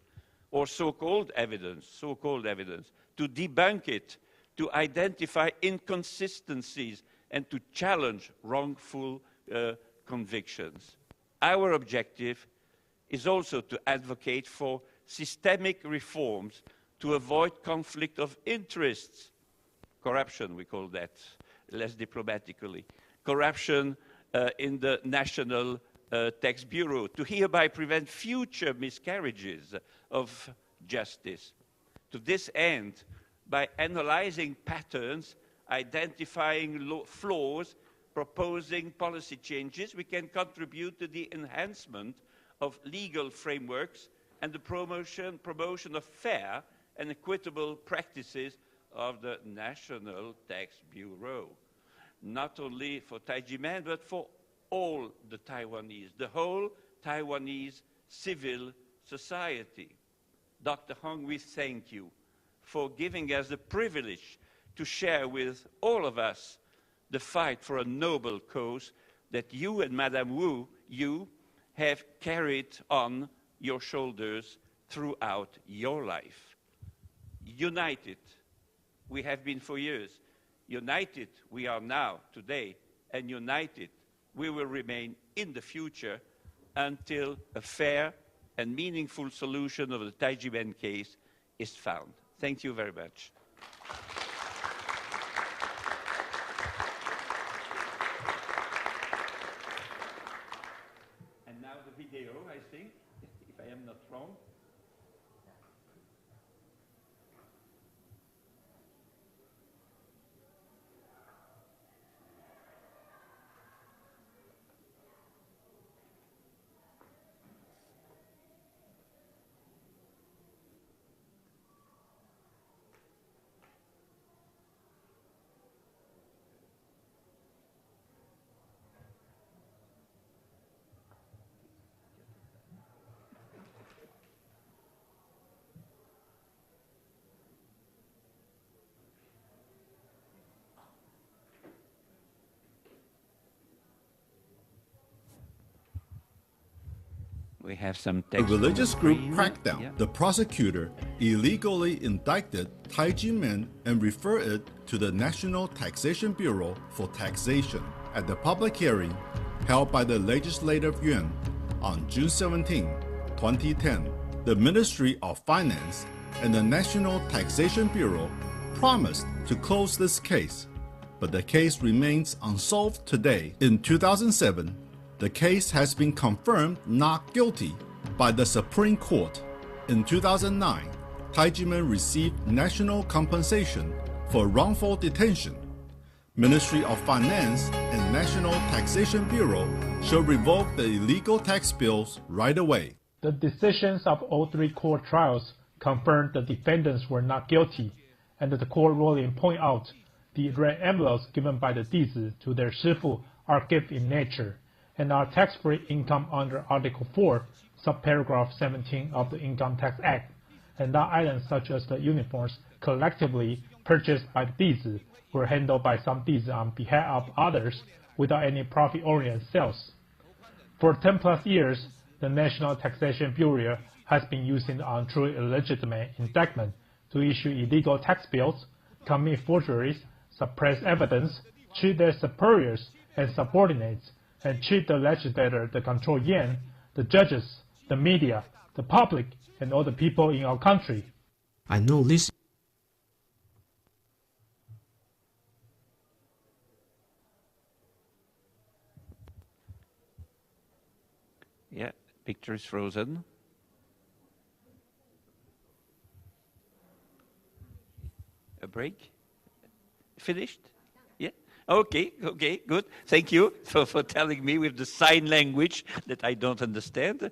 or so-called evidence, to debunk it, to identify inconsistencies, and to challenge wrongful convictions. Our objective is also to advocate for systemic reforms to avoid conflict of interests. Corruption, we call that, less diplomatically. Corruption in the National Tax Bureau, to hereby prevent future miscarriages of justice. To this end, by analyzing patterns, identifying flaws, proposing policy changes, we can contribute to the enhancement of legal frameworks and the promotion of fair and equitable practices of the National Tax Bureau, not only for Tai Ji Men, but for all the Taiwanese, the whole Taiwanese civil society. Dr. Hong, we thank you for giving us the privilege to share with all of us the fight for a noble cause that you and Madame Wu, you have carried on your shoulders throughout your life. United, we have been for years. United, we are now, today, and united, we will remain in the future until a fair and meaningful solution of the Tai Ji Men case is found. Thank you very much. And now the video, I think, if I am not wrong. We have some The text. religious group Crackdown. Yeah. The prosecutor illegally indicted Tai Ji Men and referred it to the National Taxation Bureau for taxation. At the public hearing held by the Legislative Yuan on June 17, 2010, the Ministry of Finance and the National Taxation Bureau promised to close this case, but the case remains unsolved today. In 2007, the case has been confirmed not guilty by the Supreme Court. In 2009, Tai Ji Men received national compensation for wrongful detention. Ministry of Finance and National Taxation Bureau should revoke the illegal tax bills right away. The decisions of all three court trials confirmed the defendants were not guilty, and the court ruling point out the red envelopes given by the dizi to their shifu are gift in nature and are tax-free income under Article 4, subparagraph 17 of the Income Tax Act, and that items such as the uniforms collectively purchased by the dizi were handled by some dizi on behalf of others without any profit-oriented sales. For 10 plus years, the National Taxation Bureau has been using the untrue illegitimate indictment to issue illegal tax bills, commit forgeries, suppress evidence, treat their superiors and subordinates, and cheat the legislator that control Yan, the judges, the media, the public, and all the people in our country. I know this. Yeah, picture is frozen. A break? Finished? Yeah? Okay, good. Thank you for telling me with the sign language that I don't understand.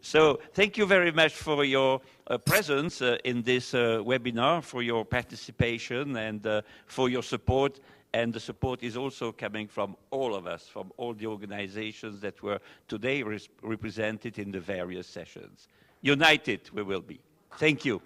So thank you very much for your presence in this webinar, for your participation and for your support. And the support is also coming from all of us, from all the organizations that were today represented in the various sessions. United we will be. Thank you.